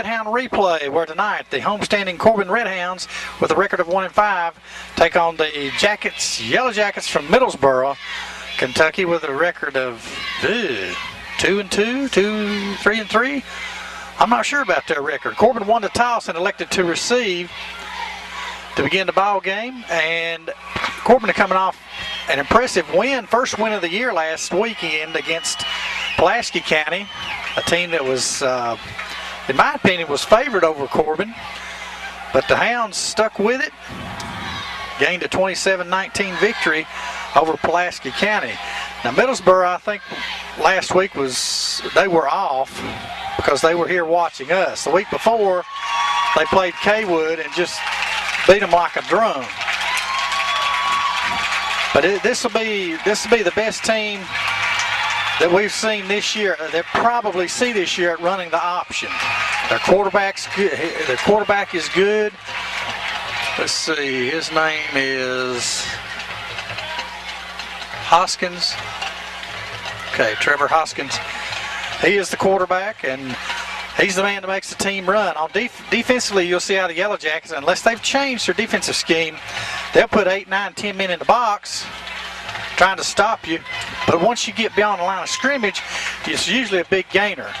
Redhound replay, where tonight the homestanding Corbin Redhounds, with a record of 1-5, take on the Yellow Jackets from Middlesboro, Kentucky, with a record of 2-2, 3-3. I'm not sure about their record. Corbin won the toss and elected to receive to begin the ball game, and Corbin coming off an impressive win, first win of the year last weekend against Pulaski County, a team that was, in my opinion, was favored over Corbin, but the Hounds stuck with it, gained a 27-19 victory over Pulaski County. Now Middlesboro, I think last week they were off because they were here watching us. The week before, they played Kaywood and just beat them like a drum. But this will be the best team that we've seen this year, that probably see this year at running the option. Their quarterback's good. Their quarterback is good. Let's see, his name is Hoskins. Okay, Trevor Hoskins. He is the quarterback, and he's the man that makes the team run. On defensively, you'll see how the Yellow Jackets, unless they've changed their defensive scheme, they'll put 8, 9, 10 men in the box trying to stop you. But once you get beyond the line of scrimmage, it's usually a big gainer.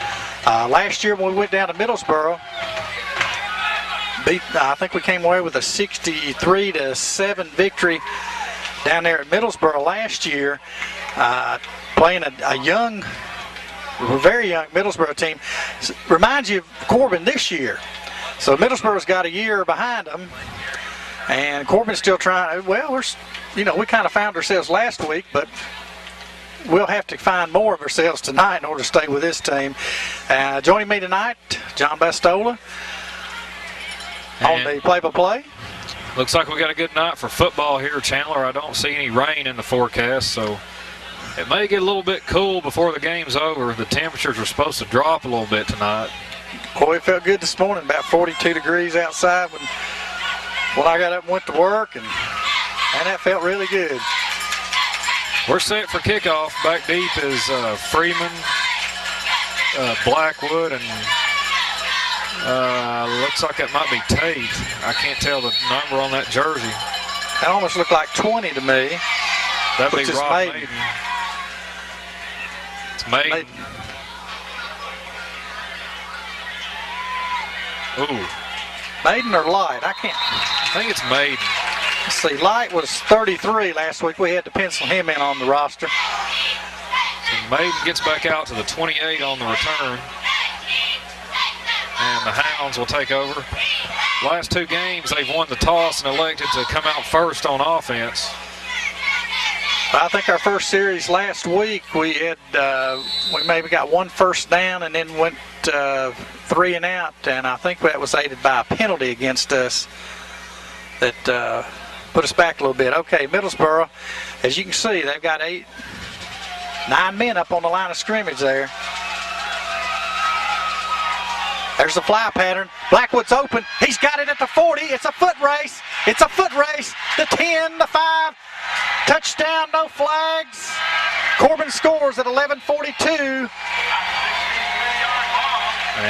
Last year when we went down to Middlesboro, I think we came away with a 63-7 victory down there at Middlesboro last year, playing a very young Middlesboro team. Reminds you of Corbin this year. So Middlesboro's got a year behind them, and Corbin's still trying. Well, we kind of found ourselves last week, but we'll have to find more of ourselves tonight in order to stay with this team. Joining me tonight, John Bastola on the play-by-play. Looks like we got a good night for football here, Chandler. I don't see any rain in the forecast, so it may get a little bit cool before the game's over. The temperatures are supposed to drop a little bit tonight. Boy, it felt good this morning, about 42 degrees outside when I got up and went to work, and that felt really good. We're set for kickoff. Back deep is Freeman, Blackwood, and looks like it might be Tate. I can't tell the number on that jersey. That almost looked like 20 to me. That'd be Rob Maiden. It's Maiden. Ooh. Maiden or Light? I think it's Maiden. Let's see, Light was 33 last week. We had to pencil him in on the roster. So Maiden gets back out to the 28 on the return. And the Hounds will take over. Last two games, they've won the toss and elected to come out first on offense. I think our first series last week, we maybe got one first down and then went 3 and out, and I think that was aided by a penalty against us that put us back a little bit. Okay, Middlesboro, as you can see, they've got 9 men up on the line of scrimmage there. There's the fly pattern. Blackwood's open. He's got it at the 40. It's a foot race. It's a foot race. The 10, the 5. Touchdown, no flags. Corbin scores at 11:42.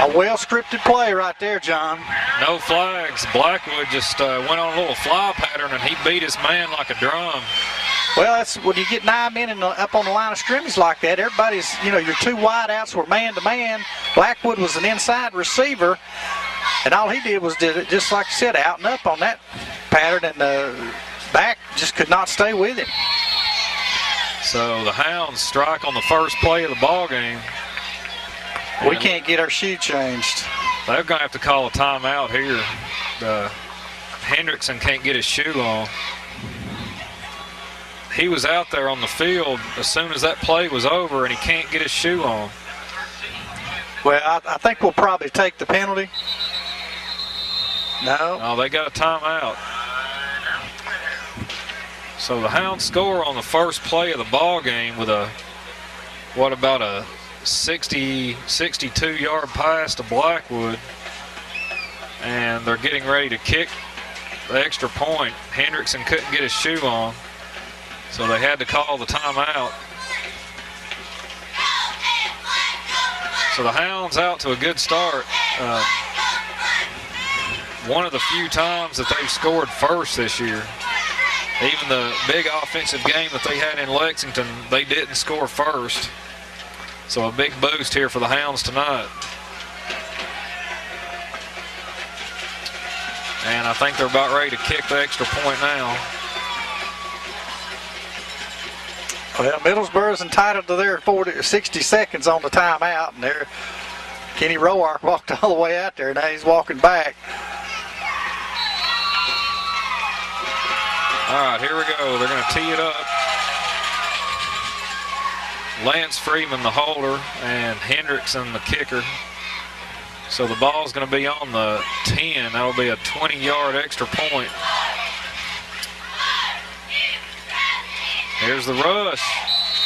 A well-scripted play right there, John. No flags. Blackwood just went on a little fly pattern, and he beat his man like a drum. Well, that's when you get 9 men up on the line of scrimmage like that. Everybody's, your 2 wideouts were man-to-man. Blackwood was an inside receiver, and all he did was just like you said, out and up on that pattern, and the back just could not stay with him. So the Hounds strike on the first play of the ball game. We can't get our shoe changed. They're going to have to call a timeout here. Hendrickson can't get his shoe on. He was out there on the field as soon as that play was over, and he can't get his shoe on. Well, I think we'll probably take the penalty. No, they got a timeout. So the Hounds score on the first play of the ball game with about a 62-yard pass to Blackwood, and they're getting ready to kick the extra point. Hendrickson couldn't get his shoe on, so they had to call the timeout. So the Hounds out to a good start. one of the few times that they've scored first this year. Even the big offensive game that they had in Lexington, they didn't score first. So a big boost here for the Hounds tonight. And I think they're about ready to kick the extra point now. Well, Middlesboro's entitled to their 60 seconds on the timeout, and Kenny Roark walked all the way out there, and now he's walking back. All right, here we go. They're going to tee it up. Lance Freeman, the holder, and Hendrickson, the kicker. So the ball's going to be on the 10. That'll be a 20-yard extra point. Here's the rush.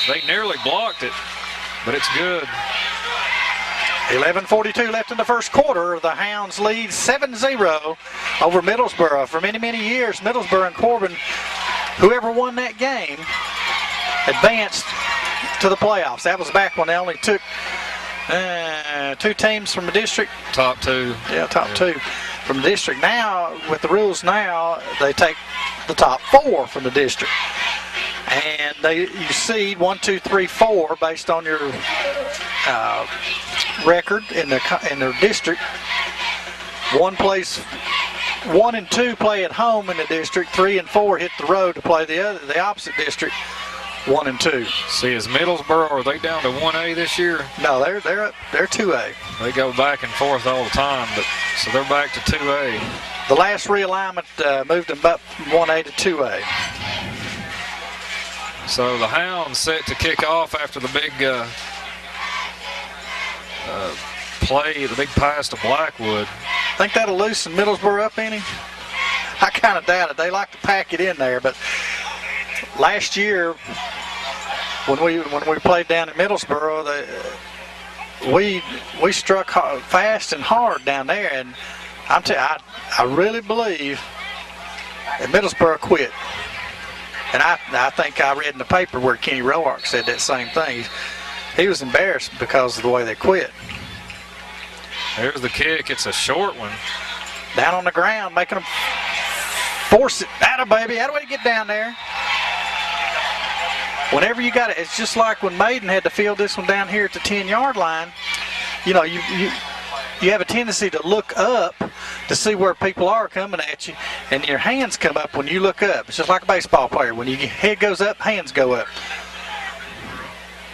They nearly blocked it, but it's good. 11:42 left in the first quarter. The Hounds lead 7-0 over Middlesboro. For many, many years, Middlesboro and Corbin, whoever won that game, advanced to the playoffs. That was back when they only took 2 teams from the district. Top 2. Yeah, top 2 from the district. Now, with the rules now, they take the top 4 from the district. And you seed 1, 2, 3, 4 based on your record in their district. 1 and 2 play at home in the district. 3 and 4 hit the road to play the opposite district. 1 and 2. See, is Middlesboro, are they down to 1A this year? No, they're 2A. They go back and forth all the time, but so they're back to 2A. The last realignment moved them up from 1A to 2A. So the Hounds set to kick off after the big play, the big pass to Blackwood. Think that'll loosen Middlesboro up any? I kind of doubt it. They like to pack it in there, but last year when we played down in Middlesboro, we struck fast and hard down there, and I really believe that Middlesboro quit. And I think I read in the paper where Kenny Roark said that same thing. He was embarrassed because of the way they quit. There's the kick. It's a short one. Down on the ground, making them force it. Atta baby, how do we get down there? Whenever you got it, it's just like when Maiden had to field this one down here at the 10-yard line. You know, you have a tendency to look up to see where people are coming at you, and your hands come up when you look up. It's just like a baseball player. When your head goes up, hands go up.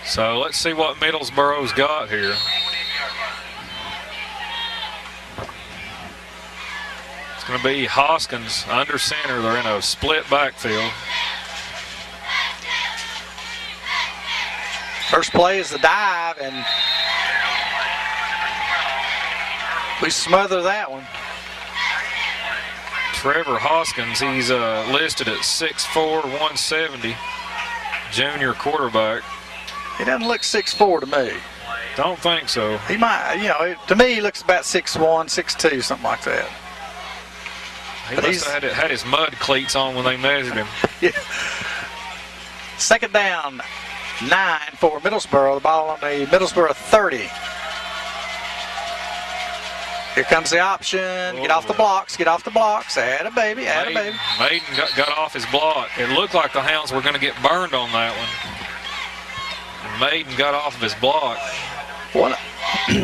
So let's see what Middlesboro's got here. It's going to be Hoskins under center. They're in a split backfield. First play is the dive, and we smother that one. Trevor Hoskins, he's listed at 6'4", 170, junior quarterback. He doesn't look 6'4" to me. Don't think so. He might, to me he looks about 6'1", 6'2", something like that. He must have had his mud cleats on when they measured him. Yeah. Second down, 9 for Middlesboro. The ball on the Middlesboro 30. Here comes the option. Whoa. Get off the blocks. Get off the blocks. Atta baby. Atta baby. Maiden got off his block. It looked like the Hounds were going to get burned on that one. And Maiden got off of his block.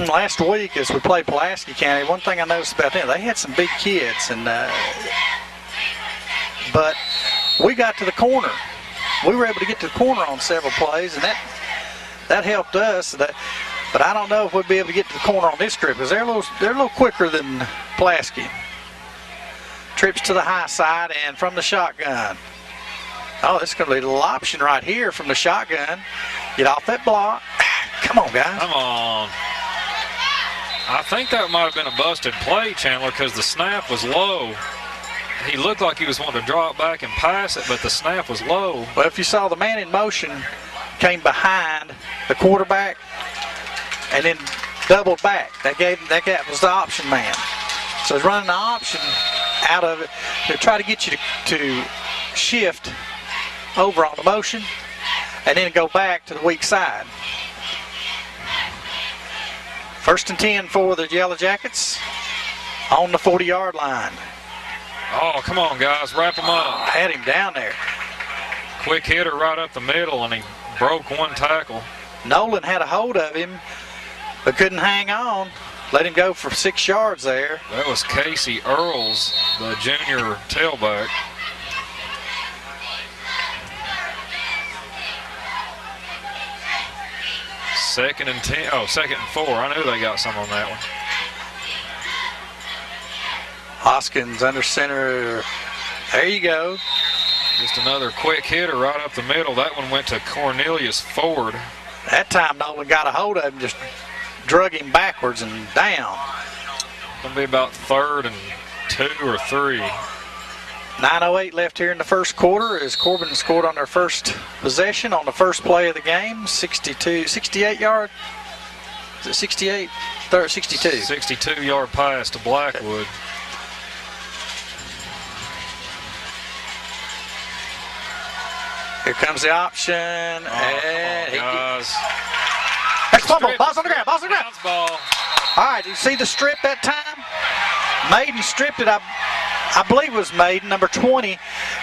Last week, as we played Pulaski County, one thing I noticed about them, they had some big kids, and but we got to the corner. We were able to get to the corner on several plays, and that helped us. But I don't know if we'll be able to get to the corner on this trip, because they're a little quicker than Pulaski. Trips to the high side and from the shotgun. Oh, this is going to be a little option right here from the shotgun. Get off that block. Come on, guys. Come on. I think that might have been a busted play, Chandler, because the snap was low. He looked like he was wanting to drop back and pass it, but the snap was low. Well, if you saw, the man in motion came behind the quarterback and then doubled back. That was the option man. So he's running the option out of it to try to get you to shift over on the motion and then go back to the weak side. First and 10 for the Yellow Jackets. on the 40-yard line. Oh, come on, guys. Wrap him up. Had him down there. Quick hitter right up the middle, and he broke one tackle. Nolan had a hold of him, but couldn't hang on. Let him go for 6 yards there. That was Casey Earls, the junior tailback. Second and 10. Oh, 2nd and 4. I knew they got some on that one. Hoskins under center. There you go. Just another quick hitter right up the middle. That one went to Cornelius Ford. That time Nolan got a hold of him, just drug him backwards and down. Going to be about 3rd and 2 or 3. 9:08 left here in the first quarter as Corbin scored on their first possession on the first play of the game. 68 yard. Is it 68? 62. 62-yard pass to Blackwood. Here comes the option, and guys. There's fumble. Ball's on the ground. Ball's on the ground. Ball. All right, you see the strip that time? Maiden stripped it. I believe it was Maiden, number 20,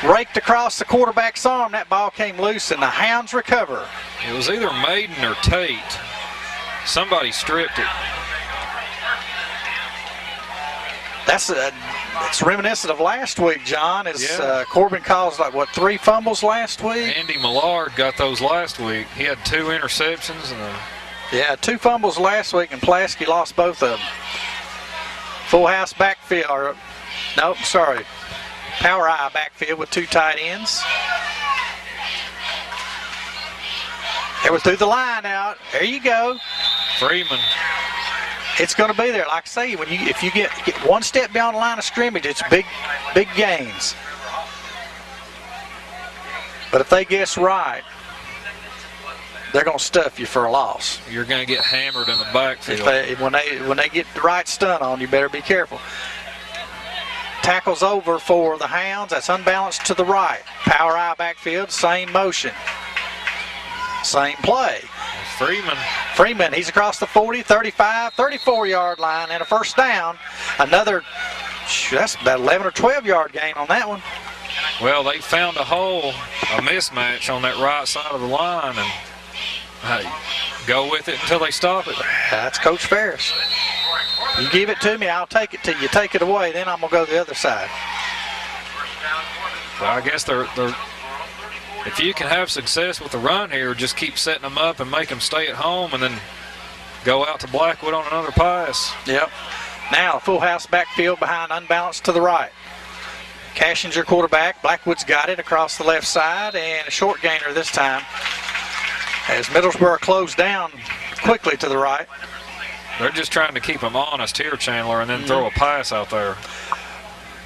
raked across the quarterback's arm. That ball came loose, and the Hounds recover. It was either Maiden or Tate. Somebody stripped it. It's reminiscent of last week, John. Corbin caused 3 fumbles last week? Andy Millard got those last week. He had 2 interceptions and 2 fumbles last week, and Pulaski lost both of them. Full house backfield. Power eye backfield with 2 tight ends. They were through the line out. There you go. Freeman. It's going to be there. Like I say, if you get 1 step beyond the line of scrimmage, it's big gains. But if they guess right, they're going to stuff you for a loss. You're going to get hammered in the backfield. When they get the right stunt on, you better be careful. Tackles over for the Hounds. That's unbalanced to the right. Power eye backfield, same motion. Same play. Freeman, he's across the 40, 35, 34-yard line and a first down. That's about 11 or 12-yard gain on that one. Well, they found a mismatch on that right side of the line, and hey, go with it until they stop it. That's Coach Ferris. You give it to me, I'll take it till you take it away, then I'm going to go to the other side. Well, I guess they're if you can have success with the run here, just keep setting them up and make them stay at home and then go out to Blackwood on another pass. Yep. Now, full house backfield behind, unbalanced to the right. Cashin's your quarterback. Blackwood's got it across the left side, and a short gainer this time as Middlesboro closed down quickly to the right. They're just trying to keep them honest here, Chandler, and then throw a pass out there.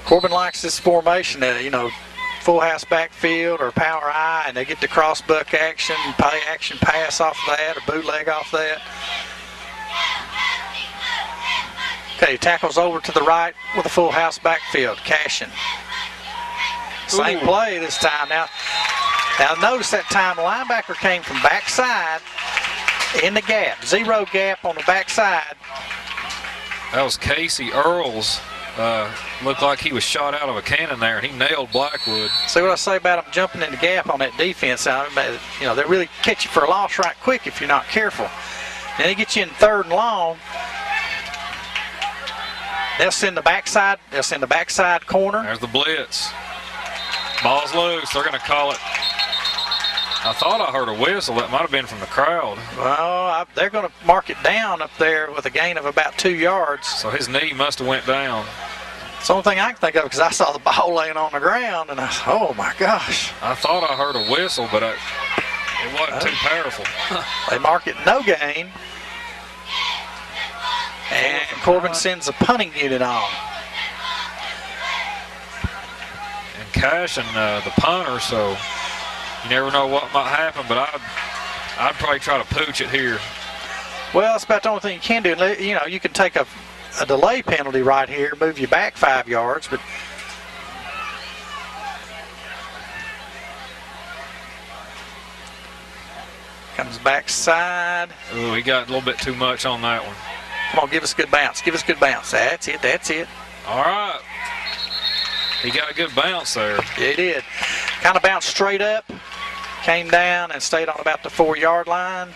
Corbin likes this formation, full house backfield or power eye, and they get the cross buck action, play action pass off of that, or bootleg off that. Okay, tackles over to the right with a full house backfield. Cashin. Same play this time. Now notice that time the linebacker came from backside in the gap. 0 gap on the backside. That was Casey Earls. Looked like he was shot out of a cannon there, and he nailed Blackwood. See what I say about them jumping in the gap on that defense? They really catch you for a loss right quick if you're not careful. Then they get you in 3rd and long. They'll send the backside corner. There's the blitz. Ball's loose. They're going to call it. I thought I heard a whistle. That might have been from the crowd. Well, they're going to mark it down up there with a gain of about 2 yards. So his knee must have went down. It's the only thing I can think of because I saw the ball laying on the ground, and I said, oh, my gosh. I thought I heard a whistle, but it wasn't too powerful. They mark it no gain. And Corbin sends a punting unit on. And Cash and the punter, so you never know what might happen, but I'd probably try to pooch it here. Well, that's about the only thing you can do. You can take a delay penalty right here, move you back 5 yards, but comes backside. Oh, he got a little bit too much on that one. Come on, give us a good bounce. Give us a good bounce. That's it. That's it. All right. He got a good bounce there. Yeah, he did. Kind of bounced straight up, came down, and stayed on about the 4-yard line.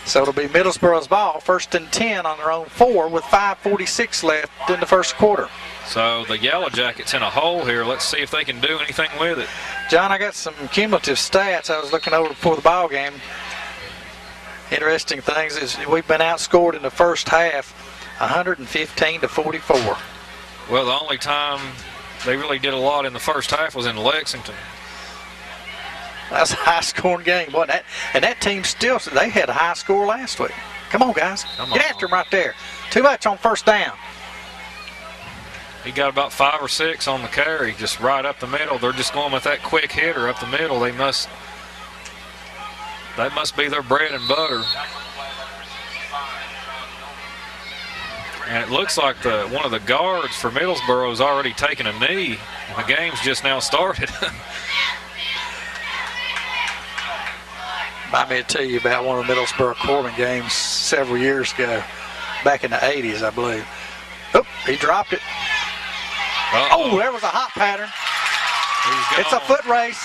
So it'll be Middlesboro's ball, 1st and 10 on their own 4 with 5:46 left in the first quarter. So the Yellow Jackets in a hole here. Let's see if they can do anything with it. John, I got some cumulative stats I was looking over before the ball game. Interesting things is we've been outscored in the first half 115-44. Well, the only time they really did a lot in the first half was in Lexington. That's a high-scoring game, wasn't it? And that team still, they had a high score last week. Come on, guys. Get after them right there. Too much on first down. He got about 5 or 6 on the carry, just right up the middle. They're just going with that quick hitter up the middle. That must be their bread and butter. And it looks like one of the guards for Middlesboro has already taken a knee. And the game's just now started. Might me to tell you about one of the Middlesboro Corbin games several years ago, back in the 80s, I believe. Oh, he dropped it. Oh, there was a hot pattern. It's a foot race.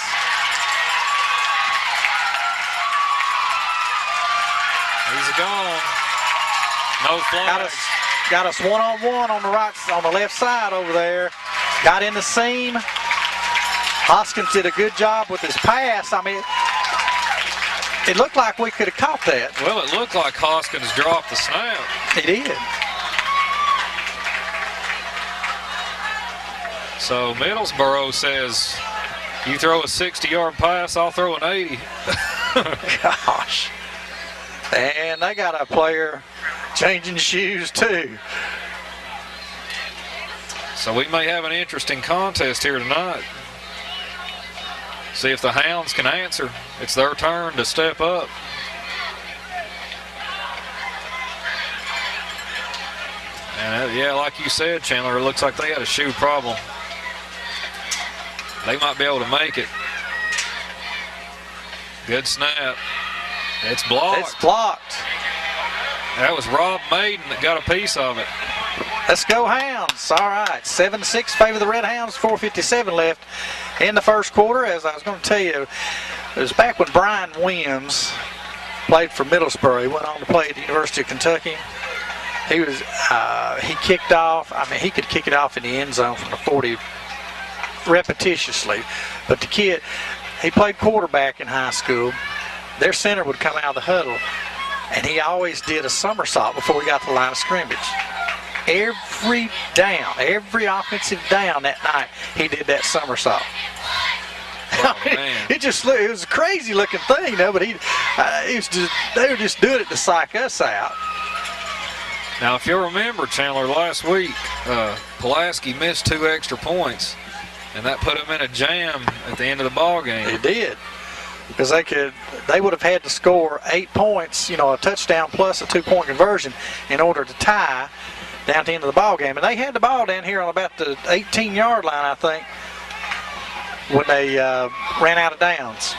He's gone. No flag. Got us one-on-one on the left side over there. Got in the seam. Hoskins did a good job with his pass. I mean, it looked like we could have caught that. Well, it looked like Hoskins dropped the snap. He did. So Middlesboro says, you throw a 60-yard pass, I'll throw an 80. Gosh. And they got a player changing shoes too. So we may have an interesting contest here tonight. See if the Hounds can answer. It's their turn to step up. And yeah, like you said, Chandler, it looks like they got a shoe problem. They might be able to make it. Good snap. It's blocked. It's blocked. That was Rob Maiden that got a piece of it. Let's go Hounds. All right, 7-6 favor the Redhounds, 4:57 left in the first quarter. As I was going to tell you, it was back when Brian Williams played for Middlesboro. He went on to play at the University of Kentucky. He kicked off. I mean, he could kick it off in the end zone from the 40 repetitiously. But the kid, he played quarterback in high school. Their center would come out of the huddle, and he always did a somersault before he got to the line of scrimmage. Every down, every offensive down that night, he did that somersault. Oh, man. It was a crazy looking thing, but they were just doing it to psych us out. Now, if you'll remember, Chandler, last week, Pulaski missed 2 extra points, and that put him in a jam at the end of the ball game. It did, because they would have had to score 8 points, a touchdown plus a 2-point conversion in order to tie down at the end of the ball game. And they had the ball down here on about the 18-yard line, I think, when they ran out of downs.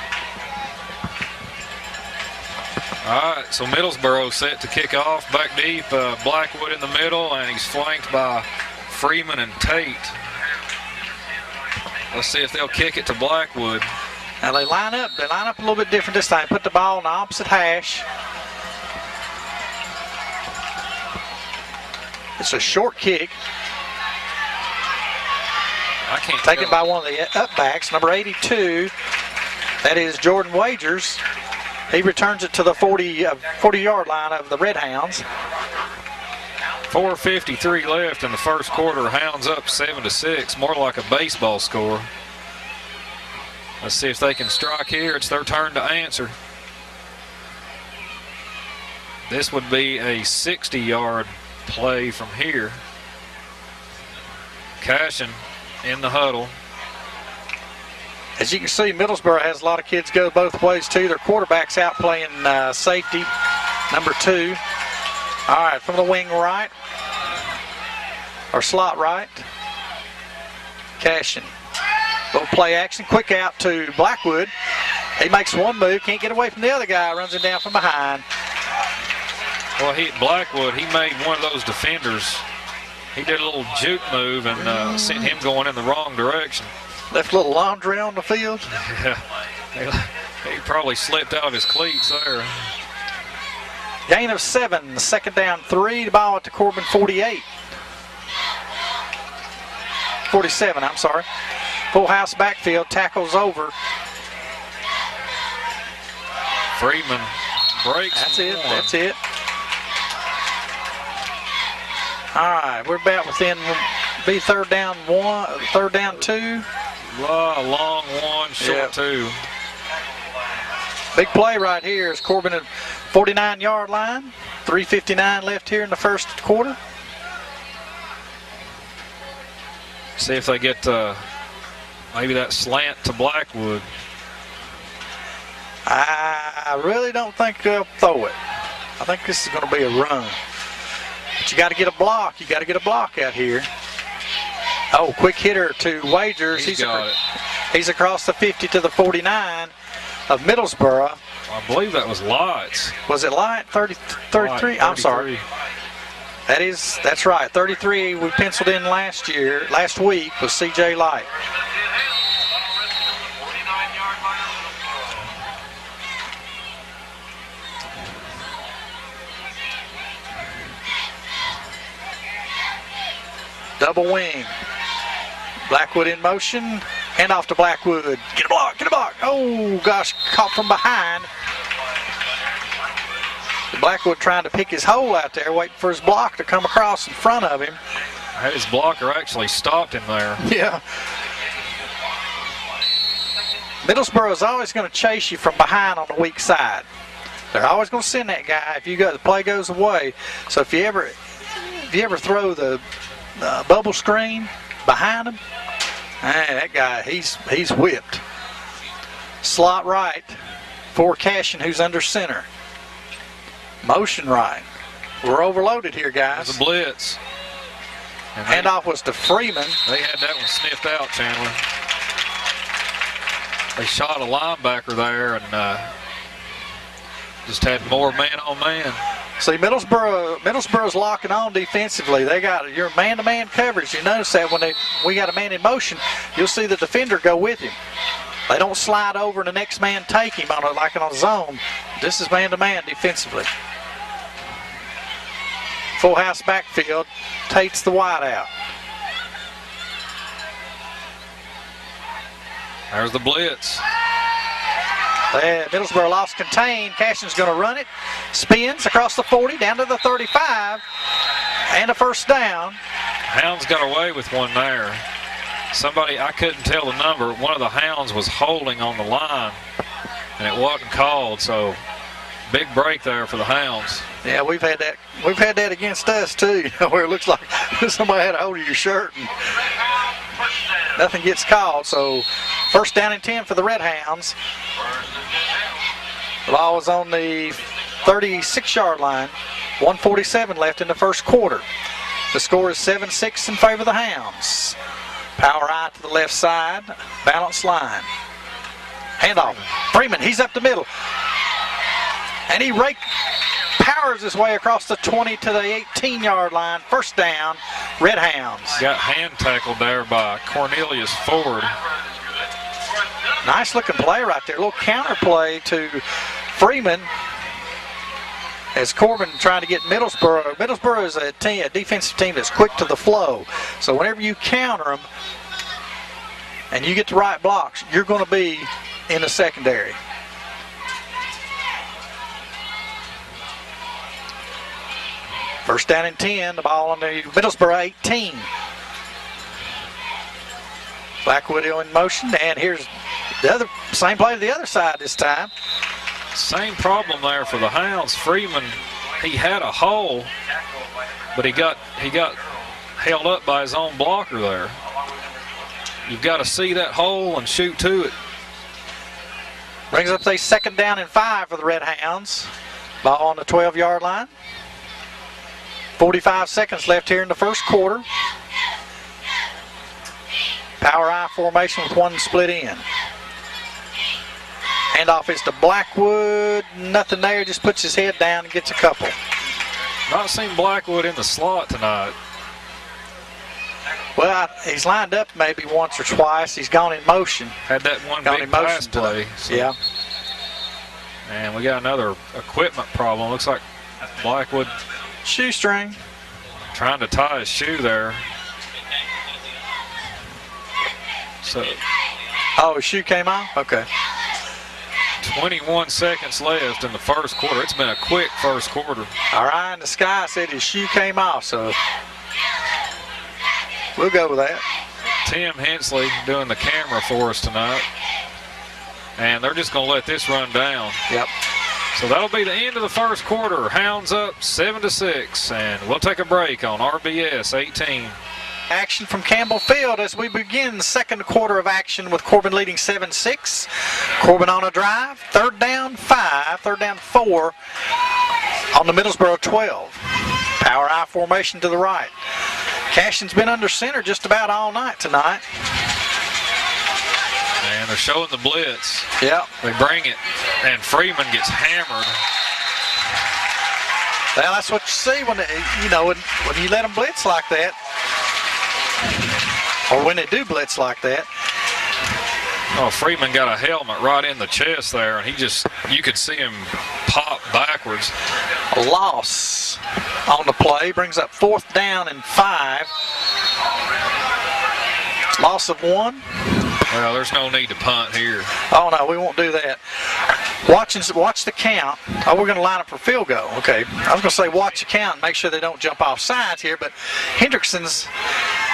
All right, so Middlesboro set to kick off. Back deep, Blackwood in the middle, and he's flanked by Freeman and Tate. Let's see if they'll kick it to Blackwood. Now they line up a little bit different this time. Put the ball on the opposite hash. It's a short kick. I can't Taken by one of the upbacks, number 82. That is Jordan Wagers. He returns it to the 40-yard line of the Redhounds. 4:53 left in the first quarter. Hounds up 7-6, more like a baseball score. Let's see if they can strike here. It's their turn to answer. This would be a 60-yard play from here. Cashin in the huddle. As you can see, Middlesboro has a lot of kids go both ways too. Their quarterback's out playing safety, number 2. All right, from the wing right, or slot right, Cashin. Little play action, quick out to Blackwood. He makes one move, can't get away from the other guy, runs him down from behind. Well, Blackwood, he made one of those defenders He did a little juke move and sent him going in the wrong direction. Left a little laundry on the field. Yeah, he probably slipped out his cleats there. Gain of 7, second down 3. The ball at the Corbin 48. 47, I'm sorry. Full house backfield, tackles over. Freeman breaks. That's it, that's it. All right, we're about within, be third down 1, third down 2. Long one, short 2. Big play right here is Corbin at 49-yard line. 3:59 left here in the first quarter. See if they get maybe that slant to Blackwood. I really don't think they'll throw it. I think this is going to be a run. But you got to get a block. You got to get a block out here. Oh, quick hitter to Wagers. He's across the 50 to the 49 of Middlesboro. I believe that was Lights. Was it Light? 33? Light, I'm sorry. That's right. 33 we penciled in last week was CJ Light. Double wing. Blackwood in motion. Hand off to Blackwood. Get a block, get a block. Oh, gosh, caught from behind. Blackwood trying to pick his hole out there, waiting for his block to come across in front of him. His blocker actually stopped him there. Yeah. Middlesboro is always going to chase you from behind on the weak side. They're always going to send that guy if the play goes away. So if you ever throw the bubble screen behind him, that guy, he's whipped. Slot right for Cashin, who's under center. Motion right. We're overloaded here, guys. There's a blitz. And handoff was to Freeman. They had that one sniffed out, Chandler. They shot a linebacker there and just had more man-on-man. See, Middlesboro's locking on defensively. They got your man-to-man coverage. You notice that when we got a man in motion, you'll see the defender go with him. They don't slide over and the next man take him like on a zone. This is man-to-man defensively. Full house backfield. Tate's the wide out. There's the blitz. Middlesboro lost contain. Cashin's going to run it. Spins across the 40, down to the 35. And a first down. Hounds got away with one there. Somebody, I couldn't tell the number. One of the Hounds was holding on the line, and it wasn't called. So, big break there for the Hounds. Yeah, we've had that. We've had that against us too. Where it looks like somebody had a hold of your shirt and nothing gets called. So, first down and 10 for the Redhounds. The ball was on the 36-yard line. 1:47 left in the first quarter. The score is 7-6 in favor of the Hounds. Power eye to the left side. Balance line. Handoff. Freeman, he's up the middle. And he powers his way across the 20 to the 18-yard line. First down, Redhounds. Got hand tackled there by Cornelius Ford. Nice looking play right there. A little counter play to Freeman. As Corbin trying to get Middlesboro. Middlesboro is a defensive team that's quick to the flow. So whenever you counter them and you get the right blocks, you're going to be in the secondary. First down and 10. The ball on the Middlesboro 18. Blackwood in motion, and here's the same play to the other side this time. Same problem there for the Hounds. Freeman, he had a hole, but he got held up by his own blocker there. You've got to see that hole and shoot to it. Brings up a second down and 5 for the Redhounds. Ball on the 12-yard line. 45 seconds left here in the first quarter. Power I formation with one split end. Handoff is to Blackwood. Nothing there, just puts his head down and gets a couple. Not seen Blackwood in the slot tonight. Well, he's lined up maybe once or twice. He's gone in motion. Had that one Gone big in motion pass play. Yeah. And we got another equipment problem. Looks like Blackwood Shoestring. trying to tie his shoe there. So Oh, his shoe came off? Okay. 21 seconds left in the first quarter. It's been a quick first quarter. Our eye in the sky said his shoe came off, so we'll go with that. Tim Hensley doing the camera for us tonight. And they're just going to let this run down. Yep. So that'll be the end of the first quarter. Hounds up 7-6, and we'll take a break on RBS 18. Action from Campbell Field as we begin the second quarter of action with Corbin leading 7-6. Corbin on a drive, third down 5, third down 4 on the Middlesboro 12. Power I formation to the right. Cashin's been under center just about all night tonight. And they're showing the blitz. Yep. They bring it, and Freeman gets hammered. Well, that's what you see when when you let them blitz like that, or when they do blitz like that. Oh, Freeman got a helmet right in the chest there, and you could see him pop backwards. A loss on the play brings up fourth down and 5. Loss of 1. Well, there's no need to punt here. Oh no, we won't do that. Watch the count. Oh, we're going to line up for field goal. Okay. I was going to say watch the count and make sure they don't jump off sides here, but Hendrickson's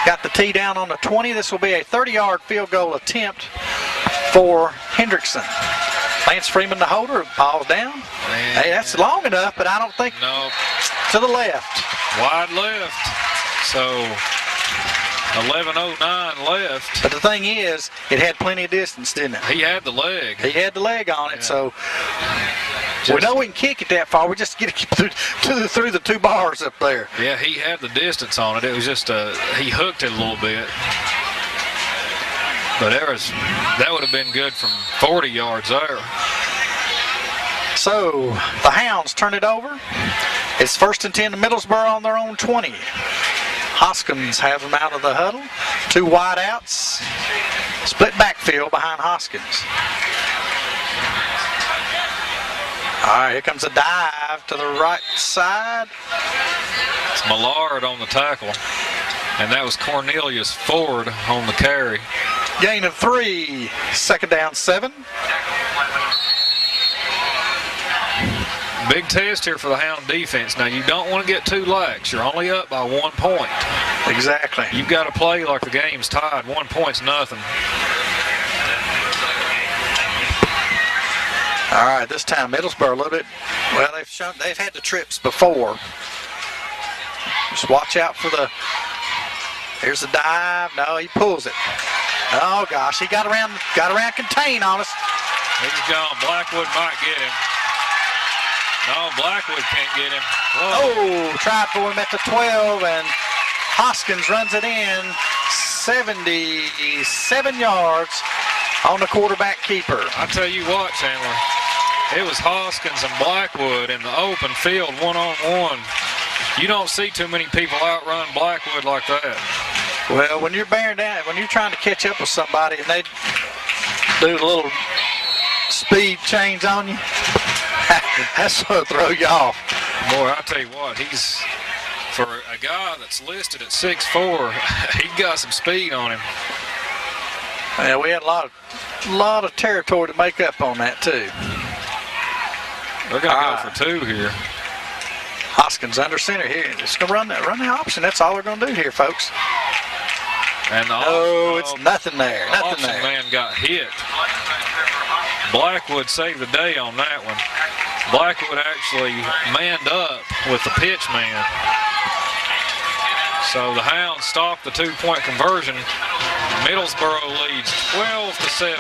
got the tee down on the 20. This will be a 30-yard field goal attempt for Hendrickson. Lance Freeman, the holder, ball's down. Man. Hey, that's long enough, but I don't think No, to the left. wide left. So 11:09 left. But the thing is, it had plenty of distance, didn't it? He had the leg. He had the leg on it, Yeah. so we know we can kick it that far. We just get it through the 2 bars up there. Yeah, he had the distance on it. It was just he hooked it a little bit. But that would have been good from 40 yards there. So the Hounds turn it over. It's 1st and 10 to Middlesboro on their own 20. Hoskins has them out of the huddle. 2 wide outs. Split backfield behind Hoskins. All right, here comes a dive to the right side. It's Millard on the tackle. And that was Cornelius Ford on the carry. Gain of 3. Second down 7. Big test here for the Hound defense. Now, you don't want to get too lax. You're only up by 1 point. Exactly. You've got to play like the game's tied. 1 point's nothing. All right, this time Middlesboro a little bit. Well, they've had the trips before. Just watch out for the. Here's the dive. No, he pulls it. Oh gosh, he got around contain on us. He's gone. Blackwood might get him. No, Blackwood can't get him. Whoa. Oh, tried for him at the 12, and Hoskins runs it in 77 yards on the quarterback keeper. I tell you what, Chandler, it was Hoskins and Blackwood in the open field, one-on-one. You don't see too many people outrun Blackwood like that. Well, when you're bearing down, when you're trying to catch up with somebody and they do a little speed change on you, that's going to throw you off. Boy, I tell you what, he's, for a guy that's listed at 6'4", he got some speed on him. Yeah, we had a lot of territory to make up on that too. They're going to go for 2 here. Hoskins under center here. Just going to run the option. That's all they're going to do here, folks. And It's nothing there. The Nothing option there. man got hit. Blackwood saved the day on that one. Blackwood actually manned up with the pitch man. So the Hounds stopped the 2-point conversion. Middlesboro leads 12-7.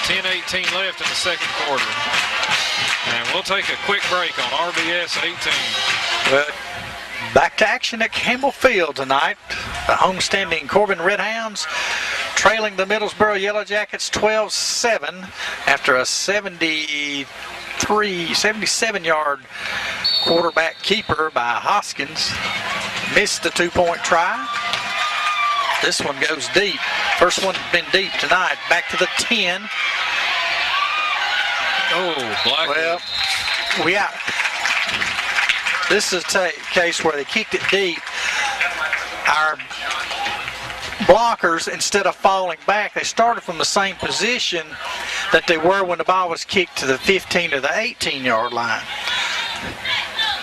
10:18 left in the second quarter. And we'll take a quick break on RBS 18. Well, back to action at Campbell Field tonight. The homestanding Corbin Redhounds trailing the Middlesboro Yellow Jackets 12-7 after a 77-yard quarterback keeper by Hoskins. Missed the 2-point try. This one goes deep. First one been deep tonight. Back to the 10. Oh, Blackwood. Well, this is a case where they kicked it deep. Our blockers, instead of falling back, they started from the same position that they were when the ball was kicked to the 15 or the 18-yard line.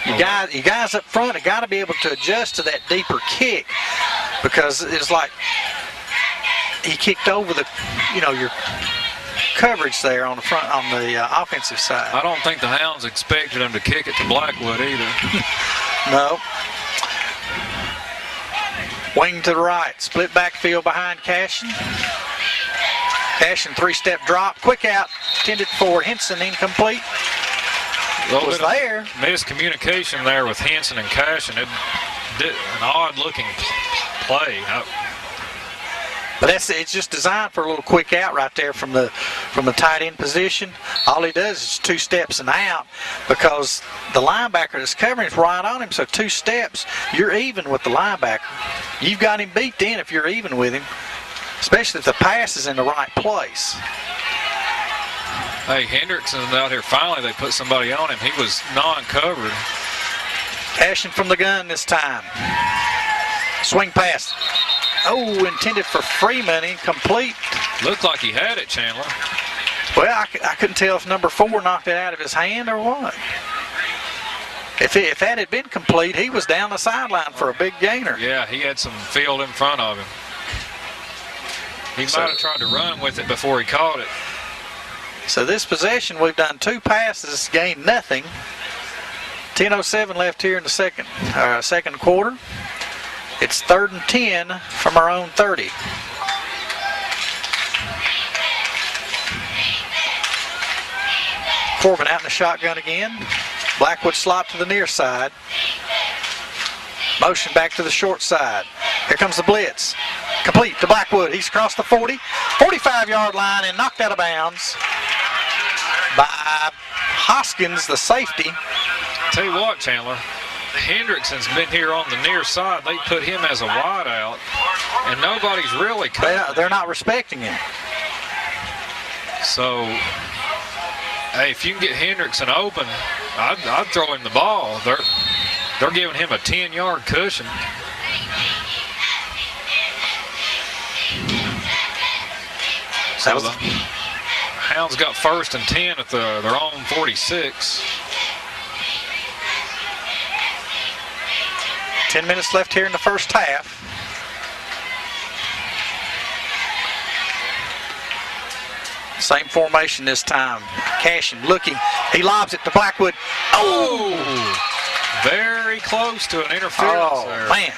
You guys up front have got to be able to adjust to that deeper kick, because it's like he kicked over the, your coverage there on the front, on the offensive side. I don't think the Hounds expected him to kick it to Blackwood either. No. Wing to the right, split backfield behind Cashin. Cashin, three-step drop, quick out, intended for Henson, incomplete. Was there. Miscommunication there with Henson and Cashin. It did an odd-looking play. But it's just designed for a little quick out right there from the tight end position. All he does is 2 steps and out, because the linebacker that's covering is right on him. So 2 steps, you're even with the linebacker. You've got him beat then if you're even with him, especially if the pass is in the right place. Hey, Hendrickson's out here. Finally, they put somebody on him. He was non-covered. Cashin from the gun this time. Swing pass. Oh, intended for Freeman, incomplete. Looked like he had it, Chandler. Well, I couldn't tell if number 4 knocked it out of his hand or what. If that had been complete, he was down the sideline for a big gainer. Yeah, he had some field in front of him. He might have tried to run with it before he caught it. So this possession, we've done 2 passes, gained nothing. 10:07 left here in the second quarter. It's 3rd and 10 from our own 30. Corbin out in the shotgun again. Blackwood slot to the near side. Motion back to the short side. Here comes the blitz. Complete to Blackwood. He's across the 40, 45-yard line and knocked out of bounds by Hoskins, the safety. Tell you what, Chandler, Hendrickson's been here on the near side. They put him as a wideout, and nobody's really covered. They're not respecting him. So, hey, if you can get Hendrickson open, I'd throw him the ball. They're giving him a 10-yard cushion. So the Hounds got 1st and 10 at their own 46. 10 minutes left here in the first half. Same formation this time. Cashin looking. He lobs it to Blackwood. Oh! Very close to an interference there. Oh, man.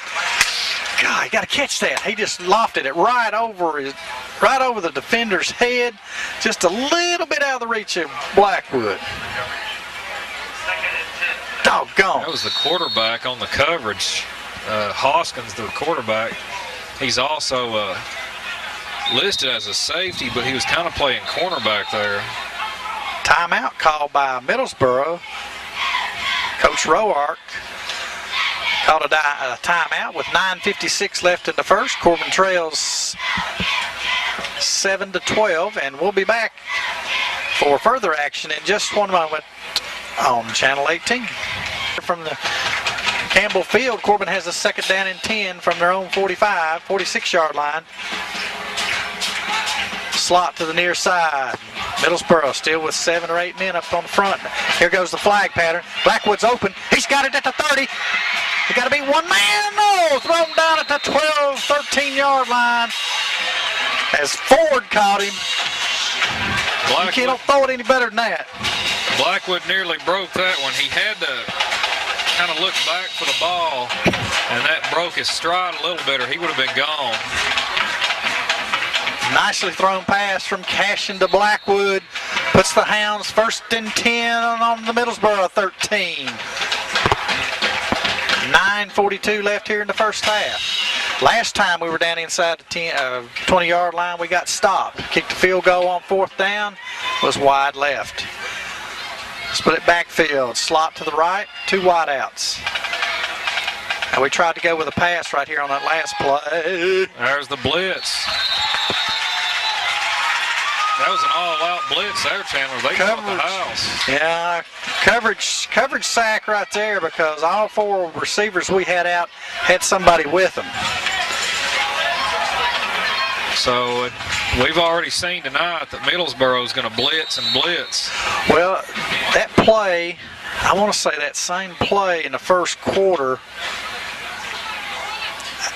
God, you got to catch that. He just lofted it right over the defender's head, just a little bit out of the reach of Blackwood. Doggone. That was the quarterback on the coverage. Hoskins, the quarterback. He's also listed as a safety, but he was kind of playing cornerback there. Timeout called by Middlesboro. Coach Roark called a timeout with 9:56 left in the first. Corbin trails 7-12, and we'll be back for further action in just one moment on Channel 18. From the Campbell Field, Corbin has a 2nd down and 10 from their own 46-yard line. Slot to the near side. Middlesboro still with 7 or 8 men up on the front. Here goes the flag pattern. Blackwood's open. He's got it at the 30. He got to be one man. No, thrown down at the 12, 13-yard line as Ford caught him. You can't throw it any better than that. Blackwood nearly broke that one. He had to kind of look back for the ball, and that broke his stride a little bit, or he would have been gone. Nicely thrown pass from Cashin to Blackwood. Puts the Hounds 1st and 10 on the Middlesboro 13. 9:42 left here in the first half. Last time we were down inside the 20-yard line, we got stopped. Kicked the field goal on 4th down, was wide left. Split backfield, slot to the right, 2 wideouts. And we tried to go with a pass right here on that last play. There's the blitz. That was an all-out blitz there, Chandler. They got the house. Yeah, coverage sack right there because all 4 receivers we had out had somebody with them. So we've already seen tonight that Middlesboro is going to blitz and blitz. Well, that play, I want to say that same play in the first quarter,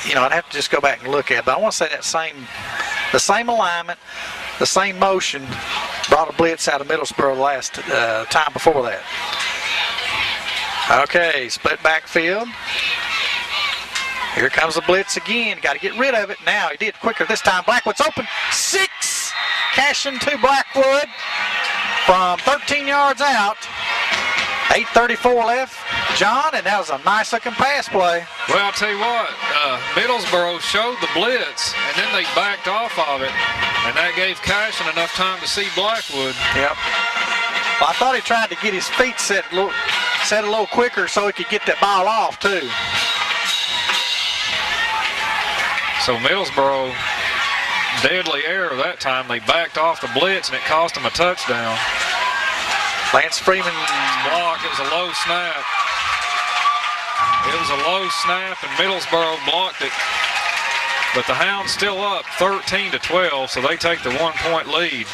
you know, I'd have to just go back and look at it, but I want to say that the same alignment, the same motion brought a blitz out of Middlesboro the last time before that. Okay, split backfield. Here comes the blitz again. Got to get rid of it. Now he did quicker this time. Blackwood's open. 6. Cashing to Blackwood from 13 yards out. 8:34 left, John, and that was a nice-looking pass play. Well, I'll tell you what, Middlesboro showed the blitz, and then they backed off of it, and that gave Cashin enough time to see Blackwood. Yep. Well, I thought he tried to get his feet set a little quicker so he could get that ball off, too. So Middlesboro, deadly error that time. They backed off the blitz, and it cost them a touchdown. Lance Freeman block. It was a low snap. It was a low snap, and Middlesboro blocked it. But the Hounds still up 13-12, so they take the 1-point lead.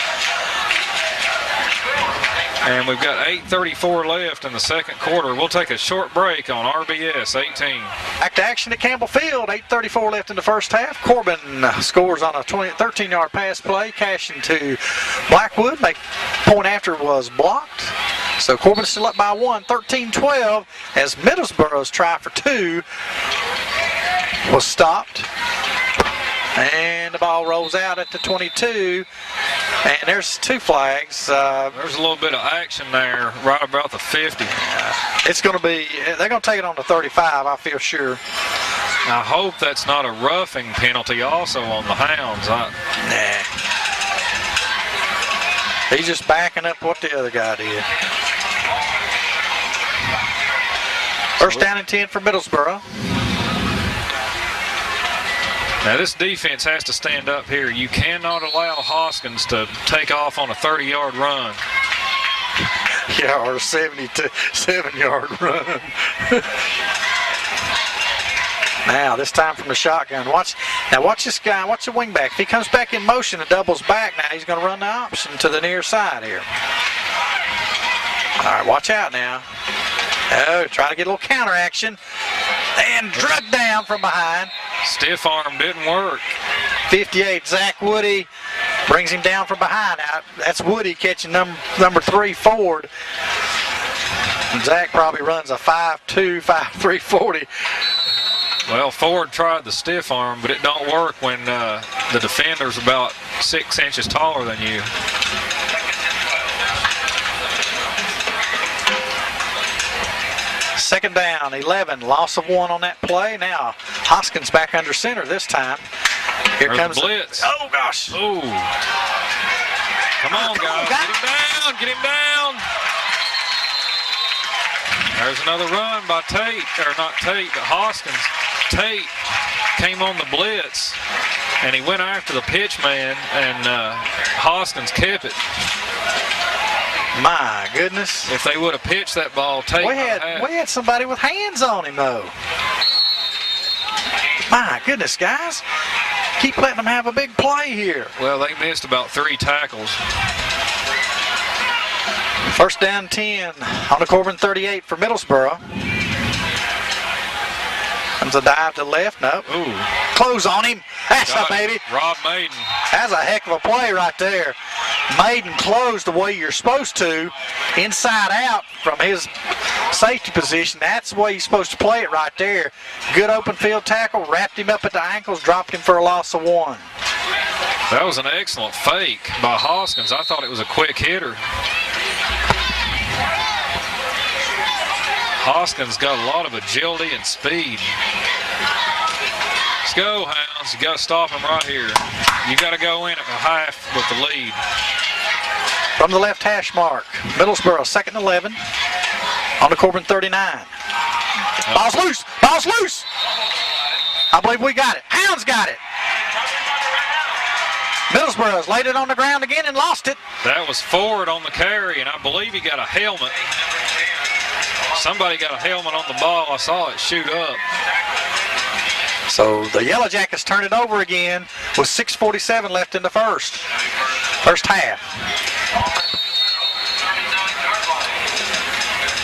And we've got 8:34 left in the second quarter. We'll take a short break on RBS 18. Back to action at Campbell Field. 8:34 left in the first half. Corbin scores on a 13-yard pass play. Cashing to Blackwood. Point after was blocked. So Corbin still up by 1, 13-12, as Middlesboro's try for 2 was stopped. And the ball rolls out at the 22. And there's 2 flags. There's a little bit of action there right about the 50. It's going to be, they're going to take it on the 35, I feel sure. I hope that's not a roughing penalty also on the Hounds. Nah. He's just backing up what the other guy did. First down and 10 for Middlesboro. Now this defense has to stand up here. You cannot allow Hoskins to take off on a 30-yard run. Yeah, or a 77-yard run. Now, this time from the shotgun. Watch this guy. Watch the wingback. If he comes back in motion and doubles back now, he's going to run the option to the near side here. All right, watch out now. Oh, try to get a little counter action. And drug down from behind. Stiff arm didn't work. 58, Zach Woody brings him down from behind. Now, that's Woody catching number 3, Ford. And Zach probably runs a 5.2, 5.3 40. Well, Ford tried the stiff arm, but it don't work when the defender's about 6 inches taller than you. Second down, 11, loss of 1 on that play. Now, Hoskins back under center this time. Here comes the blitz. Oh, gosh. Oh. Come on, guys. Get him down. Get him down. There's another run by Tate. Or not Tate, but Hoskins. Tate came on the blitz, and he went after the pitch man, and Hoskins kept it. My goodness. If they would have pitched that ball, Tate we had somebody with hands on him, though. My goodness, guys. Keep letting them have a big play here. Well, they missed about 3 tackles. First down 10 on the Corbin 38 for Middlesboro. Comes a dive to the left. Nope. Ooh. Close on him. That's a baby. Rob Maiden. That's a heck of a play right there. Maiden closed the way you're supposed to, inside out from his safety position. That's the way you're supposed to play it right there. Good open field tackle, wrapped him up at the ankles, dropped him for a loss of 1. That was an excellent fake by Hoskins. I thought it was a quick hitter. Hoskins got a lot of agility and speed. Let's go, Hounds. You got to stop him right here. You got to go in at the half with the lead. From the left hash mark, Middlesboro, 2nd and 11 on the Corbin 39. Ball's loose. Ball's loose. I believe we got it. Hounds got it. Middlesboro's laid it on the ground again and lost it. That was Ford on the carry, and I believe he got a helmet. Somebody got a helmet on the ball. I saw it shoot up. So the Yellow Jackets turn it over again with 6:47 left in the first half.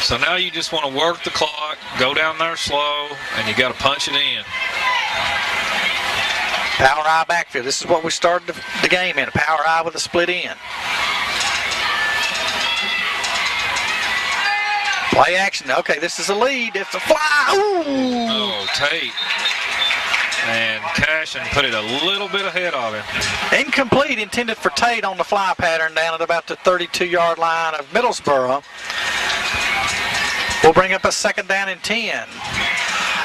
So now you just want to work the clock, go down there slow, and you got to punch it in. Power eye backfield. This is what we started the game in. A power eye with a split end. Play action. Okay, this is a lead. It's a fly. Ooh. Oh, Tate. And Cashin put it a little bit ahead of him. Incomplete, intended for Tate on the fly pattern down at about the 32-yard line of Middlesboro. We'll bring up a 2nd down and 10.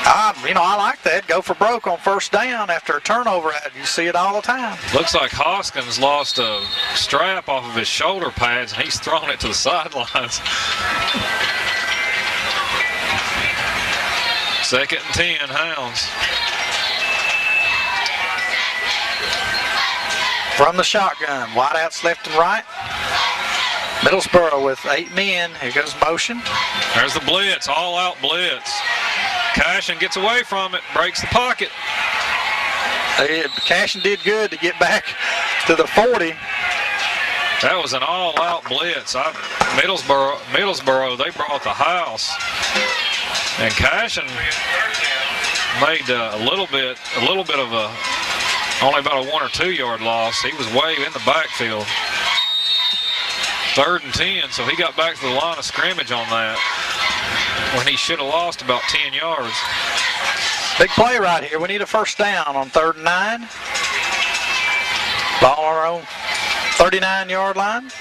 I like that. Go for broke on 1st down after a turnover. You see it all the time. Looks like Hoskins lost a strap off of his shoulder pads, and he's thrown it to the sidelines. 2nd and 10, Hounds. From the shotgun, wideouts left and right. Middlesboro with 8 men. Here goes motion. There's the blitz, all-out blitz. Cashin gets away from it, breaks the pocket. Cashin did good to get back to the 40. That was an all-out blitz. Middlesboro, they brought the house. And Cashin made a little bit of a, only about a 1 or 2 yard loss. He was way in the backfield. 3rd and 10, so he got back to the line of scrimmage on that when he should have lost about 10 yards. Big play right here. We need a 1st down on 3rd and 9. Ball on our own 39-yard line.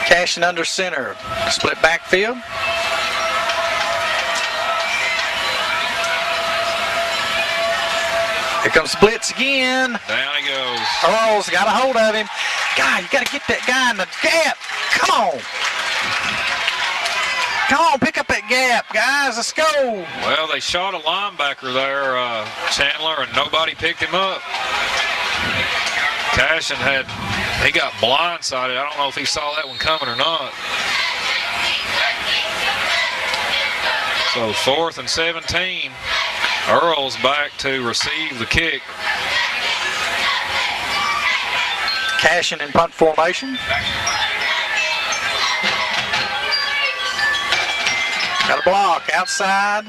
Cashin under center. Split backfield. Here comes blitz again. Down he goes. Earl's got a hold of him. God, you got to get that guy in the gap. Come on. Come on, pick up that gap, guys. Let's go. Well, they shot a linebacker there, Chandler, and nobody picked him up. Cashin he got blindsided. I don't know if he saw that one coming or not. So 4th and 17. Earl's back to receive the kick. Cashin in punt formation. Got a block outside,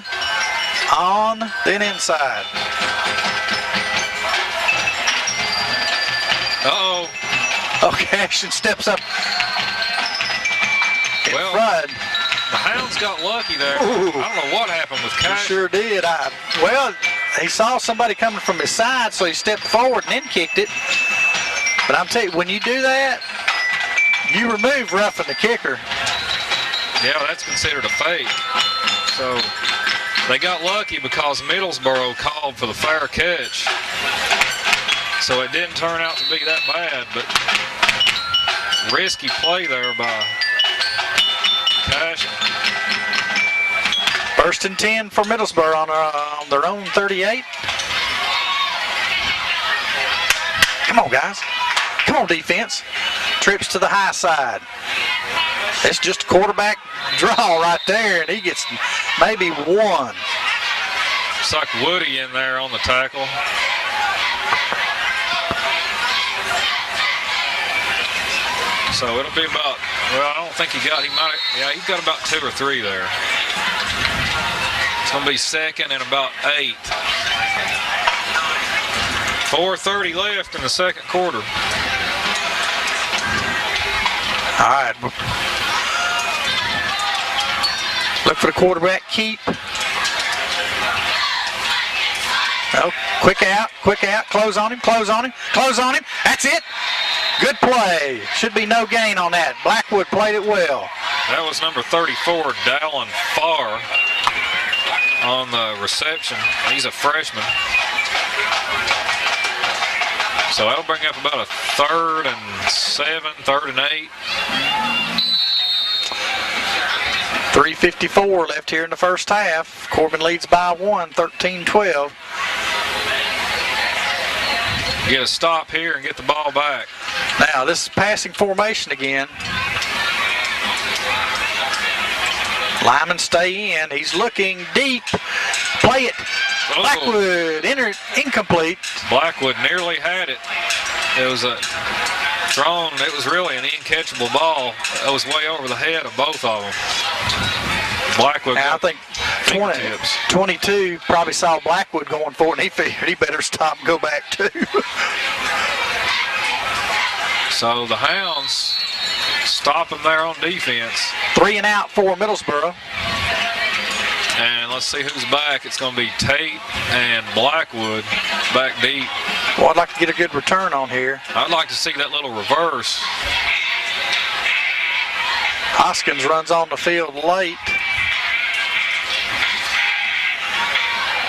on, then inside. Uh-oh. Oh, Cashin steps up in front. The Hounds got lucky there. Ooh. I don't know what happened with He Cashin. sure did. He saw somebody coming from his side, so he stepped forward and then kicked it. But I'm telling you, when you do that, you remove roughing the kicker. Yeah, that's considered a fake. So they got lucky because Middlesboro called for the fair catch. So it didn't turn out to be that bad, but risky play there by Cashin. 1st and 10 for Middlesboro on their own 38. Come on, guys. Come on, defense. Trips to the high side. It's just a quarterback draw right there, and he gets maybe 1. It's like Woody in there on the tackle. So it'll be about, well, I don't think he got about 2 or 3 there. It's going to be 2nd and about 8. 4:30 left in the 2nd quarter. All right. Look for the quarterback keep. Oh, quick out, close on him. That's it. Good play. Should be no gain on that. Blackwood played it well. That was number 34, Dallin Farr, on the reception. He's a freshman. So that'll bring up about a 3rd and 7, 3rd and 8. 3:54 left here in the first half. Corbin leads by 1, 13-12. Get a stop here and get the ball back. Now, this is passing formation again. Lyman stay in. He's looking deep. Play it. Oh. Blackwood, incomplete. Blackwood nearly had it. It was a thrown. It was really an incatchable ball. It was way over the head of both of them. Blackwood. Now, I think 22 probably saw Blackwood going for it, and he figured he better stop and go back too. So the Hounds stop them there on defense. 3 and out for Middlesboro. And let's see who's back. It's going to be Tate and Blackwood back deep. Well, I'd like to get a good return on here. I'd like to see that little reverse. Hoskins runs on the field late.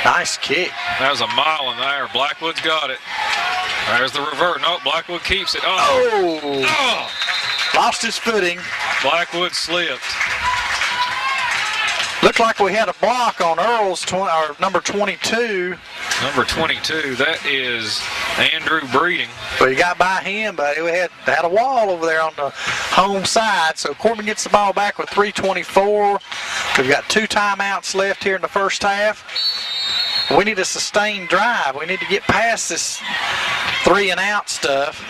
Nice kick. That was a mile in there. Blackwood's got it. There's the reverse. No, Blackwood keeps it. Oh! Lost his footing. Blackwood slipped. Looked like we had a block on Earl's number 22. Number 22, that is Andrew Breeding. But he got by him, but we had a wall over there on the home side. So Corbin gets the ball back with 3:24. We've got 2 timeouts left here in the first half. We need a sustained drive. We need to get past this 3 and out stuff,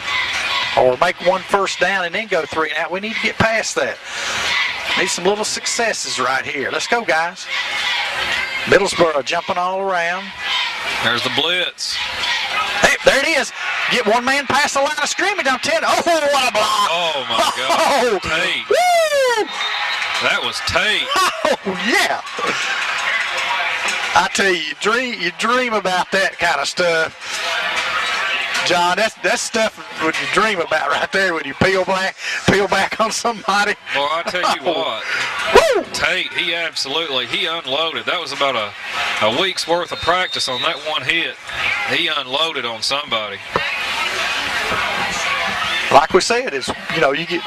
or make 1 first down and then go 3 and out. We need to get past that. Need some little successes right here. Let's go, guys. Middlesboro jumping all around. There's the blitz. Hey, there it is. Get one man past the line of scrimmage. I'm 10. Oh, what a block. Oh, my God. Oh, Tate. woo! That was Tate. Oh, yeah. I tell you, you dream about that kind of stuff. John, that's stuff what you dream about right there when you peel back on somebody. Boy, I tell you what, Woo! Tate, he unloaded. That was about a week's worth of practice on that one hit. He unloaded on somebody. Like we said, you get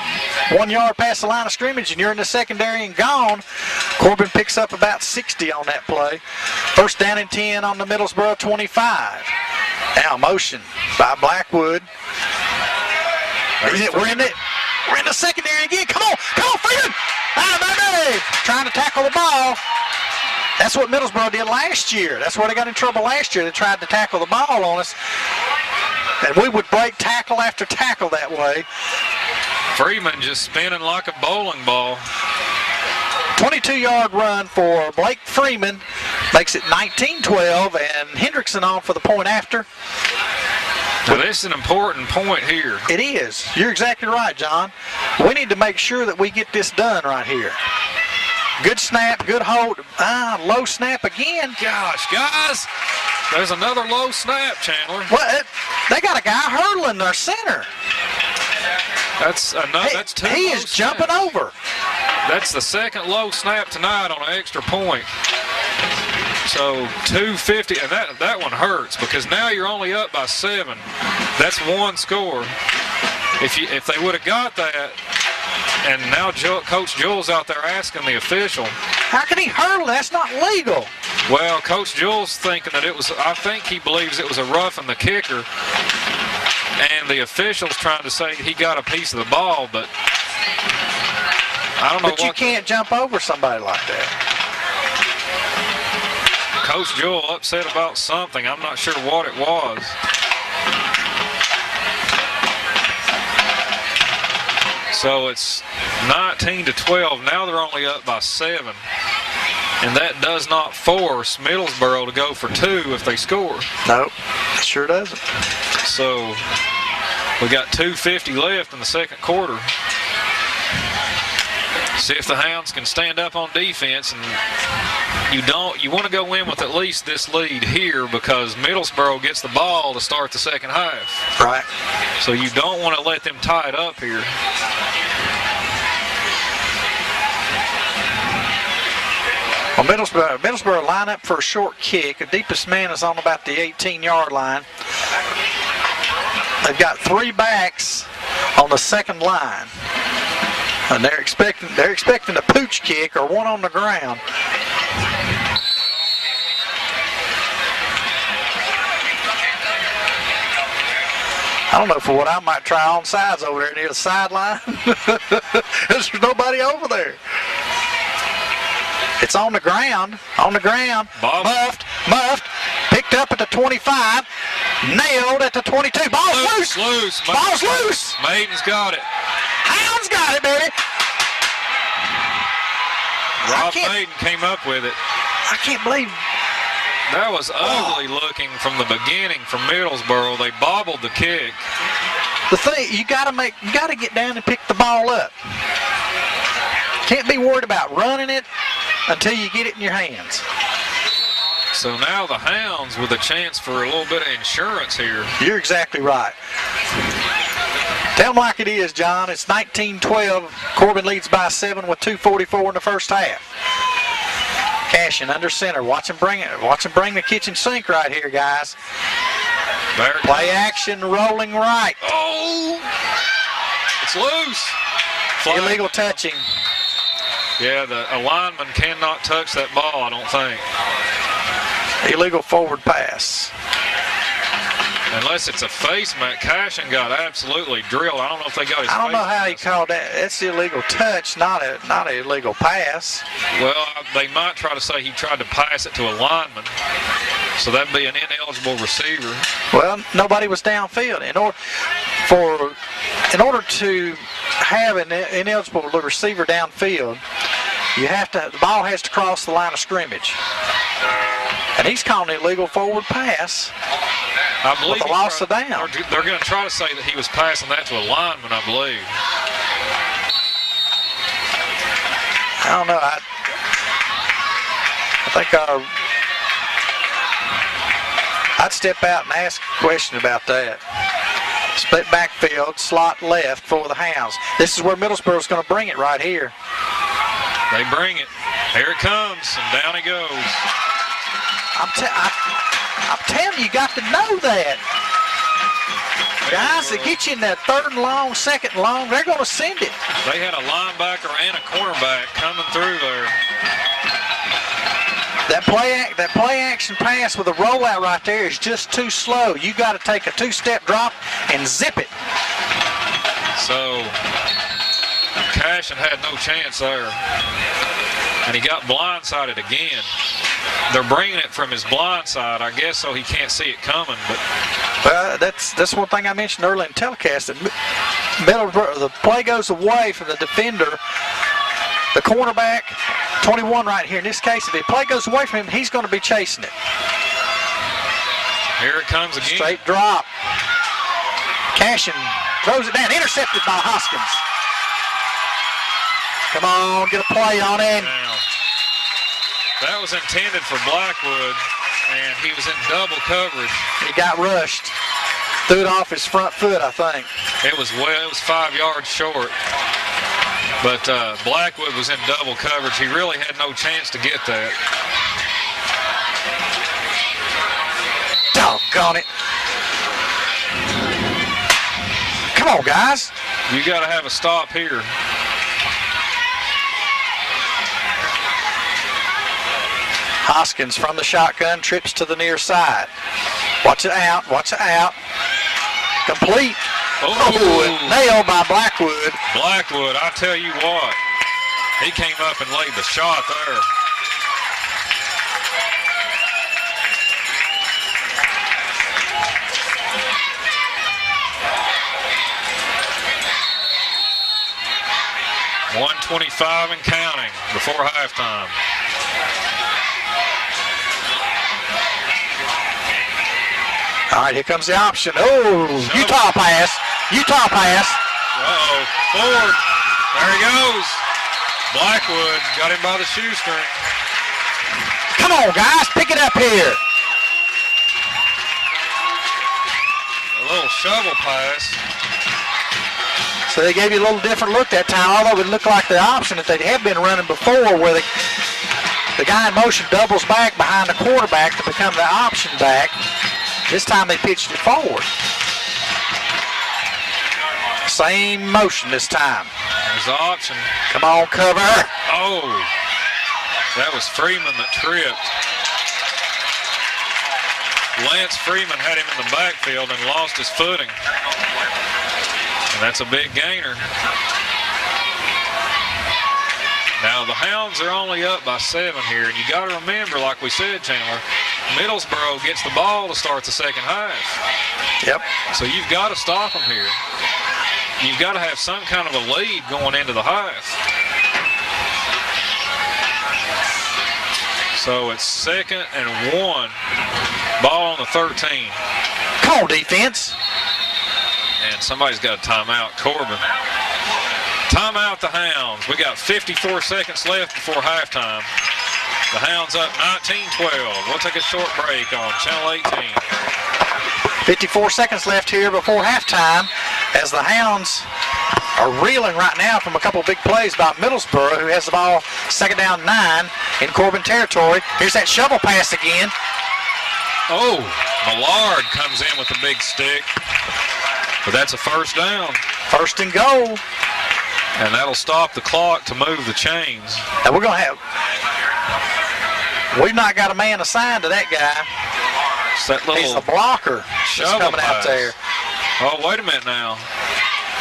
1 yard past the line of scrimmage and you're in the secondary and gone. Corbin picks up about 60 on that play. First down and 10 on the Middlesboro 25. Now motion by Blackwood. We're in the secondary again. Come on, Freeman! Trying to tackle the ball. That's what Middlesboro did last year. That's where they got in trouble last year. They tried to tackle the ball on us. And we would break tackle after tackle that way. Freeman just spinning like a bowling ball. 22-yard run for Blake Freeman. Makes it 19-12, and Hendrickson on for the point after. Now, this is an important point here. It is. You're exactly right, John. We need to make sure that we get this done right here. Good snap, good hold. Low snap again. Gosh, guys. There's another low snap, Chandler. What? They got a guy hurdling their center. That's 2 He is jumping over. That's the second low snap tonight on an extra point. So 250, and that one hurts because now you're only up by 7. That's 1 score. If they would have got that, and now Coach Jules out there asking the official. How can he hurdle? That's not legal. Well, Coach Jules thinking that I think he believes it was a roughing the kicker, and the official's trying to say he got a piece of the ball, but I don't know. But you can't jump over somebody like that. Coach Jules upset about something. I'm not sure what it was. So it's 19-12. Now they're only up by 7. And that does not force Middlesboro to go for 2 if they score. Nope, it sure doesn't. So we got 2:50 left in the second quarter. See if the Hounds can stand up on defense, and you want to go in with at least this lead here because Middlesboro gets the ball to start the second half. Right. So you don't want to let them tie it up here. Well, Middlesboro line up for a short kick. The deepest man is on about the 18-yard line. They've got 3 backs on the second line. And they're expecting a pooch kick or one on the ground. I don't know for what I might try on sides over there near the sideline. There's nobody over there. It's on the ground. Bob. Muffed. Picked up at the 25. Nailed at the 22. Ball's loose. Ball's loose. Maiden's got it. Hound's got it, baby. Rob Maiden came up with it. I can't believe. That was ugly looking from the beginning from Middlesboro. They bobbled the kick. The thing you gotta get down and pick the ball up. Can't be worried about running it until you get it in your hands. So now the Hounds with a chance for a little bit of insurance here. You're exactly right. Tell them like it is, John. It's 19-12. Corbin leads by 7 with 2:44 in the first half. Cashin under center. Watch him bring the kitchen sink right here, guys. Play action, rolling right. Oh! It's loose. Flag. Illegal touching. Yeah, a lineman cannot touch that ball, I don't think. Illegal forward pass. Unless it's a face mat. Cashin got absolutely drilled. I don't know if they got his I don't know how he mask. called that. That's the illegal touch, not an illegal pass. Well, they might try to say he tried to pass it to a lineman. So that'd be an ineligible receiver. Well, nobody was downfield. In order to have an ineligible receiver downfield, the ball has to cross the line of scrimmage. And he's calling an illegal forward pass. I believe with a loss of down. They're going to try to say that he was passing that to a lineman, I believe. I don't know. I think I'd step out and ask a question about that. Split backfield, slot left for the Hounds. This is where Middlesboro's going to bring it right here. They bring it. Here it comes, and down he goes. I'm telling you, you got to know that. Guys that get you in that third and long, second and long, they're going to send it. They had a linebacker and a cornerback coming through there. That play action pass with a rollout right there is just too slow. You got to take a two-step drop and zip it. So Cashin had no chance there, and he got blindsided again. They're bringing it from his blind side, I guess, so he can't see it coming. But that's one thing I mentioned earlier in the telecast. That the play goes away from the defender, the cornerback, 21 right here. In this case, if the play goes away from him, he's going to be chasing it. Here it comes again. Straight drop. Cashin throws it down, intercepted by Hoskins. Come on, get a play on him. Now, that was intended for Blackwood, and he was in double coverage. He got rushed. Threw it off his front foot, I think. It was 5 yards short. But Blackwood was in double coverage. He really had no chance to get that. Doggone it. Come on, guys. You got to have a stop here. Hoskins from the shotgun trips to the near side. Watch it out. Complete. Oh, nailed by Blackwood. Blackwood, I tell you what, he came up and laid the shot there. .125 and counting before halftime. All right, here comes the option. Oh, Utah pass. Uh-oh, forward. There he goes. Blackwood got him by the shoestring. Come on, guys, pick it up here. A little shovel pass. So they gave you a little different look that time, although it looked like the option that they had been running before where the guy in motion doubles back behind the quarterback to become the option back. This time they pitched it forward. Same motion this time. There's There's the option. Come on, cover. Oh, that was Freeman that tripped. Lance Freeman had him in the backfield and lost his footing. And that's a big gainer. Now the Hounds are only up by 7 here, and you got to remember, like we said, Chandler, Middlesboro gets the ball to start the second half. Yep. So you've got to stop them here. You've got to have some kind of a lead going into the half. So it's 2nd and 1. Ball on the 13. Come on, defense. And somebody's got a timeout. Corbin. Timeout the Hounds. We got 54 seconds left before halftime. The Hounds up 19-12. We'll take a short break on Channel 18. 54 seconds left here before halftime as the Hounds are reeling right now from a couple of big plays by Middlesboro, who has the ball 2nd down 9 in Corbin territory. Here's that shovel pass again. Oh, Millard comes in with a big stick. But that's a first down. 1st and goal. And that'll stop the clock to move the chains. And we're going to have... We've not got a man assigned to that guy. It's that little He's the blocker that's coming out there. Oh, wait a minute now.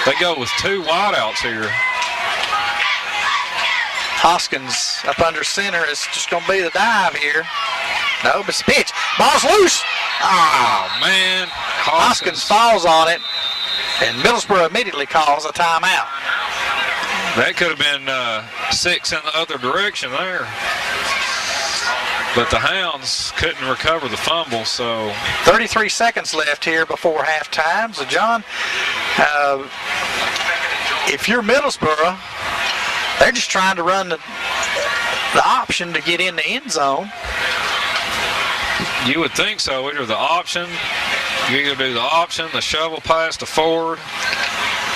They go with 2 wideouts here. Hoskins up under center is just going to be the dive here. No, but it's a pitch. Ball's loose. Oh, man. Hoskins falls on it, and Middlesboro immediately calls a timeout. That could have been 6 in the other direction there. But the Hounds couldn't recover the fumble, so... 33 seconds left here before halftime. So, John, if you're Middlesboro, they're just trying to run the option to get in the end zone. You would think so. Either the option, you either do the option, the shovel pass to Ford,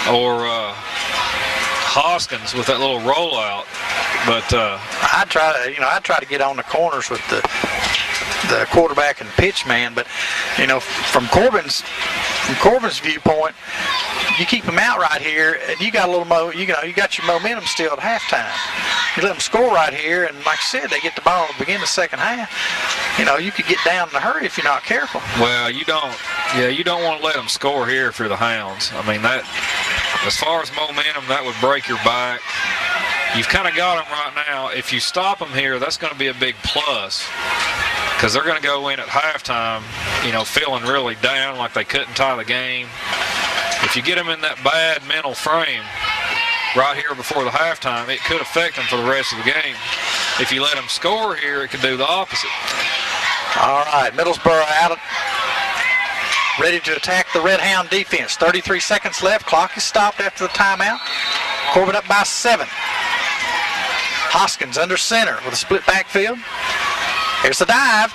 or Hoskins with that little rollout. But I'd try to get on the corners with the quarterback and pitch man. But from Corbin's viewpoint, you keep them out right here, and you got a little you got your momentum still at halftime. You let them score right here, and like I said, they get the ball at the beginning of the second half. You could get down in a hurry if you're not careful. Well, you don't want to let them score here if you're the Hounds. I mean, that, as far as momentum, that would break your back. You've kind of got them right now. If you stop them here, that's going to be a big plus, because they're going to go in at halftime, feeling really down, like they couldn't tie the game. If you get them in that bad mental frame right here before the halftime, it could affect them for the rest of the game. If you let them score here, it could do the opposite. All right, Middlesboro out, ready to attack the Redhound defense. 33 seconds left. Clock is stopped after the timeout. Corbin up by 7. Hoskins under center with a split backfield. Here's the dive.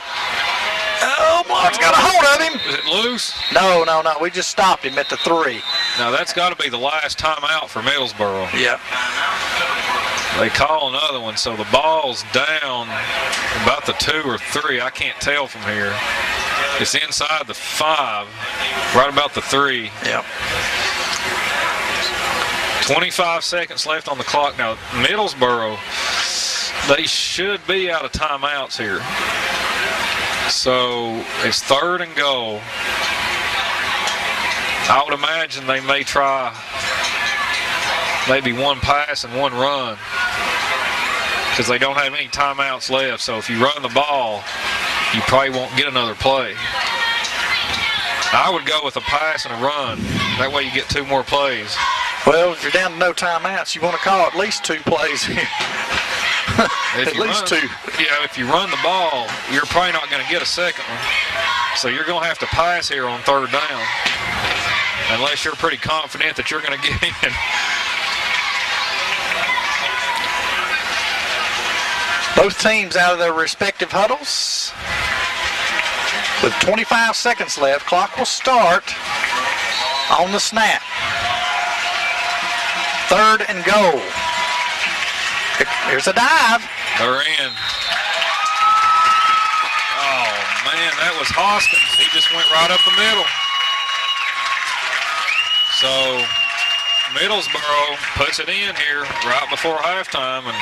Oh, Mark's got a hold of him. Is it loose? No. We just stopped him at the 3. Now, that's got to be the last timeout for Middlesboro. Yep. They call another one, so the ball's down about the 2 or 3. I can't tell from here. It's inside the 5, right about the 3. Yep. 25 seconds left on the clock. Now, Middlesboro, they should be out of timeouts here. So it's 3rd and goal. I would imagine they may try maybe one pass and one run, because they don't have any timeouts left. So if you run the ball, you probably won't get another play. I would go with a pass and a run. That way you get 2 more plays. Well, if you're down to no timeouts, you want to call at least 2 plays here. At least 2. Yeah, if you run the ball, you're probably not going to get a second one. So you're going to have to pass here on 3rd down, unless you're pretty confident that you're going to get in. Both teams out of their respective huddles. With 25 seconds left, clock will start on the snap. 3rd and goal. Here's a dive. They're in. Oh, man, that was Hoskins. He just went right up the middle. So Middlesboro puts it in here right before halftime, and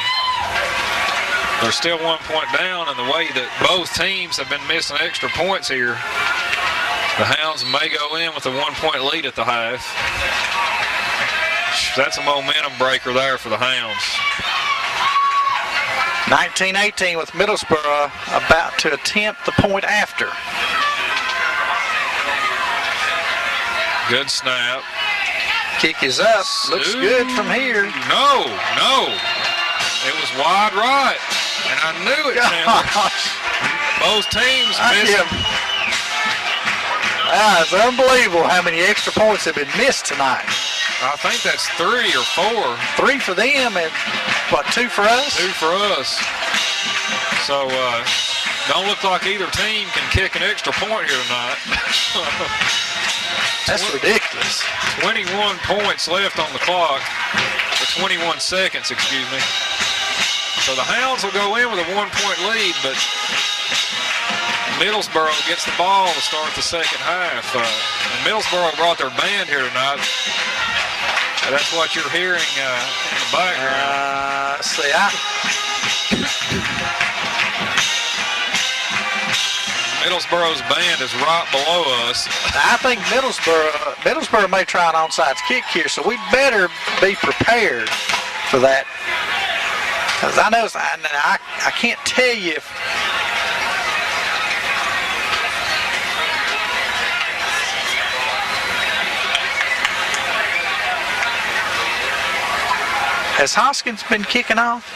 they're still 1 point down. And the way that both teams have been missing extra points here, the Hounds may go in with a 1 point lead at the half. That's a momentum breaker there for the Hounds. 19-18 with Middlesboro about to attempt the point after. Good snap. Kick is up. Looks good from here. No. It was wide right. And I knew it, Chandler. Both teams missed. It's unbelievable how many extra points have been missed tonight. I think that's 3 or 4. 3 for them and, 2 for us? 2 for us. So, don't look like either team can kick an extra point here tonight. That's ridiculous. 21 points left on the clock. Or 21 seconds, excuse me. So the Hounds will go in with a 1 point lead, but Middlesboro gets the ball to start the second half. And Middlesboro brought their band here tonight. That's what you're hearing in the background. Middlesboro's band is right below us. I think Middlesboro may try an onside kick here, so we better be prepared for that. Because I know I can't tell you if has Hoskins been kicking off?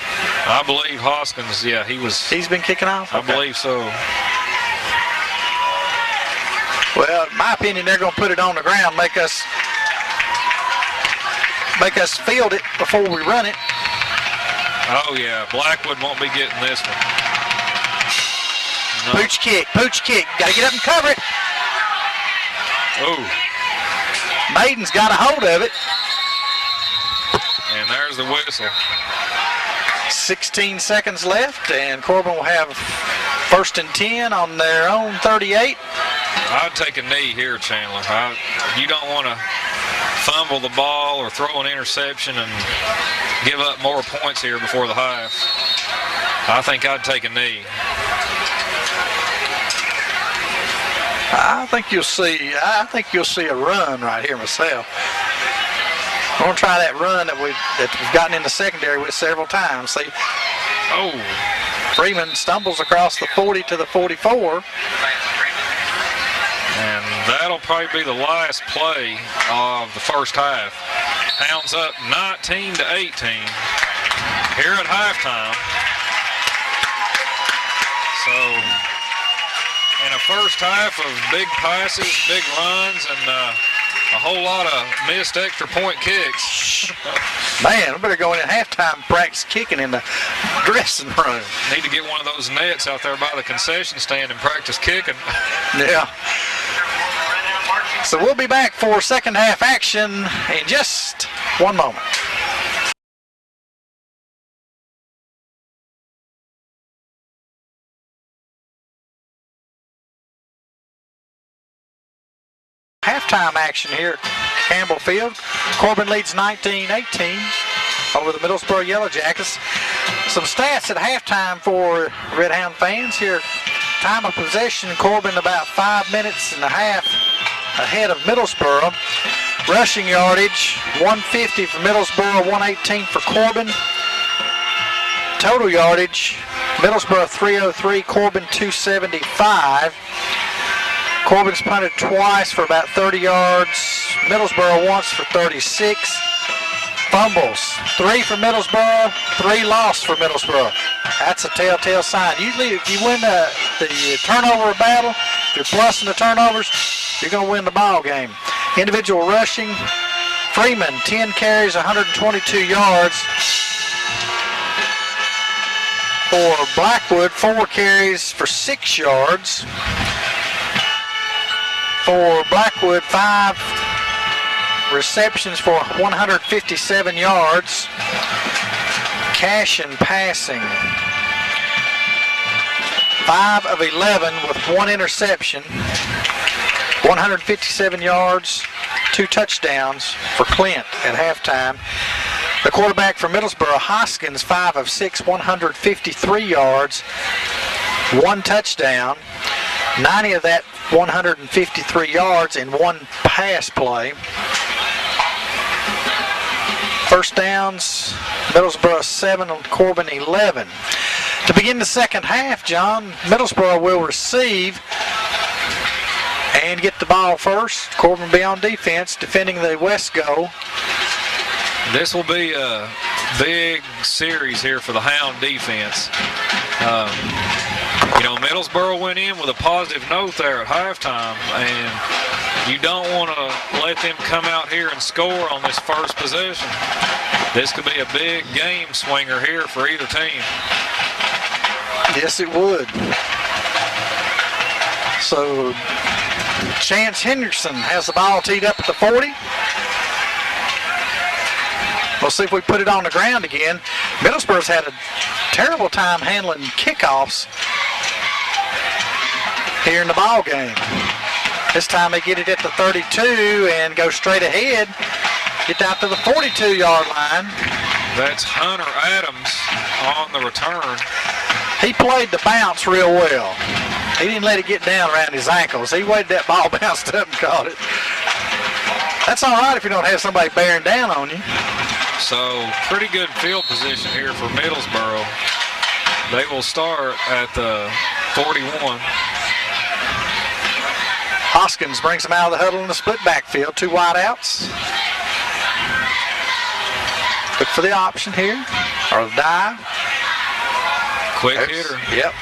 I believe Hoskins, yeah, he's been kicking off? I believe so. Well, in my opinion, they're going to put it on the ground, make us field it before we run it. Oh, yeah, Blackwood won't be getting this one. No. Pooch kick. Got to get up and cover it. Oh. Maiden's got a hold of it. And there's the whistle. 16 seconds left, and Corbin will have 1st and 10 on their own 38. I'd take a knee here, Chandler. You don't want to fumble the ball or throw an interception and give up more points here before the half. I think I'd take a knee. I think you'll see a run right here myself. I'm going to try that run that we've gotten in the secondary with several times. See? Oh. Freeman stumbles across the 40 to the 44. And that'll probably be the last play of the first half. Hounds up 19-18 here at halftime. So in a first half of big passes, big runs, and a whole lot of missed extra point kicks. Man, we better go in at halftime and practice kicking in the dressing room. Need to get one of those nets out there by the concession stand and practice kicking. Yeah. So we'll be back for second half action in just one moment. Halftime action here at Campbell Field. Corbin leads 19-18 over the Middlesboro Yellow Jackets. Some stats at halftime for Redhound fans here. Time of possession, Corbin about 5 minutes and a half ahead of Middlesboro. Rushing yardage, 150 for Middlesboro, 118 for Corbin. Total yardage, Middlesboro 303, Corbin 275. Corbin's punted twice for about 30 yards. Middlesboro once for 36. Fumbles, 3 for Middlesboro, 3 lost for Middlesboro. That's a telltale sign. Usually if you win the turnover battle, if you're plussing the turnovers, you're going to win the ball game. Individual rushing, Freeman, 10 carries, 122 yards. For Blackwood, 4 carries for 6 yards. For Blackwood, 5 receptions for 157 yards. Cashin passing, 5 of 11 with 1 interception, 157 yards. 2 touchdowns for Clint at halftime. The quarterback for Middlesboro, Hoskins, 5 of 6, 153 yards, 1 touchdown. 90 of that 153 yards in 1 pass play. First downs, Middlesboro 7 and Corbin 11. To begin the second half, John, Middlesboro will receive and get the ball first. Corbin will be on defense, defending the west goal. This will be a big series here for the Hound defense. Middlesboro went in with a positive note there at halftime, and you don't want to let them come out here and score on this first possession. This could be a big game swinger here for either team. Yes, it would. So, Chance Henderson has the ball teed up at the 40. We'll see if we put it on the ground again. Middlesboro's had a terrible time handling kickoffs here in the ball game. This time they get it at the 32 and go straight ahead. Get out to the 42-yard line. That's Hunter Adams on the return. He played the bounce real well. He didn't let it get down around his ankles. He waited that ball bounced up and caught it. That's all right if you don't have somebody bearing down on you. So, pretty good field position here for Middlesboro. They will start at the 41. Hoskins brings them out of the huddle in the split backfield. 2 wideouts. Look for the option here, or the dive. Quick hitter. Yep.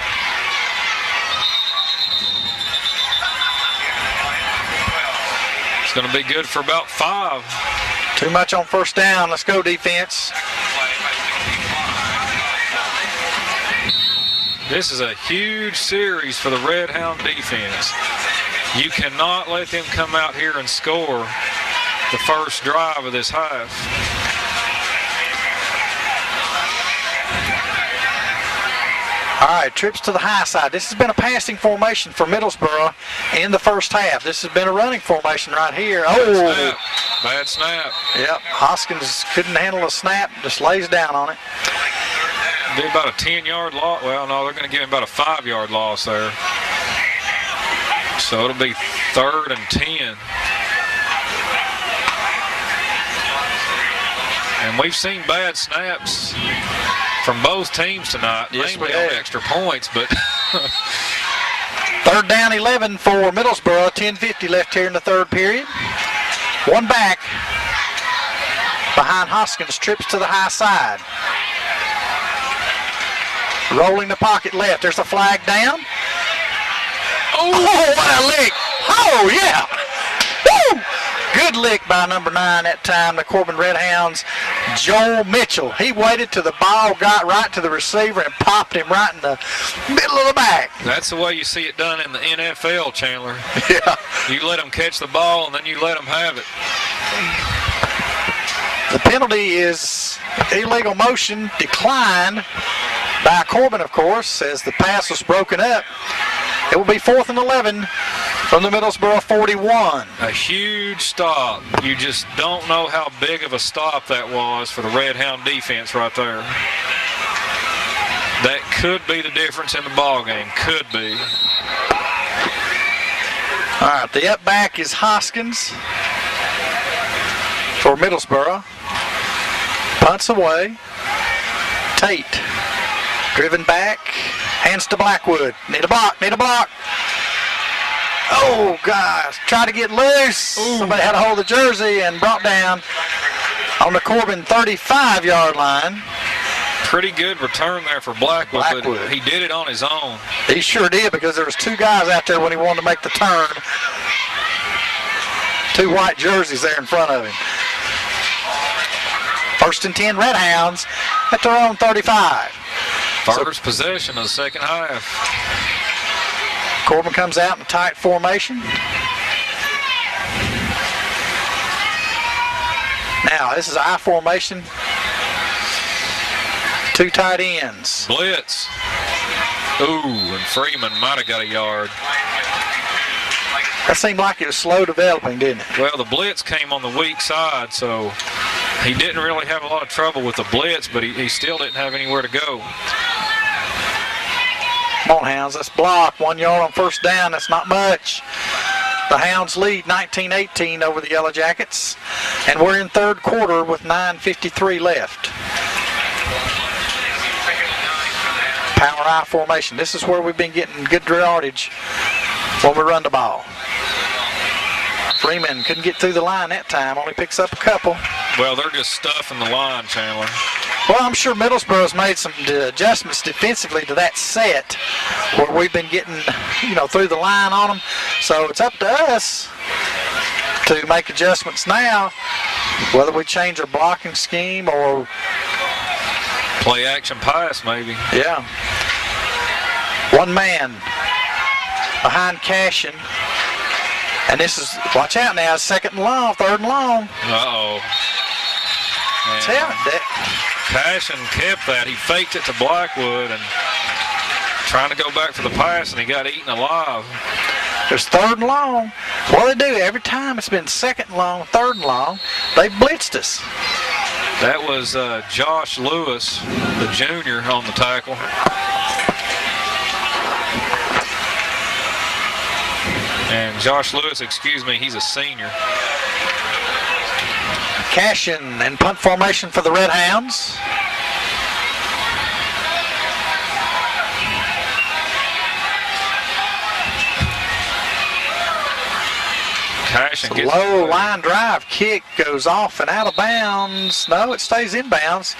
It's going to be good for about 5. Too much on first down. Let's go, defense. This is a huge series for the Redhound defense. You cannot let them come out here and score the first drive of this half. All right, trips to the high side. This has been a passing formation for Middlesboro in the first half. This has been a running formation right here. Oh! Bad snap. Yep, Hoskins couldn't handle a snap, just lays down on it. Did about a 10-yard loss. Well, no, they're going to give him about a 5-yard loss there. So it'll be 3rd and 10. And we've seen bad snaps from both teams tonight, yes, mainly on extra points, but 3rd down 11 for Middlesboro. 10:50 left here in the third period. 1 back behind Hoskins, trips to the high side. Rolling the pocket left. There's a flag down. Oh, what a lick. Oh, yeah. Woo! Good lick by number 9 that time, the Corbin Redhounds, Joel Mitchell. He waited till the ball got right to the receiver and popped him right in the middle of the back. That's the way you see it done in the NFL, Chandler. Yeah. You let them catch the ball, and then you let them have it. The penalty is illegal motion declined by Corbin, of course, as the pass was broken up. It will be 4th and 11 from the Middlesboro 41. A huge stop. You just don't know how big of a stop that was for the Redhound defense right there. That could be the difference in the ball game. Could be. All right, the up back is Hoskins for Middlesboro. Punts away. Tate driven back. Hands to Blackwood. Need a block. Need a block. Oh, gosh. Try to get loose. Ooh. Somebody had a hold of the jersey and brought down on the Corbin 35-yard line. Pretty good return there for Blackwood, but he did it on his own. He sure did, because there was 2 guys out there when he wanted to make the turn. 2 white jerseys there in front of him. 1st and 10 Redhounds at their own 35. First possession of the second half. Corbin comes out in a tight formation. Now, this is I formation. 2 tight ends. Blitz. Ooh, and Freeman might have got a yard. That seemed like it was slow developing, didn't it? Well, the blitz came on the weak side, so he didn't really have a lot of trouble with the blitz, but he still didn't have anywhere to go. Come on, Hounds, let's block. 1 yard on first down, that's not much. The Hounds lead 19-18 over the Yellow Jackets, and we're in third quarter with 9:53 left. Power I formation. This is where we've been getting good yardage when we run the ball. Freeman couldn't get through the line that time, only picks up a couple. Well, they're just stuffing the line, Chandler. Well, I'm sure Middlesboro's made some adjustments defensively to that set where we've been getting, through the line on them. So it's up to us to make adjustments now, whether we change our blocking scheme or play action pass, maybe. Yeah. One man behind Cashin. And this is, watch out now, second and long, third and long. Uh-oh. Tell it. Cashin kept that. He faked it to Blackwood and trying to go back for the pass, and he got eaten alive. There's third and long. What they do, every time it's been second and long, third and long, they blitzed us. That was Josh Lewis, the junior, on the tackle. And Josh Lewis, he's a senior. Cashin and punt formation for the Redhounds. Cashin gets low line drive kick goes off and out of bounds. No, it stays in bounds.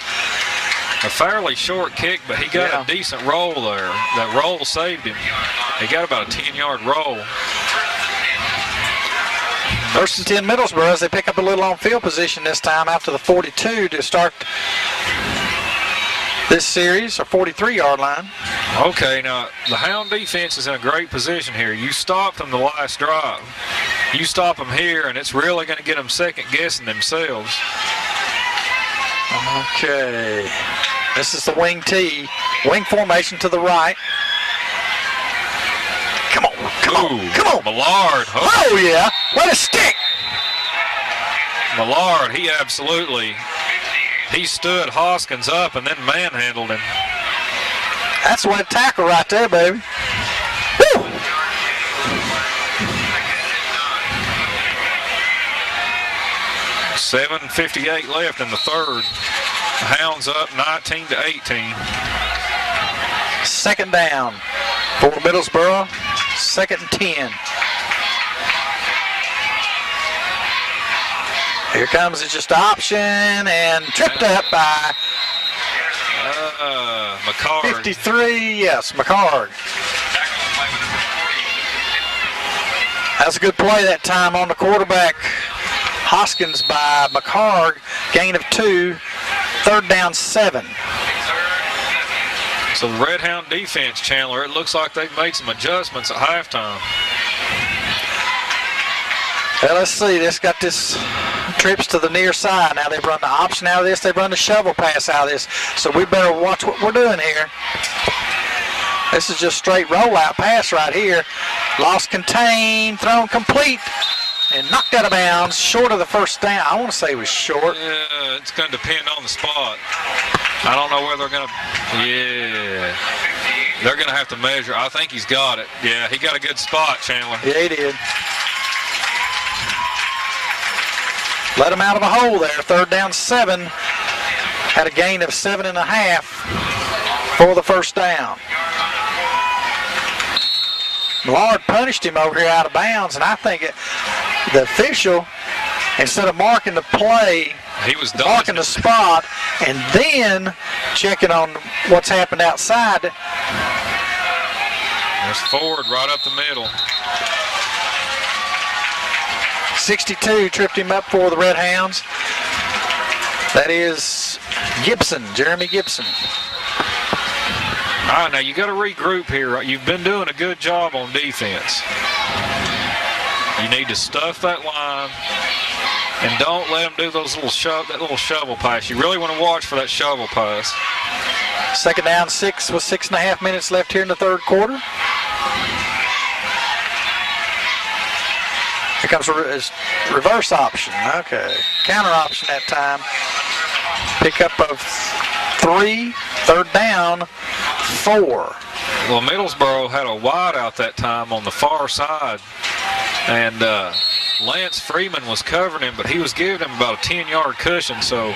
A fairly short kick, but he got a decent roll there. That roll saved him. He got about a 10-yard roll. First and 10 Middlesboro as they pick up a little on field position this time after the 42 to start this series, or 43-yard line. Okay, now the Hound defense is in a great position here. You stopped them the last drive. You stop them here, and it's really going to get them second-guessing themselves. Okay. This is the wing T. Wing formation to the right. Come on, come on, come on. Millard. Oh, yeah. What a stick. Millard, he stood Hoskins up and then manhandled him. That's one tackle right there, baby. Woo! $7:58 left in the third. Hounds up 19-18. Second down for Middlesboro. Second and 10. Here comes it's just option and tripped up by McCard. 53, yes, McCard. That's a good play that time on the quarterback. Hoskins by McCard, gain of 2, third down 7. So the Redhound defense, Chandler, it looks like they've made some adjustments at halftime. Well, let's see. This got this trips to the near side. Now they've run the option out of this. They've run the shovel pass out of this. So we better watch what we're doing here. This is just straight rollout pass right here. Lost contain, thrown complete, and knocked out of bounds, short of the first down. I want to say it was short. Yeah, it's going to depend on the spot. I don't know whether they're going to, they're going to have to measure. I think he's got it. Yeah, he got a good spot, Chandler. Yeah, he did. Let him out of a hole there. Third down 7. Had a gain of 7.5 for the first down. Millard punished him over here out of bounds, and I think the official, instead of marking the play, he was marking the spot and then checking on what's happened outside. There's Ford right up the middle. 62 tripped him up for the Redhounds. That is Gibson, Jeremy Gibson. All right, now you got to regroup here. You've been doing a good job on defense. You need to stuff that line and don't let them do those that little shovel pass. You really want to watch for that shovel pass. Second down 6 with 6.5 minutes left here in the third quarter. Here comes reverse option. Okay. Counter option that time. Pickup of 3. Third down, 4. Well, Middlesboro had a wide out that time on the far side. And Lance Freeman was covering him, but he was giving him about a 10-yard cushion. So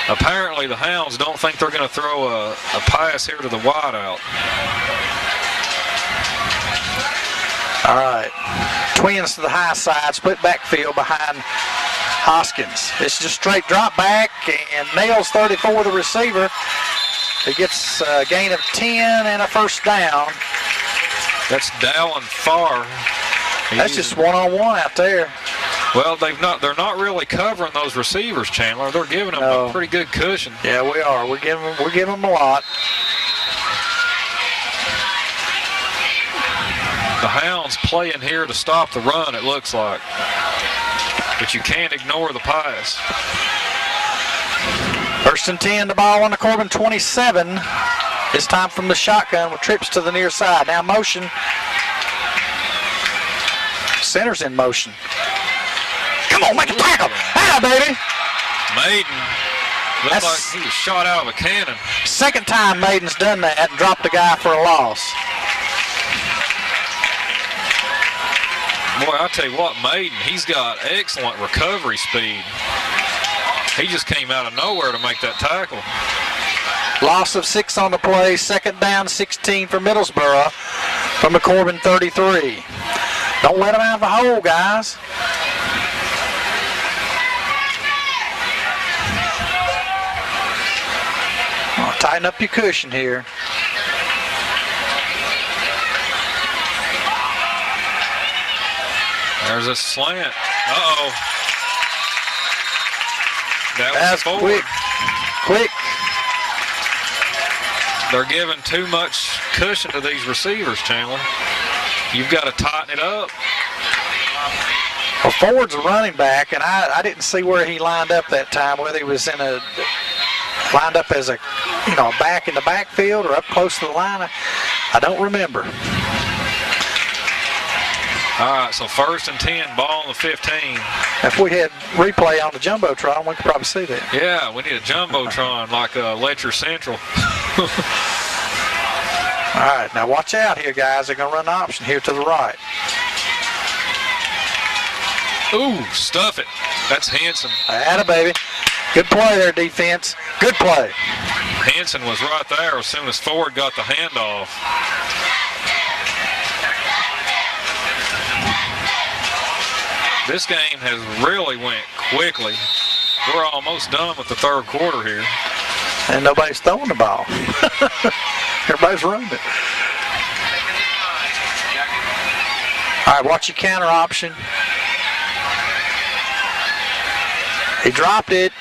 apparently the Hounds don't think they're going to throw a pass here to the wide out. All right. Twins to the high side, split backfield behind Hoskins. It's just straight drop back, and nails 34, the receiver. He gets a gain of 10 and a first down. That's Dallin Farr. That's just one-on-one out there. Well, they're not really covering those receivers, Chandler. They're giving them a pretty good cushion. Yeah, we are. We're giving them a lot. The Hounds playing here to stop the run, it looks like. But you can't ignore the pass. First and 10, the ball on the Corbin 27. It's time from the shotgun with trips to the near side. Now motion. Center's in motion. Come on, make a tackle. Ah, baby. Maiden looked like he was shot out of a cannon. Second time Maiden's done that and dropped a guy for a loss. Boy, I'll tell you what, Maiden, he's got excellent recovery speed. He just came out of nowhere to make that tackle. Loss of 6 on the play. Second down, 16 for Middlesboro from the Corbin 33. Don't let them out of the hole, guys. Tighten up your cushion here. There's a slant. Uh-oh. That's quick. They're giving too much cushion to these receivers, Chandler. You've got to tighten it up. Well, Ford's a running back, and I didn't see where he lined up that time, whether he was lined up as a back in the backfield or up close to the line. I don't remember. All right, so first and 10, ball on the 15. If we had replay on the Jumbotron, we could probably see that. Yeah, we need a Jumbotron like Letcher Central. All right, now watch out here, guys. They're going to run an option here to the right. Ooh, stuff it. That's Hanson. Atta baby. Good play there, defense. Good play. Hanson was right there as soon as Ford got the handoff. This game has really went quickly. We're almost done with the third quarter here. And nobody's throwing the ball. Everybody's running it. All right, watch your counter option. He dropped it.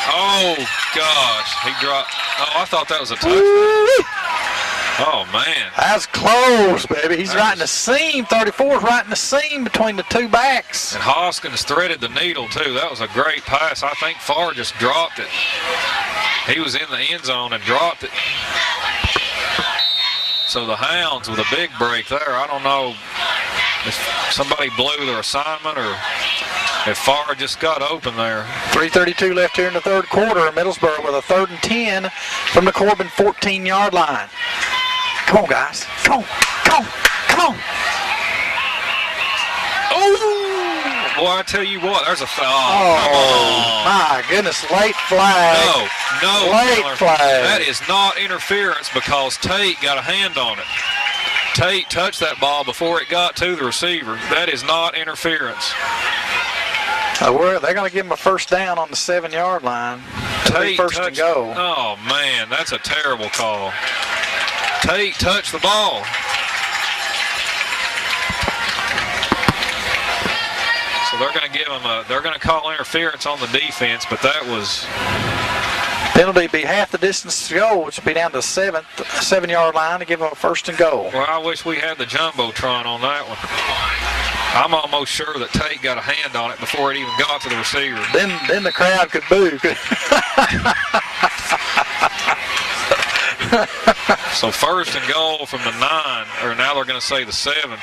Oh, gosh. He dropped. Oh, I thought that was a touchdown. Oh, man. That's close, baby. He's right in the seam. 34 is right in the seam between the two backs. And Hoskins threaded the needle, too. That was a great pass. I think Farr just dropped it. He was in the end zone and dropped it. So the Hounds with a big break there. I don't know if somebody blew their assignment or if Farr just got open there. 3:32 left here in the third quarter. Middlesboro with a 3rd and 10 from the Corbin 14-yard line. Come on, guys. Come on. Come on. Come on. Oh! Boy, I tell you what, there's a foul. Oh, my goodness. Late flag. No. Late flag. That is not interference because Tate got a hand on it. Tate touched that ball before it got to the receiver. That is not interference. They're going to give him a first down on the 7-yard line. Tate first touched, and go. Oh, man, that's a terrible call. Tate touched the ball. So they're going to give him they're going to call interference on the defense, but that was... Penalty be half the distance to go, which would be down to the 7-yard line to give him a first and goal. Well, I wish we had the Jumbotron on that one. I'm almost sure that Tate got a hand on it before it even got to the receiver. Then the crowd could boo. So first and goal from the 9, or now they're going to say the 7.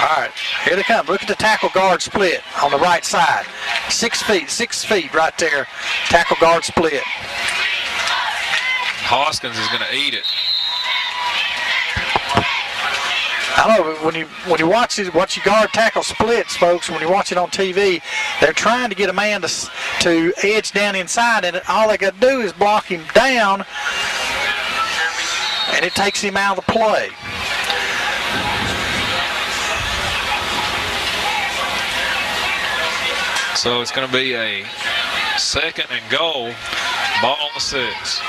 All right, here they come. Look at the tackle guard split on the right side. 6 feet right there. Tackle guard split. Hoskins is going to eat it. I know when you watch your guard tackle splits, folks. When you watch it on TV, they're trying to get a man to edge down inside, and all they got to do is block him down, and it takes him out of the play. So it's going to be a 2nd and goal. Ball on the 6.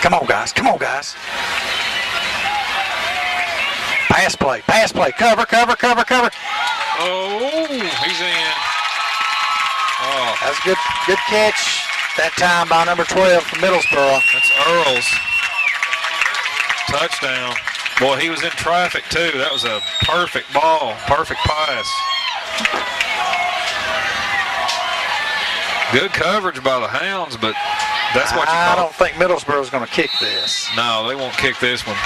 Come on, guys. Come on, guys. Pass play. Cover. Oh, he's in. Oh, that's a good catch that time by number 12 from Middlesboro. That's Earls. Touchdown. Boy, he was in traffic, too. That was a perfect ball, perfect pass. Good coverage by the Hounds, but that's what you call. I don't think Middlesboro's going to kick this. No, they won't kick this one.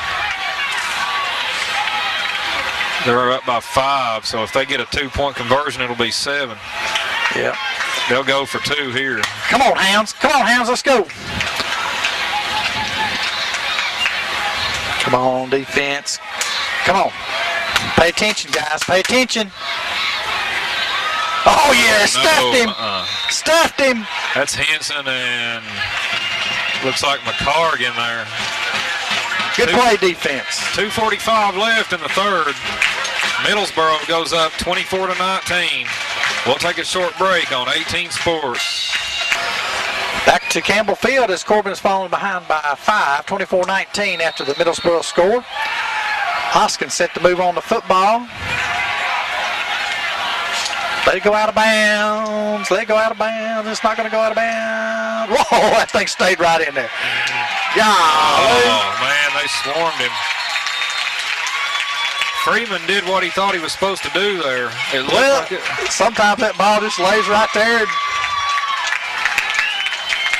They're up by 5, so if they get a 2-point conversion, it'll be 7. Yeah. They'll go for 2 here. Come on, Hounds, let's go. Come on, defense. Come on. Pay attention, guys, pay attention. Oh, yeah, stuffed him. Stuffed him. That's Henson and looks like McCarg in there. Good play defense. 2:45 left in the 3rd. Middlesboro goes up 24-19. We'll take a short break on 18 Sports. Back to Campbell Field as Corbin is falling behind by 5, 24-19 after the Middlesboro score. Hoskins set to move on to football. Let it go out of bounds. It's not going to go out of bounds. Whoa, that thing stayed right in there. Oh, man, they swarmed him. Freeman did what he thought he was supposed to do there. It looked like it. Sometimes that ball just lays right there and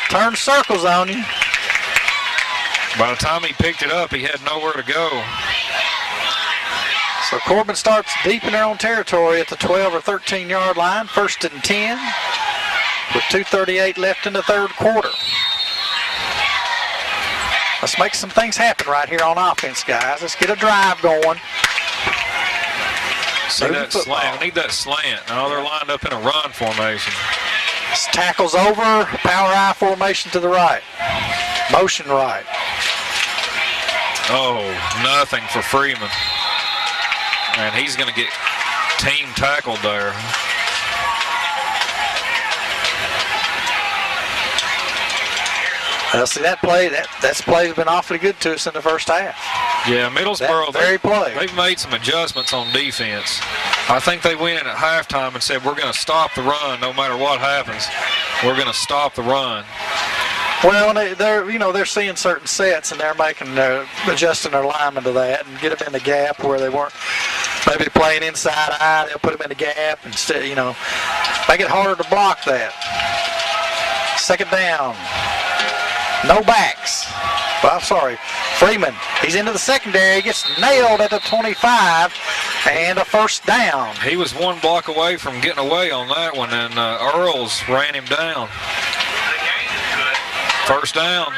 turns circles on you. By the time he picked it up, he had nowhere to go. So Corbin starts deep in their own territory at the 12 or 13-yard line, 1st and 10, with 2:38 left in the 3rd quarter. Let's make some things happen right here on offense, guys. Let's get a drive going. See that slant? I need that slant. Now they're lined up in a run formation. This tackle's over. Power I formation to the right. Motion right. Oh, nothing for Freeman. And he's going to get team tackled there. See that play? That's play's been awfully good to us in the first half. Yeah, Middlesboro. They've made some adjustments on defense. I think they went in at halftime and said, "We're going to stop the run, no matter what happens. We're going to stop the run." Well, they're seeing certain sets and they're adjusting their linemen to that and get them in the gap where they weren't maybe playing inside eye. They'll put them in the gap instead. Make it harder to block that. 2nd down. No backs. Well, sorry. Freeman, he's into the secondary. He gets nailed at the 25 and a 1st down. He was 1 block away from getting away on that one, and Earls ran him down. 1st down.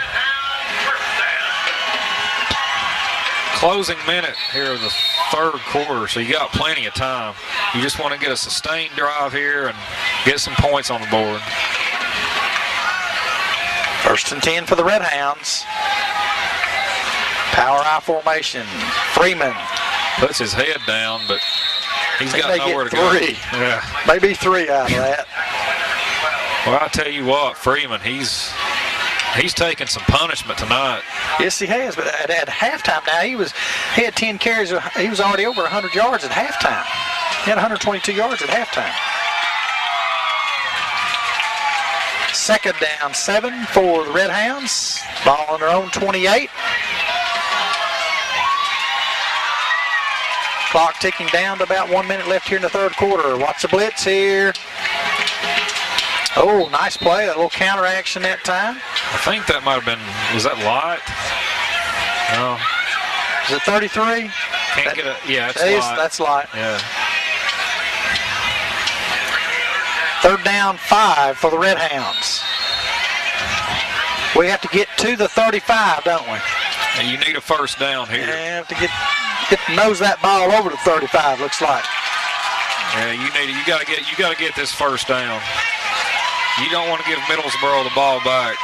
Closing minute here of the 3rd quarter, so you got plenty of time. You just want to get a sustained drive here and get some points on the board. 1st and 10 for the Redhounds. Power I formation. Freeman puts his head down, but he's got nowhere to go. Yeah. Maybe 3 out of that. Well, I tell you what, Freeman, he's taking some punishment tonight. Yes, he has. But at halftime now, he had 10 carries. He was already over 100 yards at halftime. He had 122 yards at halftime. 2nd down, 7 for the Redhounds. Ball on their own 28. Clock ticking down to about 1 minute left here in the 3rd quarter. Watch the blitz here. Oh, nice play. A little counter action that time. I think that might have been, was that Light? No. Is it 33? Can't get a, yeah, that's light. Yeah. 3rd down 5 for the Redhounds. We have to get to the 35, don't we? And you need a 1st down here. Yeah, have to get to nose that ball over the 35. Looks like. Yeah, you got to get this 1st down. You don't want to give Middlesboro the ball back.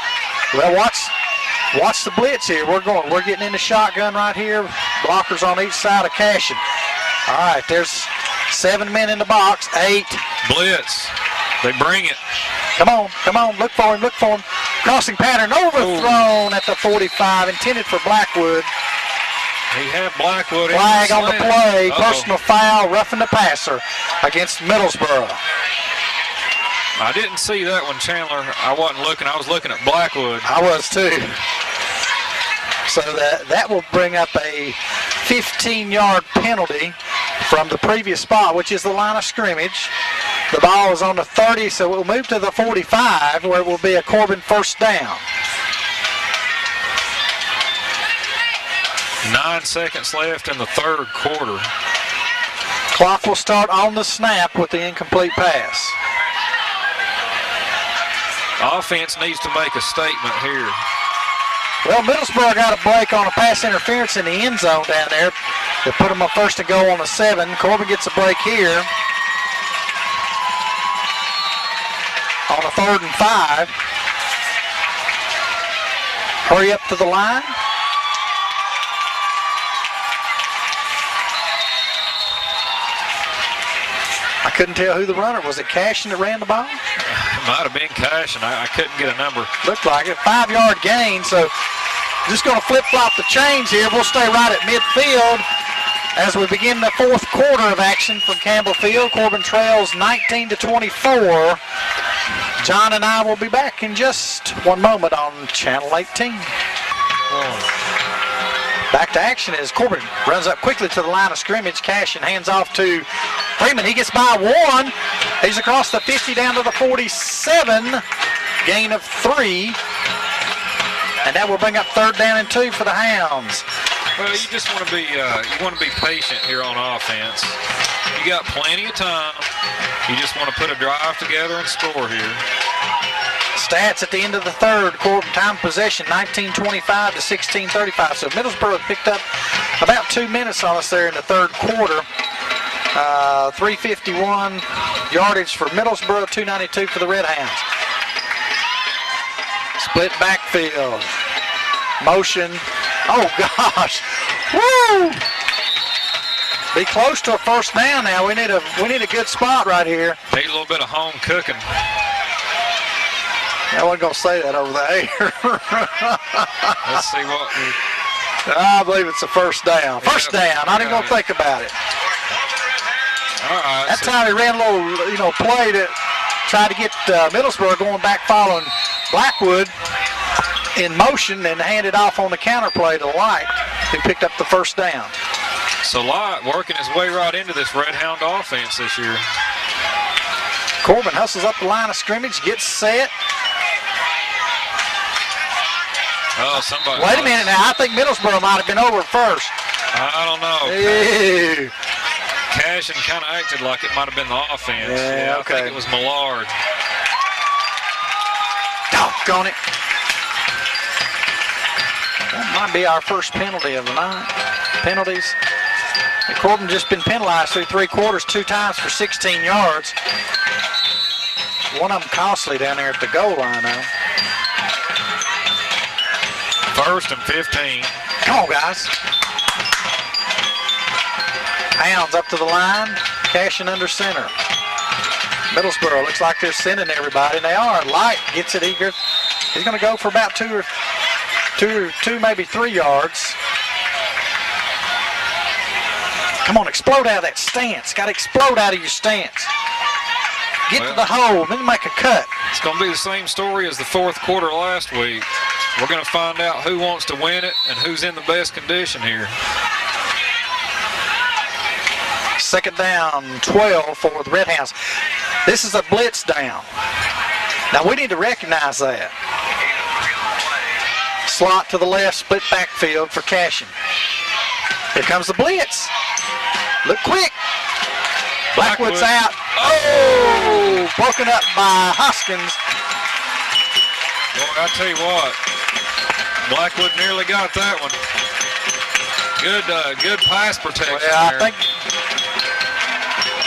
Well, watch the blitz here. We're getting in the shotgun right here. Blockers on each side of Cashin. All right, there's 7 men in the box. 8. Blitz. They bring it. Come on. Look for him. Crossing pattern overthrown at the 45, intended for Blackwood. He had Blackwood in Flag on the play. Personal foul, roughing the passer against Middlesboro. I didn't see that one, Chandler. I wasn't looking. I was looking at Blackwood. I was too. So that will bring up a 15-yard penalty from the previous spot, which is the line of scrimmage. The ball is on the 30, so we'll move to the 45, where it will be a Corbin 1st down. 9 seconds left in the 3rd quarter. Clock will start on the snap with the incomplete pass. Offense needs to make a statement here. Well, Middlesboro got a break on a pass interference in the end zone down there. They put them on 1st and goal on the 7. Corbin gets a break here on a 3rd and 5. Hurry up to the line. I couldn't tell who the runner was. It Cashin that ran the ball? It might have been Cashin. I couldn't get a number. Looked like it. 5-yard gain. So just going to flip-flop the chains here. We'll stay right at midfield as we begin the 4th quarter of action from Campbell Field. Corbin trails 19-24. John and I will be back in just one moment on Channel 18. Back to action as Corbin runs up quickly to the line of scrimmage. Cashin hands off to Freeman. He gets by 1. He's across the 50 down to the 47. Gain of 3. And that will bring up 3rd down and 2 for the Hounds. Well, you just want to be patient here on offense. You got plenty of time. You just want to put a drive together and score here. Stats at the end of the 3rd quarter. Time of possession 19:25 to 16:35. So Middlesboro picked up about 2 minutes on us there in the 3rd quarter. 351 yardage for Middlesboro, 292 for the Redhounds. Split backfield. Motion. Oh gosh. Woo! Be close to a 1st down now. We need a good spot right here. Need a little bit of home cooking. I wasn't going to say that over the air. Let's see what I believe it's a 1st down. 1st down. Not even going to think about it. All right. That time he ran a little, play to try to get Middlesboro going back following Blackwood in motion and handed off on the counter play to Light, who picked up the 1st down. So Light working his way right into this Redhound offense this year. Corbin hustles up the line of scrimmage, gets set. Oh, somebody. Wait a minute now. I think Middlesboro might have been over first. I don't know. Ew. Cashin kind of acted like it might have been the offense. Yeah, okay. I think it was Millard. Doggone it. That might be our first penalty of the night. Penalties. And Corbin just been penalized through 3 quarters 2 times for 16 yards. One of them costly down there at the goal line now. 1st and 15. Come on, guys. Hounds up to the line. Cashin under center. Middlesboro looks like they're sending everybody, and they are. Light gets it eager. He's going to go for about 2, maybe 3 yards. Come on, explode out of that stance. Got to explode out of your stance. Get to the hole, then make a cut. It's going to be the same story as the 4th quarter last week. We're going to find out who wants to win it and who's in the best condition here. 2nd down, 12 for the Redhounds. This is a blitz down. Now we need to recognize that. Slot to the left, split backfield for Cashin. Here comes the blitz. Look quick. Blackwood's Blackwood. out. Oh, broken up by Hoskins. Boy, I tell you what, Blackwood nearly got that one. Good pass protection Well, I there. think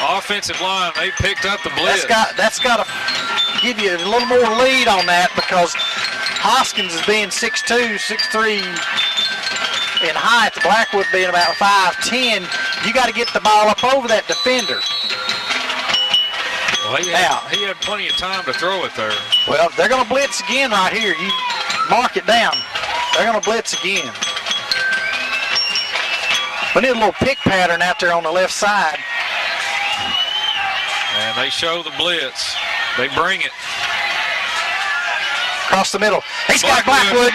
Offensive line, they picked up the blitz. that's got to give you a little more lead on that because Hoskins is being 6'2", 6'3", in height. Blackwood being about 5'10". You got to get the ball up over that defender. Well, he had plenty of time to throw it there. Well, they're going to blitz again right here. You mark it down. They're going to blitz again. We need a little pick pattern out there on the left side. And they show the blitz. They bring it. Across the middle. He's got Blackwood.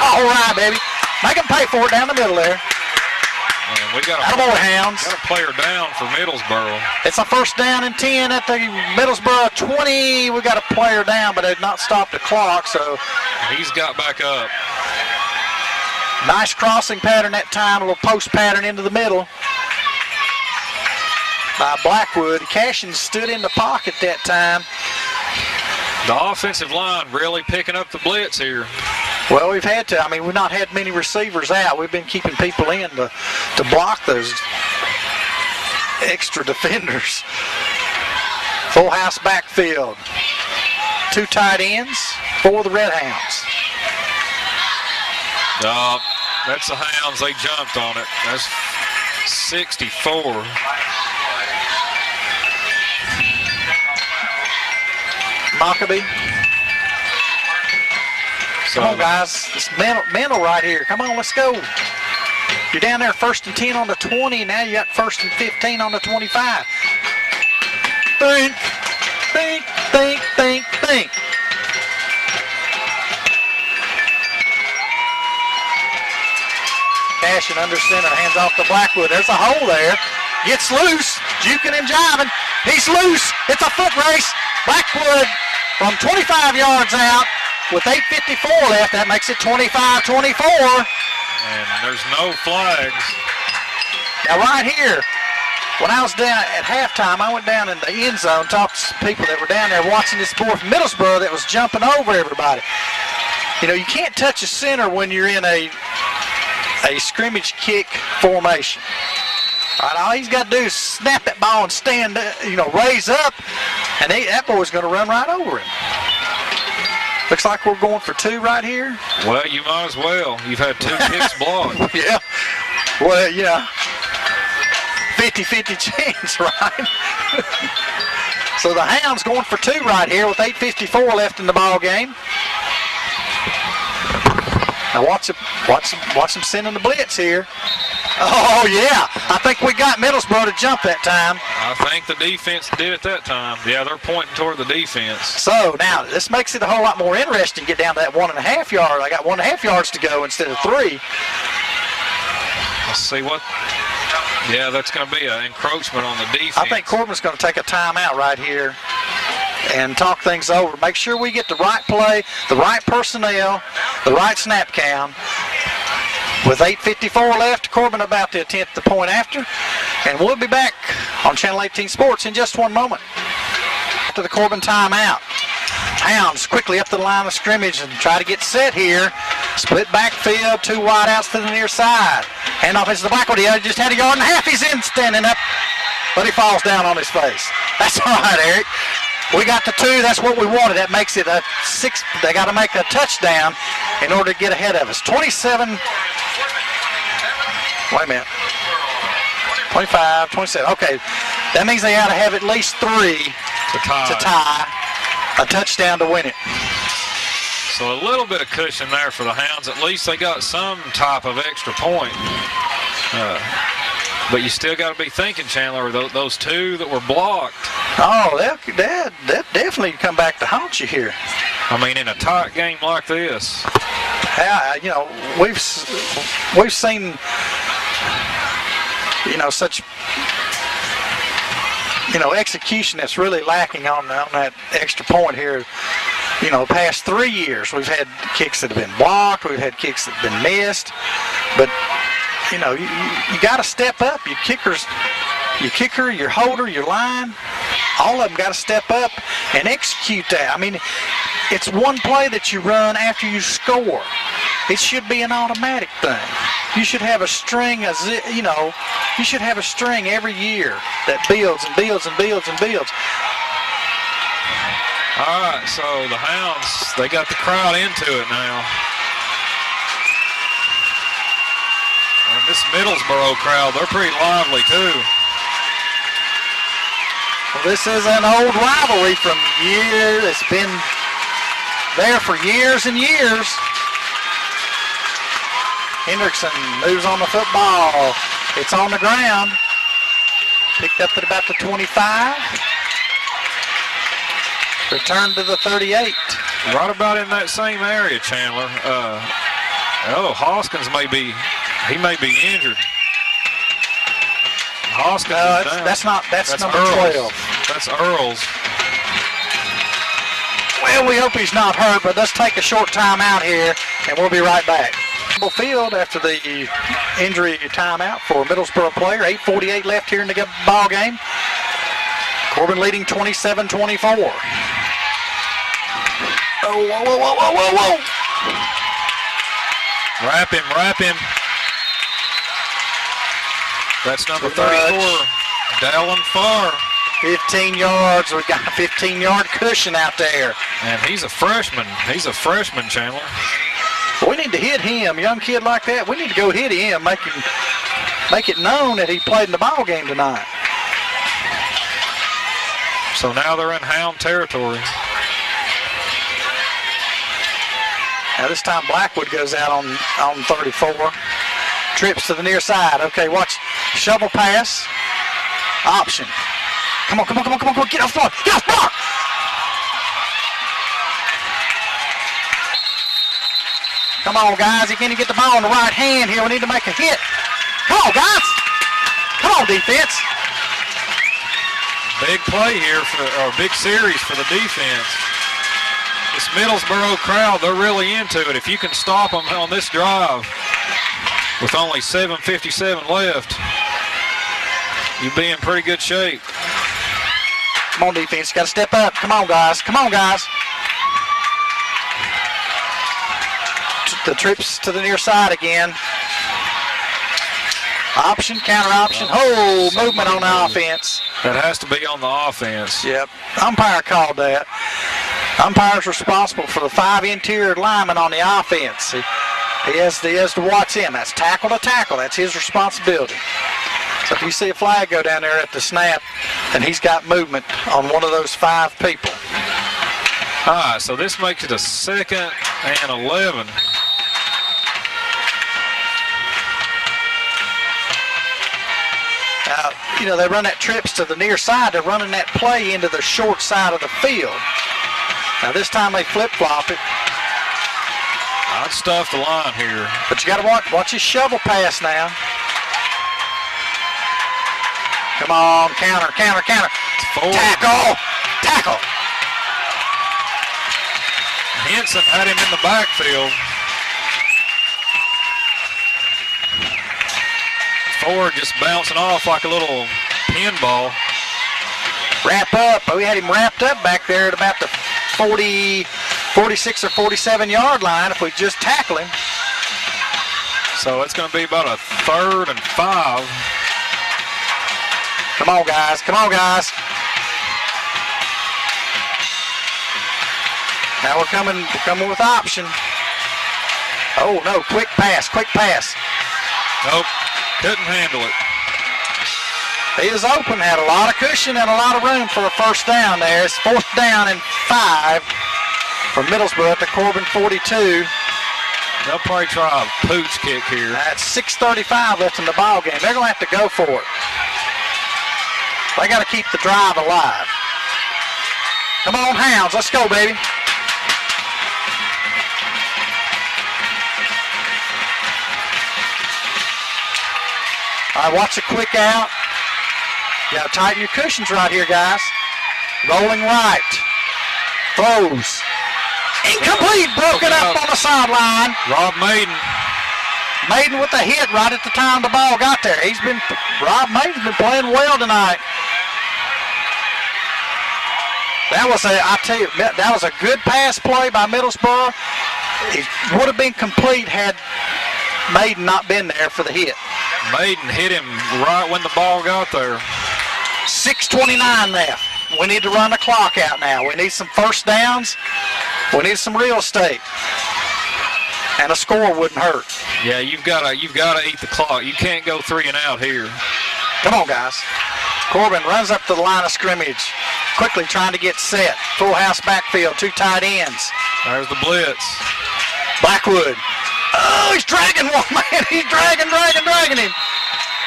All right, baby. Make him pay for it down the middle there. And we got Attaboy, Hounds. a player down for Middlesboro. It's a first down and 10 at the Middlesboro 20. We got a player down, but it did not stop the clock, so He's got back up. nice crossing pattern that time, a little post pattern into the middle by Blackwood. Cashin stood in the pocket that time. The offensive line really picking up the blitz here. Well, we've had to. I mean, we've not had many receivers out. We've been keeping people in to block those extra defenders. Full house backfield. 2 tight ends for the Redhounds. That's the Hounds. They jumped on it. That's 64. Mockabee. Come on, guys. It's mental right here. Come on, let's go. You're down there 1st and 10 on the 20. Now you got 1st and 15 on the 25. Think, think, think, think, think. Cashin under center, hands off to Blackwood. There's a hole there. Gets loose, juking and jiving. He's loose. It's a foot race. Blackwood from 25 yards out with 8:54 left. That makes it 25-24. And there's no flags. Now right here, when I was down at halftime, I went down in the end zone, talked to some people that were down there watching this boy from Middlesboro that was jumping over everybody. You know, you can't touch a center when you're in a scrimmage kick formation. All right, all he's got to do is snap that ball and stand, raise up, and that boy's going to run right over him. Looks like we're going for 2 right here. Well, you might as well. You've had 2 kicks blocked. Yeah. Well, yeah. 50-50 chance, right? So the Hounds going for 2 right here with 8:54 left in the ball game. Now watch them sending the blitz here. Oh yeah, I think we got Middlesboro to jump that time. I think the defense did it that time. Yeah, they're pointing toward the defense. So now this makes it a whole lot more interesting. Get down to that 1.5 yard. I got 1.5 yards to go instead of 3. Let's see what. Yeah, that's going to be an encroachment on the defense. I think Corbin's going to take a timeout right here and talk things over. Make sure we get the right play, the right personnel, the right snap count. With 8:54 left, Corbin about to attempt the point after. And we'll be back on Channel 18 Sports in just one moment. After the Corbin timeout. Hounds quickly up to the line of scrimmage and try to get set here. Split backfield, 2 wideouts to the near side. Handoff is to the Blackwood. He just had 1.5 yards. He's in standing up, but he falls down on his face. That's all right, Eric. We got the 2. That's what we wanted. That makes it a 6. They got to make a touchdown in order to get ahead of us. 27. Wait a minute. 25, 27. Okay. That means they got to have at least 3 to tie. A touchdown to win it. So a little bit of cushion there for the Hounds. At least they got some type of extra point. But you still got to be thinking, Chandler, those 2 that were blocked. Oh, they'll definitely come back to haunt you here. I mean, in a tight game like this. Yeah, we've seen, such, execution that's really lacking on that extra point here. Past 3 years, we've had kicks that have been blocked, we've had kicks that have been missed, but you know, you got to step up. Your kicker, your holder, your line, all of them got to step up and execute that. I mean, it's one play that you run after you score. It should be an automatic thing. You should have a string, you should have a string every year that builds and builds and builds and builds. All right, so the Hounds, they got the crowd into it now. And this Middlesboro crowd, they're pretty lively too. Well, this is an old rivalry from years. It's been there for years and years. Hendrickson moves on the football. It's on the ground. Picked up at about the 25. Returned to the 38. Right about in that same area, Chandler. Hoskins may be injured. Hoskins is down. That's number Earls. 12. That's Earls. Well, we hope he's not hurt, but let's take a short time out here, and we'll be right back. Field after the injury timeout for a Middlesboro player. 8:48 left here in the ball game. Corbin leading 27-24. Oh, whoa, whoa, whoa, whoa, whoa, whoa. Wrap him. That's number 34, Dallin Farr. 15 yards. We've got a 15-yard cushion out there. And he's a freshman. He's a freshman, Chandler. We need to hit him. Young kid like that, we need to go hit him, make it known that he played in the ball game tonight. So now they're in Hound territory. Now this time Blackwood goes out on 34. Trips to the near side. Okay, watch. Shovel pass. Option. Come on. Get off the block. Come on, guys. You can't get the ball in the right hand here. We need to make a hit. Come on, guys. Come on, defense. Big play here, big series for the defense. This Middlesboro crowd, they're really into it. If you can stop them on this drive with only 7:57 left, you'll be in pretty good shape. Come on, defense. You got to step up. Come on, guys. The trips to the near side again. Option, counter option. Movement on the offense. That has to be on the offense. Yep. Umpire called that. Umpire's responsible for the 5 interior linemen on the offense. He has to watch him. That's tackle to tackle. That's his responsibility. So if you see a flag go down there at the snap, then he's got movement on one of those 5 people. All right, so this makes it a 2nd and 11. Now, they run that trips to the near side. They're running that play into the short side of the field. Now, this time they flip-flop it. I'd stuff the line here. But you got to watch his shovel pass now. Come on, counter. Tackle. Henson had him in the backfield. Ford just bouncing off like a little pinball. Wrap up. We had him wrapped up back there at about the 46 or 47-yard line if we just tackle him. So it's going to be about a 3rd and 5. Come on, guys. Now we're coming with option. Oh, no, quick pass. Nope, couldn't handle it. He is open, had a lot of cushion and a lot of room for a first down there. It's 4th down and 5 for Middlesboro at the Corbin 42. They'll probably try a pooch kick here. That's 6:35 left in the ball game. They're going to have to go for it. They got to keep the drive alive. Come on, Hounds. Let's go, baby. All right, watch the quick out. You got to tighten your cushions right here, guys. Rolling right. Throws. Incomplete. Broken up on the sideline. Rob Maiden. Maiden with a hit right at the time the ball got there. Rob Maiden's been playing well tonight. That was a good pass play by Middlesboro. It would have been complete had Maiden not been there for the hit. Maiden hit him right when the ball got there. 6:29 left. We need to run the clock out now. We need some first downs. We need some real estate. And a score wouldn't hurt. Yeah, you've got to eat the clock. You can't go 3 and out here. Come on, guys. Corbin runs up to the line of scrimmage, quickly trying to get set. Full house backfield, 2 tight ends. There's the blitz. Blackwood. Oh, he's dragging one man. He's dragging him.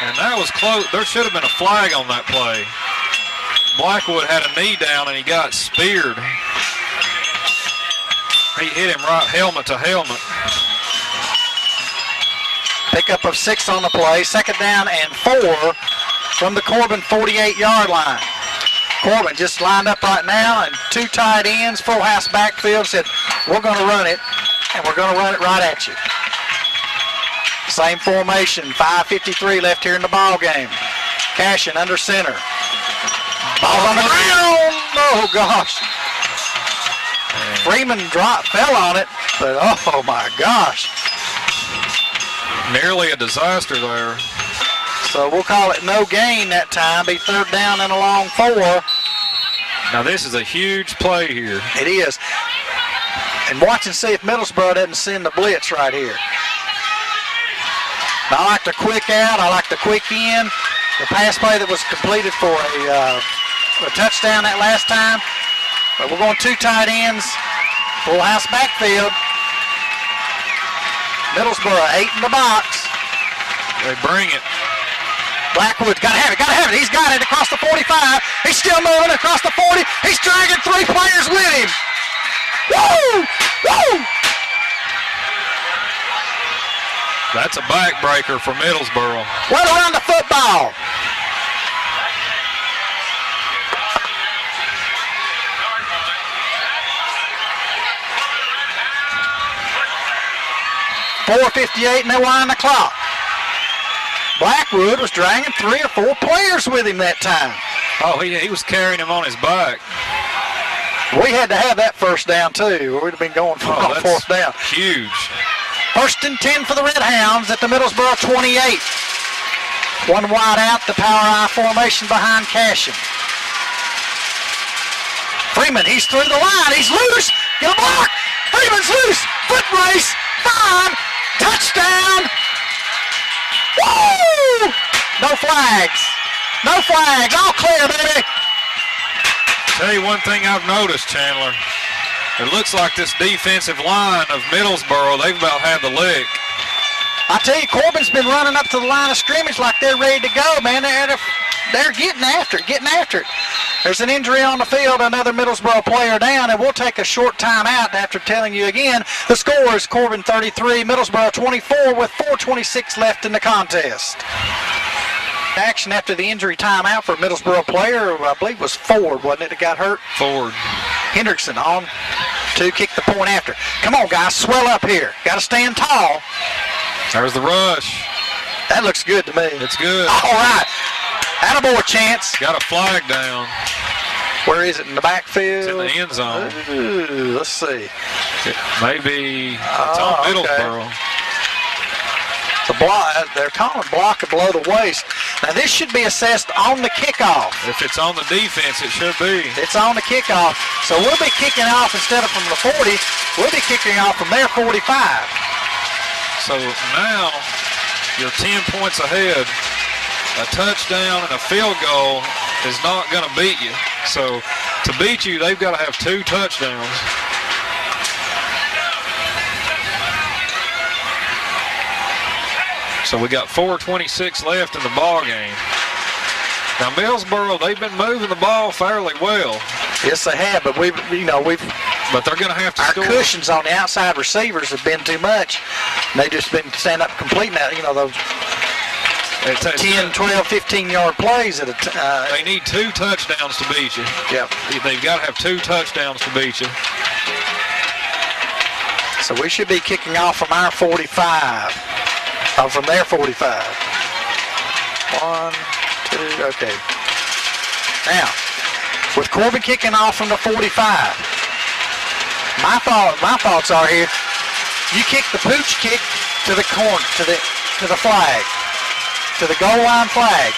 And that was close. There should have been a flag on that play. Blackwood had a knee down and he got speared. He hit him right helmet to helmet. Pickup of 6 on the play. 2nd down and 4 from the Corbin 48-yard line. Corbin just lined up right now, and 2 tight ends, full house backfield, said, we're going to run it, and we're going to run it right at you. Same formation, 5:53 left here in the ball game. Cashin under center. Ball on the ground. Oh, gosh. Freeman fell on it, but oh, my gosh. Nearly a disaster there. So we'll call it no gain that time. Be 3rd down and a long 4. Now this is a huge play here. It is. And watch and see if Middlesboro doesn't send the blitz right here. I like the quick out. I like the quick in. The pass play that was completed for a touchdown that last time. But we're going 2 tight ends. Full house backfield. Middlesboro 8 in the box. They bring it. Blackwood's got to have it. He's got it across the 45. He's still moving across the 40. He's dragging 3 players with him. Woo! Woo! That's a backbreaker for Middlesboro. Way to run the football. .458 and they wind the clock. Blackwood was dragging 3 or 4 players with him that time. Oh, he was carrying him on his back. We had to have that 1st down too. We'd have been going for 4th down. Huge. 1st and 10 for the Redhounds at the Middlesboro 28. 1 wide out, the power I formation behind Cashin. Freeman, he's through the line. He's loose. Get a block. Freeman's loose. Foot race. 5. Touchdown. Woo! No flags. No flags. All clear, baby. Tell you one thing I've noticed, Chandler. It looks like this defensive line of Middlesboro, they've about had the lick. I tell you, Corbin's been running up to the line of scrimmage like they're ready to go, man. They're getting after it, There's an injury on the field, another Middlesboro player down, and we'll take a short time out after telling you again. The score is Corbin 33, Middlesboro 24 with 4:26 left in the contest. Action after the injury timeout for a Middlesboro player, I believe was Ford, wasn't it, that got hurt? Ford. Hendrickson on to kick the point after. Come on, guys, swell up here. Got to stand tall. There's the rush. That looks good to me. It's good. All right. Attaboy, Chance. Got a flag down. Where is it? In the backfield? It's in the end zone. Ooh, let's see. Maybe it's on Middlesboro. Okay. It's a block. They're calling block below the waist. Now this should be assessed on the kickoff. If it's on the defense, it should be. It's on the kickoff. So we'll be kicking off instead of from the 40. We'll be kicking off from their 45. So now you're 10 points ahead. A touchdown and a field goal is not going to beat you. So to beat you, they've got to have 2 touchdowns. So we got 4:26 left in the ball game. Now Middlesboro, they've been moving the ball fairly well. Yes, they have, but we've. But they're going to have to score. Our cushions on the outside receivers have been too much. They've just been standing up completing that. Those 10, 12, 15-yard plays at a they need 2 touchdowns to beat you. Yep. They've got to have 2 touchdowns to beat you. So we should be kicking off from our 45. Oh, from there, 45. 1, 2, okay. Now, with Corbin kicking off from the 45, my thoughts are here. You kick the pooch kick to the corner, to the flag, to the goal line flag.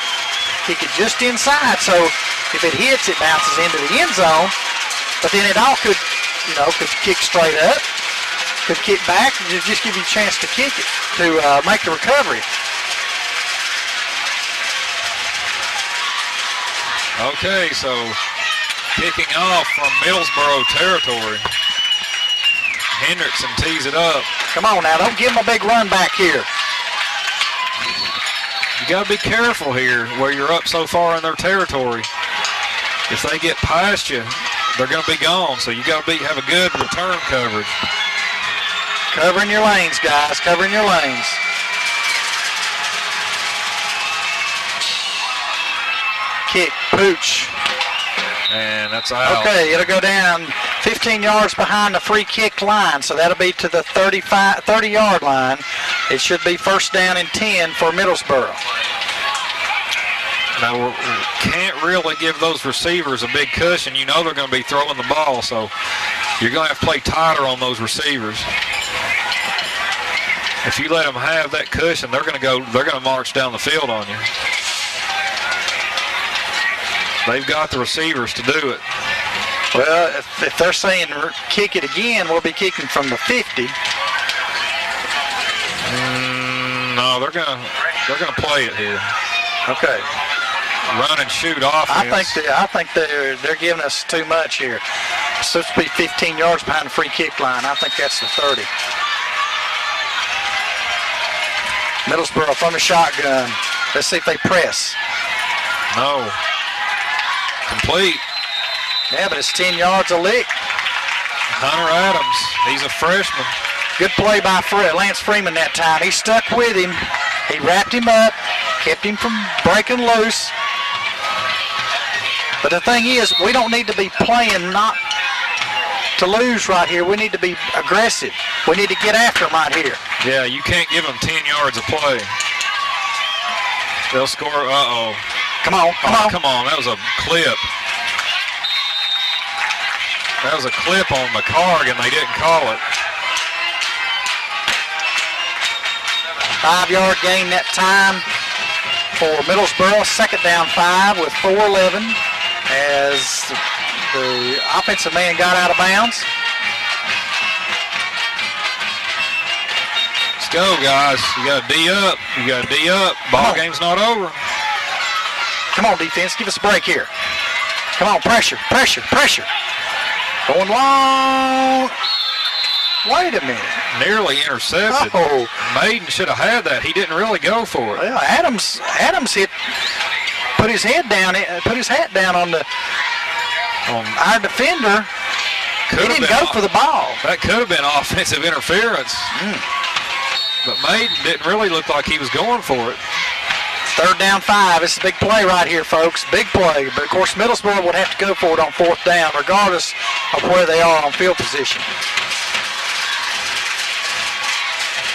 Kick it just inside, so if it hits, it bounces into the end zone. But then it all could kick straight up, could kick back, and just give you a chance to kick it, to make the recovery. Okay, so kicking off from Middlesboro territory. Hendrickson tees it up. Come on now, don't give him a big run back here. You got to be careful here where you're up so far in their territory. If they get past you, they're going to be gone. So you got to have a good return coverage. Covering your lanes, guys. Covering your lanes. Kick, pooch. And that's out. Okay, it'll go down 15 yards behind the free kick line, so that'll be to the 30-yard line. It should be first down and 10 for Middlesboro. Now, we can't really give those receivers a big cushion. You know they're going to be throwing the ball, so you're going to have to play tighter on those receivers. If you let them have that cushion, they're going to march down the field on you. They've got the receivers to do it. Well, if they're saying kick it again, we'll be kicking from the 50. No, they're gonna play it here. Okay. Run and shoot offense. I think they're giving us too much here. It's supposed to be 15 yards behind the free kick line. I think that's the 30. Middlesboro from the shotgun. Let's see if they press. No. Complete. Yeah, but it's 10 yards a lick. Hunter Adams, he's a freshman. Good play by Lance Freeman that time. He stuck with him. He wrapped him up, kept him from breaking loose. But the thing is, we don't need to be playing not to lose right here. We need to be aggressive. We need to get after them right here. Yeah, you can't give them 10 yards of play. They'll score. Uh-oh. Come on. Come on. That was a clip. That was a clip on McCarg, and they didn't call it. 5-yard gain that time for Middlesboro. Second down 5 with 4:11 as the offensive man got out of bounds. Let's go, guys. You got to D up. You got to D up. Ball game's not over. Come on, defense. Give us a break here. Come on, pressure. Going long. Wait a minute. Nearly intercepted. Oh. Maiden should have had that. He didn't really go for it. Well, Adams put his hat down on our defender. He didn't go for the ball. That could have been offensive interference. But Maiden didn't really look like he was going for it. Third down 5. It's a big play right here, folks. Big play. But, of course, Middlesboro would have to go for it on 4th down, regardless of where they are on field position.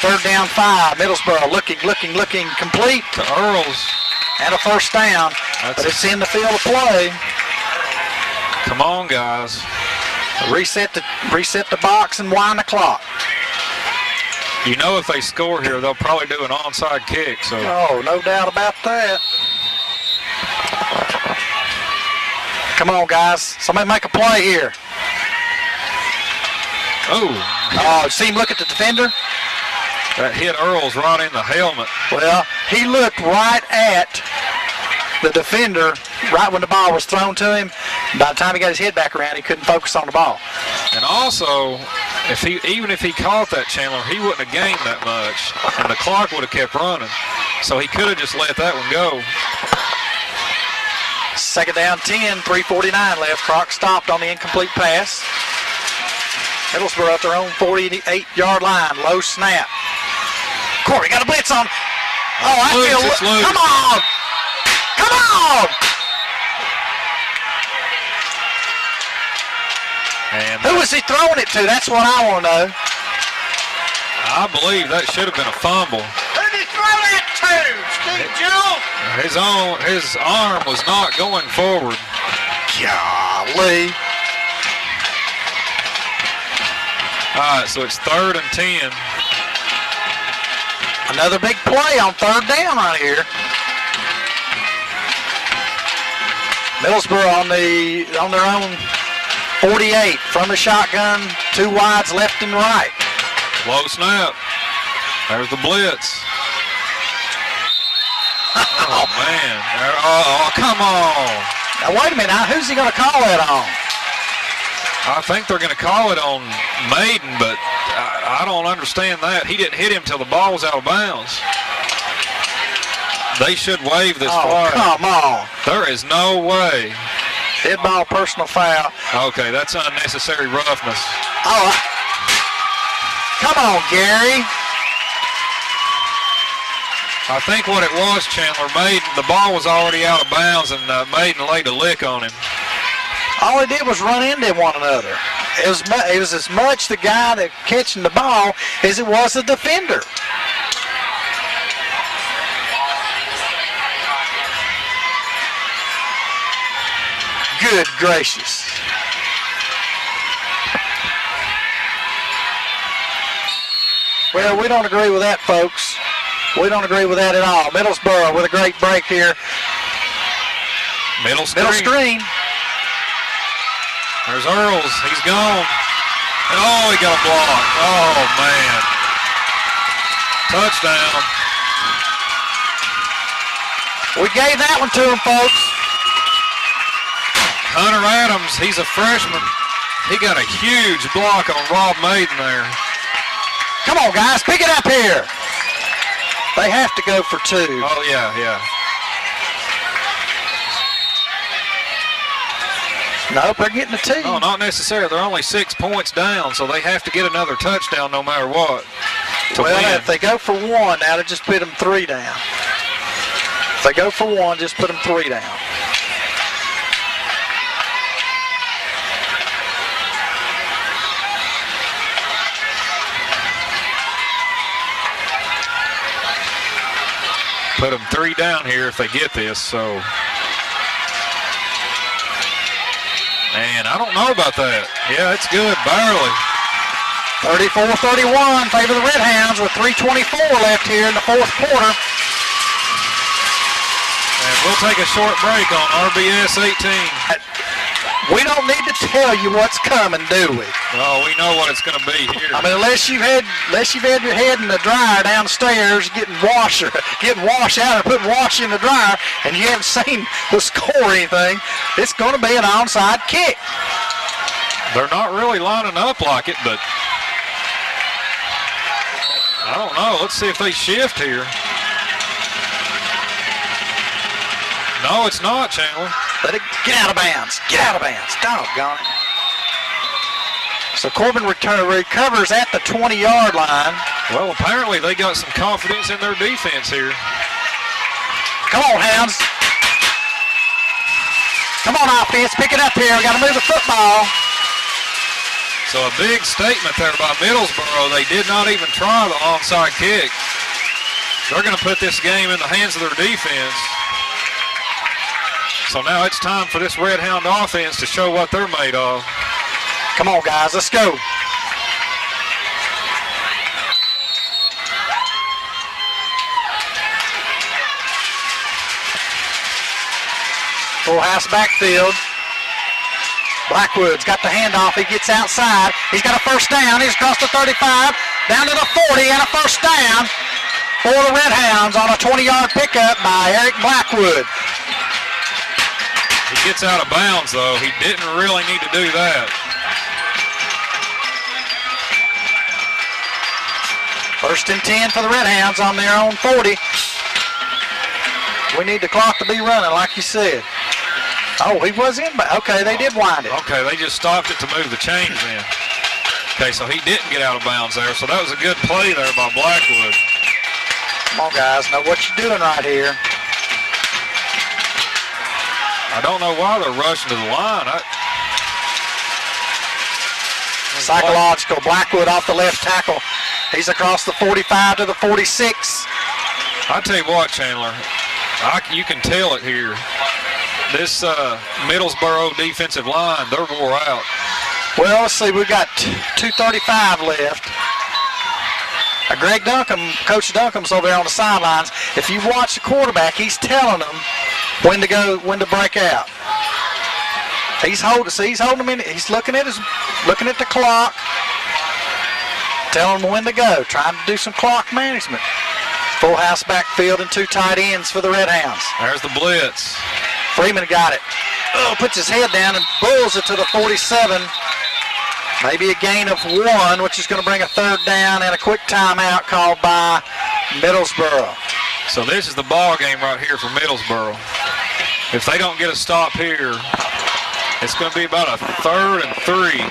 Third down 5. Middlesboro looking complete. To Earls. And a first down. But it's in the field of play. Come on, guys. Reset the box and wind the clock. You know if they score here, they'll probably do an onside kick. So. Oh, no doubt about that. Come on, guys. Somebody make a play here. Oh. See him look at the defender? That hit Earls right in the helmet. Well, he looked right at the defender right when the ball was thrown to him. By the time he got his head back around, he couldn't focus on the ball. And also, even if he caught that, Chandler, he wouldn't have gained that much, and the clock would have kept running. So he could have just let that one go. Second down 10, 3:49 left. Clock stopped on the incomplete pass. Middlesboro at their own 48-yard line. Low snap. Corey got a blitz on. It's loose. Come on! And who was he throwing it to? That's what I want to know. I believe that should have been a fumble. His arm was not going forward. Golly. All right, so it's 3rd and 10. Another big play on 3rd down right here. Middlesboro on their own 48 from the shotgun, 2 wides left and right. Low snap. There's the blitz. Oh man! Oh, come on! Now wait a minute. Now, who's he going to call that on? I think they're going to call it on Maiden, but I don't understand that. He didn't hit him till the ball was out of bounds. They should waive this flag. Come on! There is no way. Dead ball, personal foul. Okay, that's unnecessary roughness. Oh, come on, Gary. I think what it was, Chandler, Maiden, the ball was already out of bounds, and Maiden laid a lick on him. All he did was run into one another. It was as much the guy that catching the ball as it was the defender. Good gracious. Well, we don't agree with that, folks. We don't agree with that at all. Middlesboro with a great break here. Middle screen. Middle screen. There's Earls. He's gone. Oh, he got a block. Oh, man. Touchdown. We gave that one to him, folks. Hunter Adams, he's a freshman. He got a huge block on Rob Maiden there. Come on, guys. Pick it up here. They have to go for 2. Oh, yeah. Nope, they're getting a 2. No, not necessarily. They're only 6 points down, so they have to get another touchdown no matter what. Well, if they go for 1, now to just put them 3 down. If they go for 1, just put them 3 down. Put them 3 down here if they get this, so. Man, I don't know about that. Yeah, it's good, barely. 34-31, favor the Redhounds with 3:24 left here in the 4th quarter. And we'll take a short break on RBS 18. We don't need to tell you what's coming, do we? Oh, we know what it's going to be here. I mean, unless you've had your head in the dryer downstairs getting wash out or putting wash in the dryer, and you haven't seen the score or anything, it's going to be an onside kick. They're not really lining up like it, but I don't know. Let's see if they shift here. No, it's not, Chandler. Let it get out of bounds. Get out of bounds. Doggone it. So Corbin recovers at the 20-yard line. Well, apparently they got some confidence in their defense here. Come on, Hounds. Come on, offense. Pick it up here. We got to move the football. So a big statement there by Middlesboro. They did not even try the onside kick. They're going to put this game in the hands of their defense. So now it's time for this Redhound offense to show what they're made of. Come on, guys, let's go. Full house backfield. Blackwood's got the handoff. He gets outside. He's got a first down. He's across the 35, down to the 40, and a first down for the Redhounds on a 20-yard pickup by Eric Blackwood. He gets out of bounds, though. He didn't really need to do that. First and 10 for the Redhounds on their own 40. We need the clock to be running, like you said. Oh, he was in, but okay, they did wind it. Okay, they just stopped it to move the chains in. Okay, so he didn't get out of bounds there, so that was a good play there by Blackwood. Come on, guys, know what you're doing right here. I don't know why they're rushing to the line. Psychological. Blackwood off the left tackle. He's across the 45 to the 46. I tell you what, Chandler, you can tell it here. This Middlesboro defensive line, they're wore out. Well, let's see. We've got 2:35 left. Greg Duncombe, Coach Duncombe's over there on the sidelines. If you watch the quarterback, he's telling them when to go, when to break out. He's holding them in. He's looking at the clock, telling them when to go, trying to do some clock management. Full house backfield and 2 tight ends for the Redhounds. There's the blitz. Freeman got it. Oh, puts his head down and bulls it to the 47. Maybe a gain of 1, which is going to bring a 3rd down and a quick timeout called by Middlesboro. So this is the ball game right here for Middlesboro. If they don't get a stop here, it's going to be about a 3rd and 3.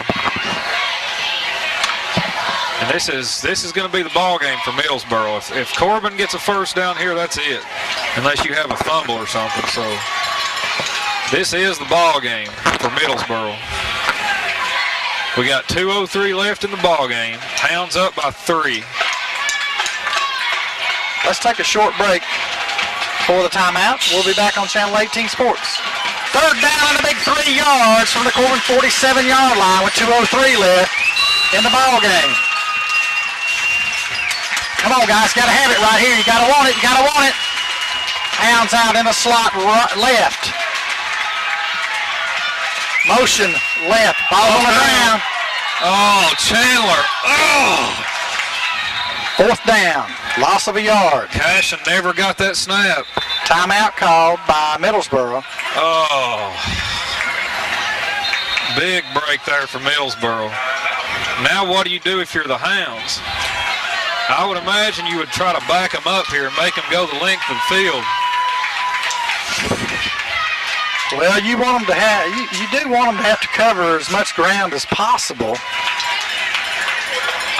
And this is going to be the ball game for Middlesboro. If Corbin gets a 1st down here, that's it, unless you have a fumble or something. So this is the ball game for Middlesboro. We got 2:03 left in the ball game. Hounds up by 3. Let's take a short break for the timeout. We'll be back on Channel 18 Sports. 3rd down and a big 3 yards from the Corbin 47-yard line with 2:03 left in the ball game. Come on, guys. Got to have it right here. You got to want it. You got to want it. Hounds out in the slot left. Motion left. Ball on the ground. Oh, Chandler. Oh. 4th down. Loss of a yard. Cashin never got that snap. Timeout called by Middlesboro. Oh. Big break there for Middlesboro. Now what do you do if you're the Hounds? I would imagine you would try to back them up here and make them go the length of the field. Well, you want them to have, you do want them to have to cover as much ground as possible.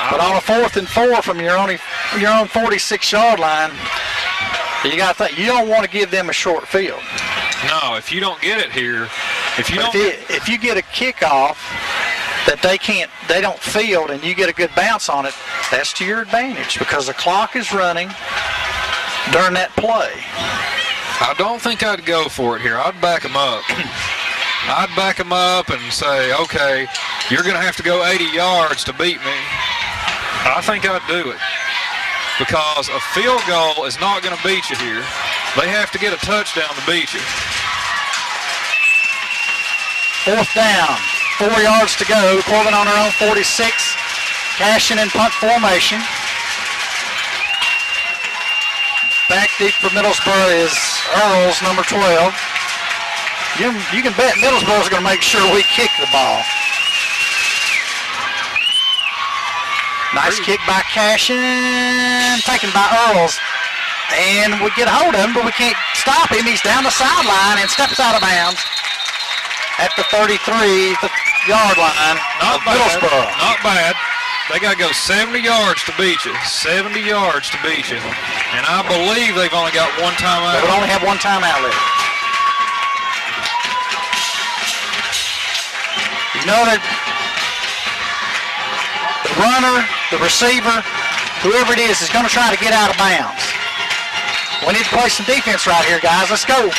But on a 4th and 4 from your own 46-yard line, you got to think, you don't want to give them a short field. No, if you don't get it here, if you get a kickoff that they don't field and you get a good bounce on it, that's to your advantage because the clock is running during that play. I don't think I'd go for it here. I'd back them up. I'd back them up and say, okay, you're going to have to go 80 yards to beat me. I think I'd do it because a field goal is not going to beat you here. They have to get a touchdown to beat you. 4th down, 4 yards to go. Corbin on her own 46. Cashin in punt formation. Back deep for Middlesboro is Earls, number 12. You can bet Middlesboro's going to make sure we kick the ball. Nice kick by Cashin, taken by Earls. And we get a hold of him, but we can't stop him. He's down the sideline and steps out of bounds at the 33-yard line of Middlesboro. Not bad. They got to go 70 yards to beat you. 70 yards to beat you. And I believe they've only got 1 timeout. They would only have 1 timeout left. You know that the runner, the receiver, whoever it is going to try to get out of bounds. We need to play some defense right here, guys. Let's go.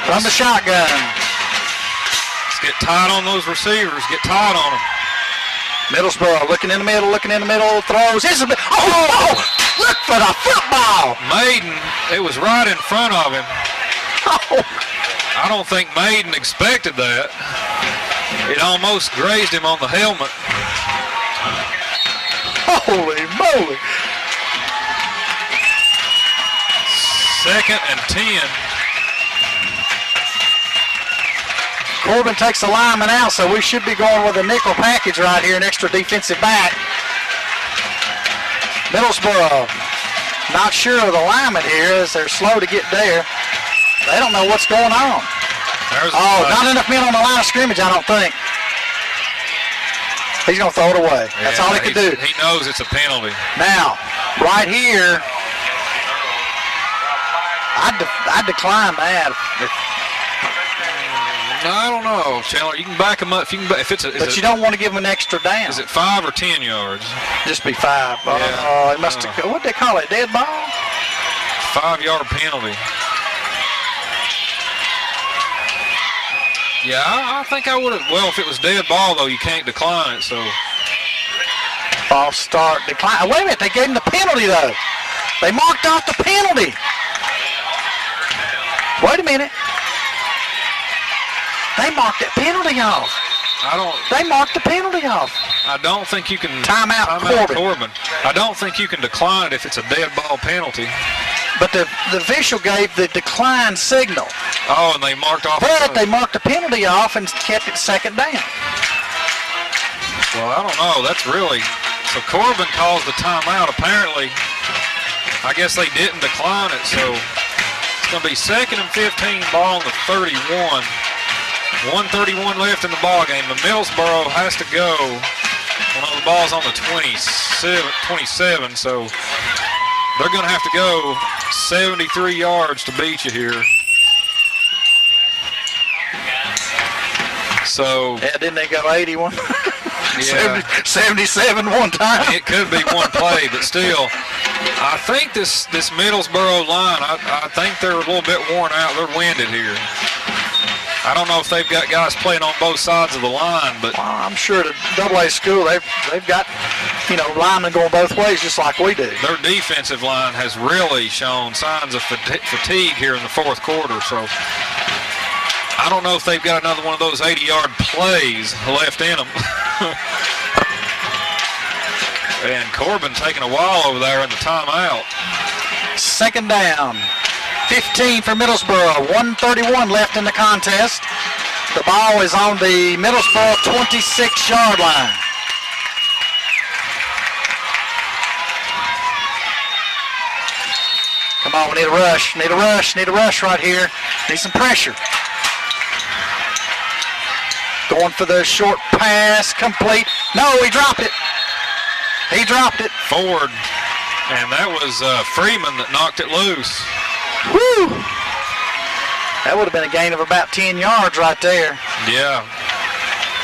From the shotgun. Let's get tight on those receivers. Get tight on them. Middlesboro looking in the middle, throws. Look for the football. Maiden, it was right in front of him. Oh. I don't think Maiden expected that. It almost grazed him on the helmet. Holy moly. 2nd and 10. Corbin takes the lineman out, so we should be going with a nickel package right here, an extra defensive back. Middlesboro, not sure of the lineman here as they're slow to get there. They don't know what's going on. Not enough men on the line of scrimmage, I don't think. He's going to throw it away. That's all he can do. He knows it's a penalty. Now, right here, I'd decline that. I don't know, Chandler. You can back them up if you can. If it's a, But you don't want to give them an extra down. Is it 5 or 10 yards? Just be 5. Yeah. It must have. What they call it? Dead ball? 5-yard penalty. Yeah, I think I would have. Well, if it was dead ball, though, you can't decline it. So. False start, decline. Wait a minute. They gave him the penalty, though. They marked off the penalty. Wait a minute. They marked that penalty off. They marked the penalty off. I don't think you can. Timeout, Corbin. I don't think you can decline it if it's a dead ball penalty. But the official gave the decline signal. Oh, and they marked off. But they marked the penalty off and kept it second down. Well, I don't know. That's really. So Corbin calls the timeout. Apparently, I guess they didn't decline it. So it's going to be 2nd and 15, ball on the 31. 1:31 left in the ball game. The Middlesboro has to go. Well, the ball's on the 27, so they're going to have to go 73 yards to beat you here. So yeah, didn't they go 81? Yeah. 77 one time. It could be one play, but still, I think this Middlesboro line, I think they're a little bit worn out. They're winded here. I don't know if they've got guys playing on both sides of the line, but well, I'm sure at AA school they've got linemen going both ways just like we do. Their defensive line has really shown signs of fatigue here in the fourth quarter. So I don't know if they've got another one of those 80-yard plays left in them. And Corbin taking a while over there in the timeout. Second down. 15 for Middlesboro. 1:31 left in the contest. The ball is on the Middlesboro 26-yard line. Come on, we need a rush. Need a rush right here. Need some pressure. Going for the short pass, complete. No, he dropped it. He dropped it. Ford. And that was Freeman that knocked it loose. Woo! That would have been a gain of about 10 yards right there. Yeah.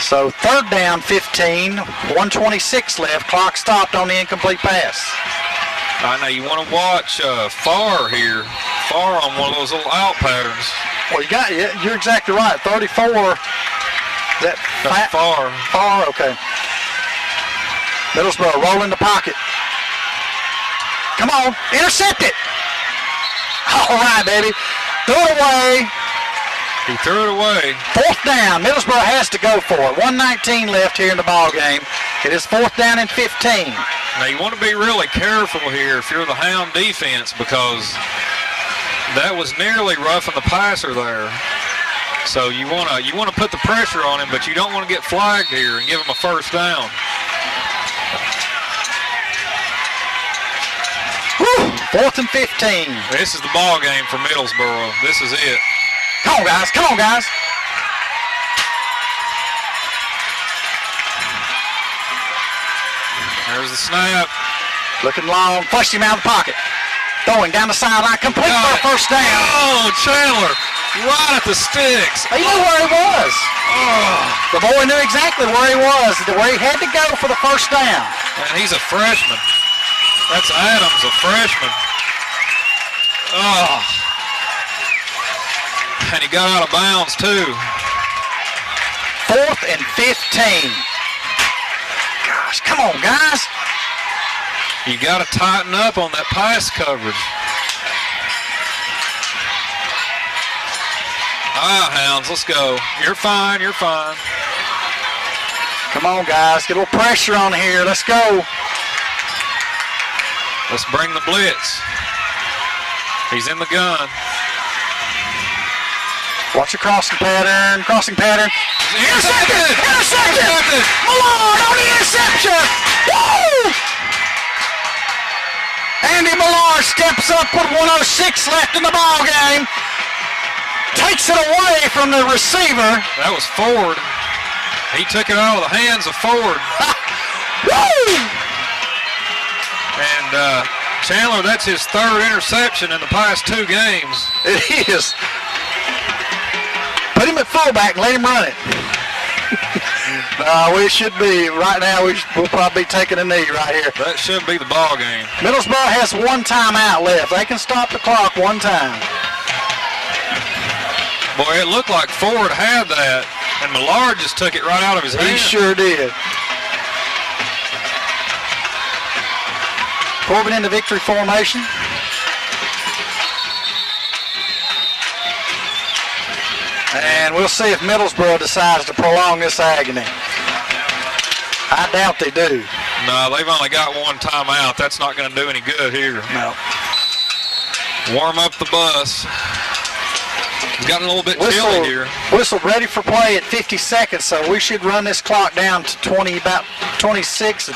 So third down, 15, 1:26 left. Clock stopped on the incomplete pass. I know you want to watch Farr here. Farr on one of those little out patterns. Well, you're exactly right. 34. That's Farr. Farr, okay. Middlesboro roll in the pocket. Come on, intercept it. All right, baby. Throw it away. He threw it away. Fourth down. Middlesboro has to go for it. 1:19 left here in the ball game. It is fourth down and 15. Now you want to be really careful here if you're the Hound defense, because that was nearly roughing the passer there. So you want to put the pressure on him, but you don't want to get flagged here and give him a first down. Woo! Fourth and 15. This is the ball game for Middlesboro. This is it. Come on, guys. Come on, guys. There's the snap. Looking long. Flushed him out of the pocket. Throwing down the sideline. Complete for a first down. Oh, Chandler. Right at the sticks. He knew where he was. Oh. The boy knew exactly where he was, where he had to go for the first down. And he's a freshman. That's Adams, a freshman. Oh. And he got out of bounds, too. Fourth and 15. Gosh, come on, guys. You got to tighten up on that pass coverage. Hounds, let's go. You're fine, you're fine. Come on, guys. Get a little pressure on here. Let's go. Let's bring the blitz. He's in the gun. Watch the crossing pattern. Crossing pattern. Intercepted! Intercepted! Millard on the interception! Woo! Andy Millard steps up with 1:06 left in the ball game. Takes it away from the receiver. That was Ford. He took it out of the hands of Ford. Woo! And Chandler, that's his third interception in the past 2 games. It is. Put him at fullback and let him run it. We should be, right now, we'll probably be taking a knee right here. That should be the ball game. Middlesboro has one timeout left. They can stop the clock one time. Boy, it looked like Ford had that, and Millard just took it right out of his hand. He sure did. Corbin in the victory formation. And we'll see if Middlesboro decides to prolong this agony. I doubt they do. No, they've only got one timeout. That's not going to do any good here. No. Warm up the bus. It's gotten a little bit chilly here. Whistle ready for play at 50 seconds, so we should run this clock down to about 26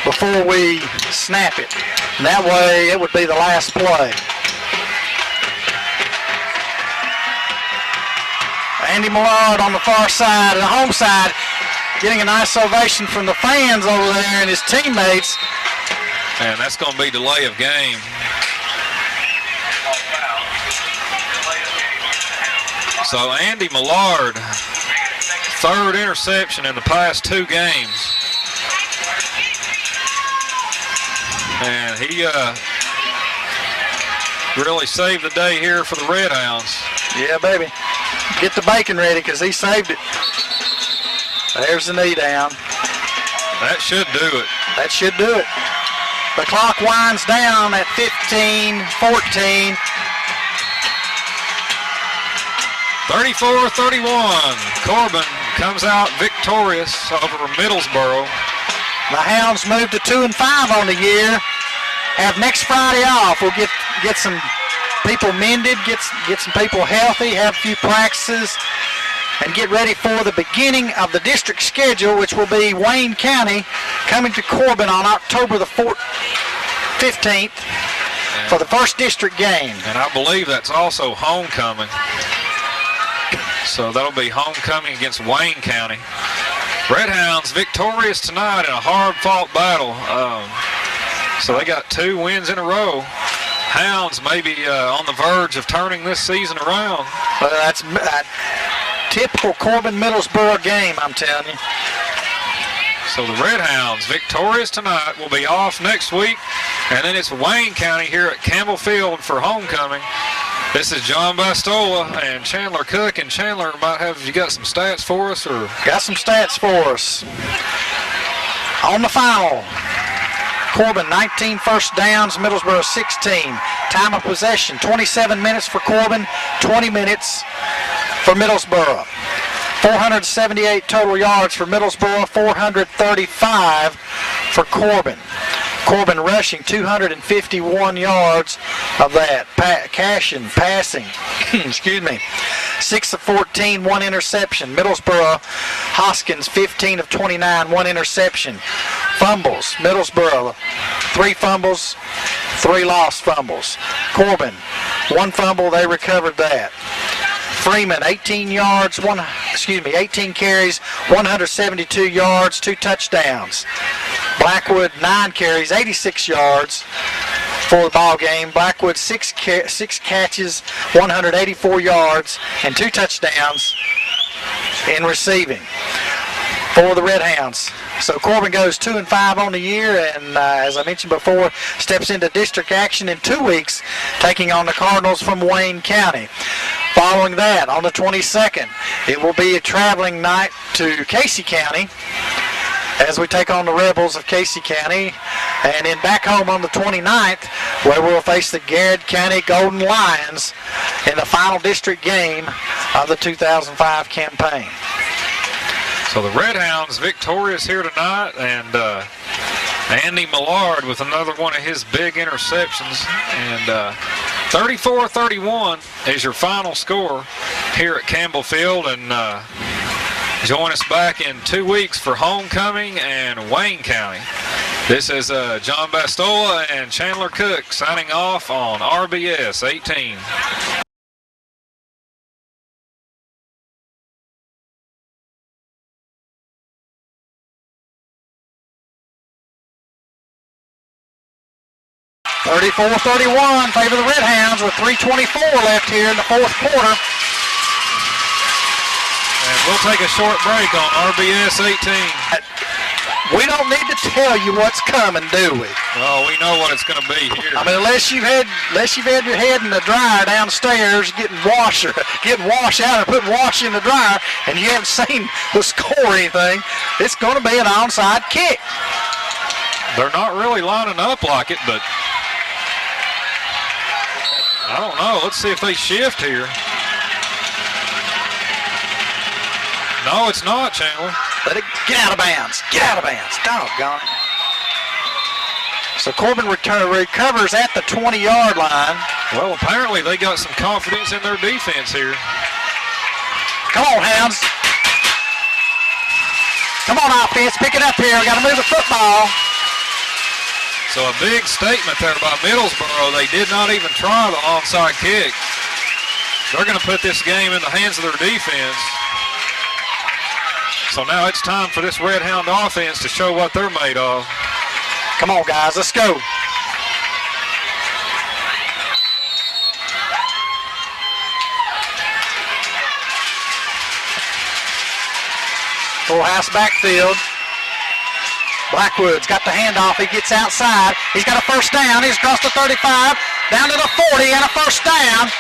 before we snap it. And that way it would be the last play. Andy Millard on the far side and the home side getting a nice ovation from the fans over there and his teammates. And that's going to be delay of game. So Andy Millard, third interception in the past 2 games. And he really saved the day here for the Redhounds. Yeah, baby. Get the bacon ready because he saved it. There's the knee down. That should do it. That should do it. The clock winds down at 15-14. 34-31. Corbin comes out victorious over Middlesboro. The Hounds move to 2-5 on the year. Have next Friday off. We'll get some people mended, get some people healthy, have a few practices, and get ready for the beginning of the district schedule, which will be Wayne County coming to Corbin on October the 15th for the first district game. And I believe that's also homecoming. So that'll be homecoming against Wayne County. Redhounds victorious tonight in a hard-fought battle. So they got 2 wins in a row. Hounds may be on the verge of turning this season around. That's a typical Corbin Middlesboro game, I'm telling you. So the Redhounds victorious tonight, will be off next week. And then it's Wayne County here at Campbell Field for homecoming. This is John Bastola and Chandler Cook. And Chandler, you got some stats for us? Or got some stats for us. On the final, Corbin 19 first downs, Middlesboro 16. Time of possession 27 minutes for Corbin, 20 minutes for Middlesboro. 478 total yards for Middlesboro, 435 for Corbin. Corbin rushing 251 yards of that. Cashin passing, 6 of 14, 1 interception. Middlesboro, Hoskins 15 of 29, 1 interception. Fumbles, Middlesboro 3 fumbles, 3 lost fumbles. Corbin 1 fumble, they recovered that. Freeman 18 carries, 172 yards, 2 touchdowns. Blackwood 9 carries, 86 yards for the ball game. Blackwood 6 catches, 184 yards, and 2 touchdowns in receiving for the Redhounds. So Corbin goes 2-5 on the year, and as I mentioned before, steps into district action in 2 weeks, taking on the Cardinals from Wayne County. Following that, on the 22nd, it will be a traveling night to Casey County as we take on the Rebels of Casey County, and then back home on the 29th, where we'll face the Garrett County Golden Lions in the final district game of the 2005 campaign. So the Redhounds victorious here tonight, and Andy Millard with another one of his big interceptions, and 34-31 is your final score here at Campbell Field. And join us back in 2 weeks for homecoming and Wayne County. This is John Bastola and Chandler Cook signing off on RBS 18. (34-31) favor the Redhounds with 3:24 left here in the fourth quarter. We'll take a short break on RBS 18. We don't need to tell you what's coming, do we? Oh, we know what it's going to be here. I mean, unless you've had your head in the dryer downstairs getting wash out and putting wash in the dryer, and you haven't seen the score or anything, it's going to be an onside kick. They're not really lining up like it, but I don't know. Let's see if they shift here. No, it's not, Chandler. Let it get out of bounds. Get out of bounds. Doggone it. So Corbin recovers at the 20-yard line. Well, apparently they got some confidence in their defense here. Come on, Hounds. Come on, offense. Pick it up here. We got to move the football. So a big statement there by Middlesboro. They did not even try the onside kick. They're going to put this game in the hands of their defense. So now it's time for this Redhound offense to show what they're made of. Come on, guys. Let's go. Full house backfield. Blackwood's got the handoff. He gets outside. He's got a first down. He's across the 35, down to the 40, and a first down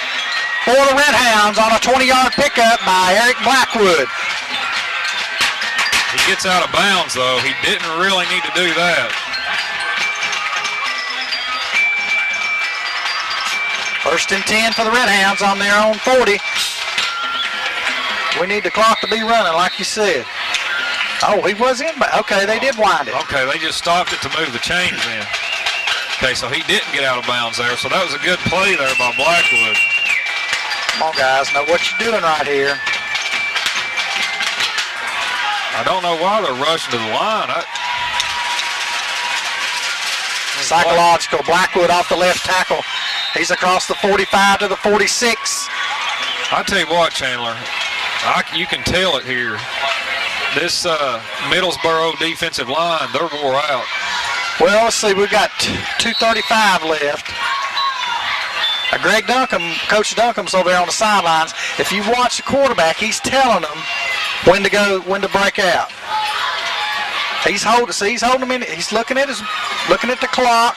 for the Redhounds on a 20-yard pickup by Eric Blackwood. He gets out of bounds, though. He didn't really need to do that. First and 10 for the Redhounds on their own 40. We need the clock to be running, like you said. Oh, he was in, but okay, they did wind it. Okay, they just stopped it to move the chains in. Okay, so he didn't get out of bounds there, so that was a good play there by Blackwood. Come on, guys, know what you're doing right here. I don't know why they're rushing to the line. Psychological. Blackwood off the left tackle. He's across the 45 to the 46. I tell you what, Chandler, you can tell it here. This Middlesboro defensive line, they're wore out. Well, let's see. We've got 2:35 left. Greg Duncombe, Coach Duncombe's over there on the sidelines. If you watch the quarterback, he's telling them when to go, when to break out. He's holding them in. He's looking at the clock,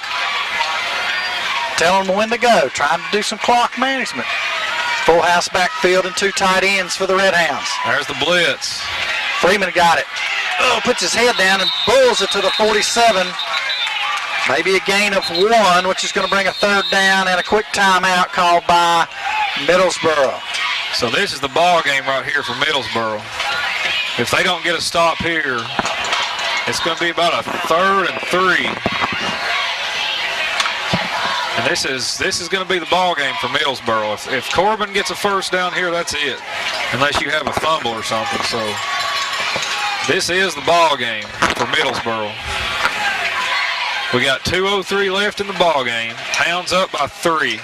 telling them when to go, trying to do some clock management. Full house backfield and two tight ends for the Redhounds. There's the blitz. Freeman got it. Oh, puts his head down and bulls it to the 47. Maybe a gain of one, which is going to bring a third down and a quick timeout called by Middlesboro. So this is the ball game right here for Middlesboro. If they don't get a stop here, it's going to be about a 3rd and 3. And this is going to be the ball game for Middlesboro. If Corbin gets a first down here, that's it, unless you have a fumble or something. So this is the ball game for Middlesboro. We got 2:03 left in the ball game. Hounds up by 3.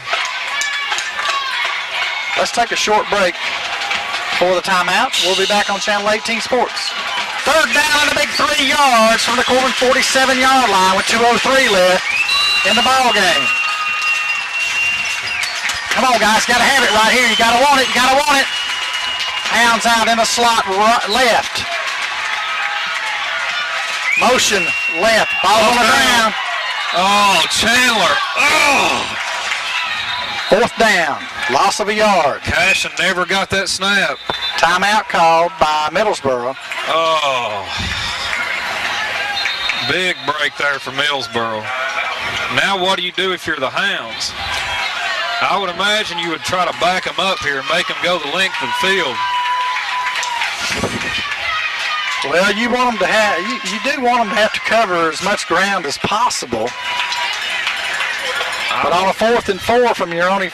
Let's take a short break for the timeout. We'll be back on Channel 18 Sports. Third down and a big 3 yards from the Corbin 47-yard line with 2:03 left in the ball game. Come on, guys. Got to have it right here. You got to want it. You got to want it. Hounds out in the slot right, left. Motion left. Ball on the ground. Oh, Chandler. Oh. 4th down. Loss of a yard. Cashin never got that snap. Timeout called by Middlesboro. Oh. Big break there for Middlesboro. Now what do you do if you're the Hounds? I would imagine you would try to back them up here and make them go the length of the field. Well, you want them to have, you do want them to have to cover as much ground as possible. But on a 4th and 4 from your own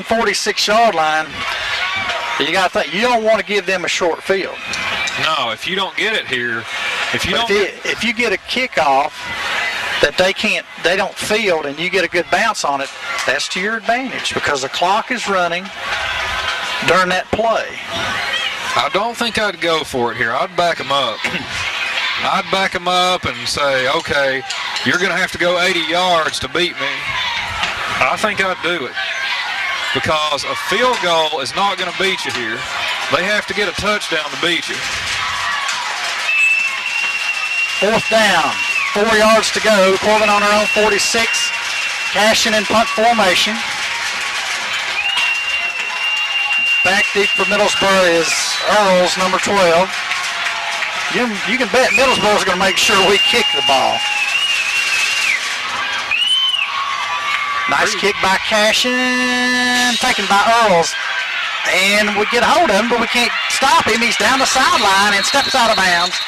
46-yard line, you got to think, you don't want to give them a short field. No, if you don't get it here, if you get a kickoff that they don't field and you get a good bounce on it, that's to your advantage because the clock is running during that play. I don't think I'd go for it here. I'd back them up. I'd back them up and say, okay, you're going to have to go 80 yards to beat me. I think I'd do it because a field goal is not going to beat you here. They have to get a touchdown to beat you. 4th down. 4 yards to go. Corbin on her own 46. Cashing in punt formation. Back deep for Middlesboro is Earls, number 12. You can bet Middlesboro's going to make sure we kick the ball. Nice kick by Cashin, taken by Earls. And we get a hold of him, but we can't stop him. He's down the sideline and steps out of bounds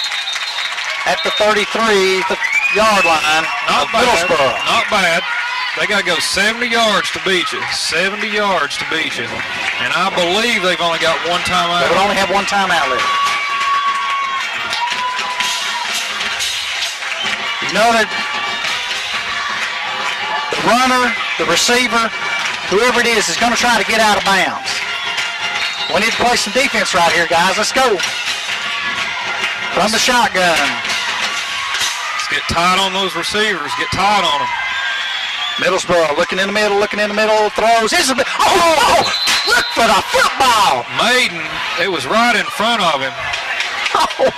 at the 33-yard line of Middlesboro. Not bad. They got to go 70 yards to beat you. 70 yards to beat you. And I believe they've only got one timeout. They would only have one timeout left. You know that the runner, the receiver, whoever it is going to try to get out of bounds. We need to play some defense right here, guys. Let's go. From the shotgun. Let's get tight on those receivers. Get tight on them. Middlesboro looking in the middle, throws. Oh, look for the football. Maiden, it was right in front of him. Oh.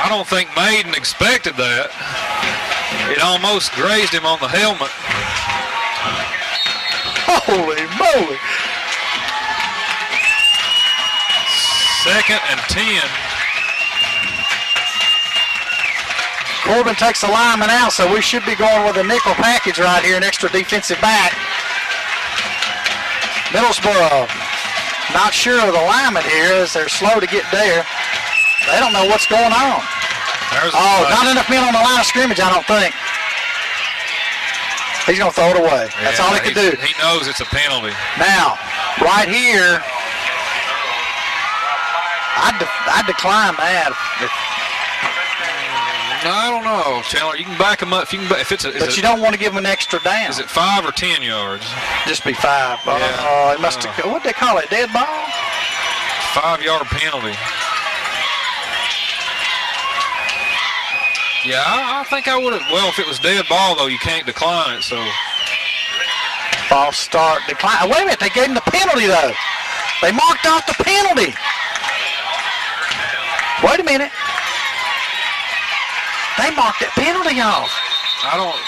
I don't think Maiden expected that. It almost grazed him on the helmet. Holy moly. 2nd and 10. Corbin takes the lineman out, so we should be going with a nickel package right here, an extra defensive back. Middlesboro, not sure of the lineman here as they're slow to get there. They don't know what's going on. Not enough men on the line of scrimmage, I don't think. He's going to throw it away. That's all he can do. He knows it's a penalty. Now, right here, I'd decline that. I don't know, Chandler. You can back him up if it's. But you don't want to give him an extra down. Is it 5 or 10 yards? Just be 5. Yeah. It must have. What'd they call it? Dead ball? 5-yard penalty. Yeah, I think I would have. Well, if it was dead ball, though, you can't decline it. So. False start, decline. Wait a minute, they gave him the penalty, though. They marked off the penalty. Wait a minute. They marked that penalty off.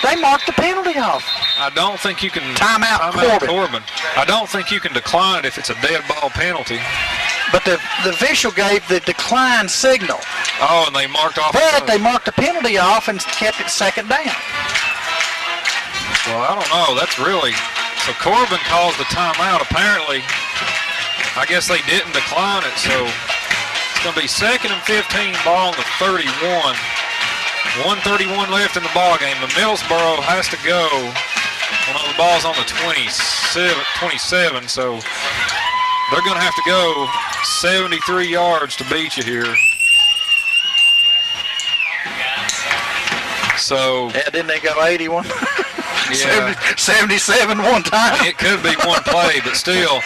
They marked the penalty off. I don't think you can. Timeout Corbin. I don't think you can decline it if it's a dead ball penalty. But the official gave the decline signal. Oh, and they marked off. But they marked the penalty off and kept it 2nd down. Well, I don't know. That's really. So Corbin calls the timeout. Apparently, I guess they didn't decline it. So it's going to be 2nd and 15, ball on the 31. 1:31 left in the ball game. The Middlesboro has to go. One of the ball's on the 27, so they're going to have to go 73 yards to beat you here. So didn't they go 81? Yeah. 77 one time. It could be one play, but still,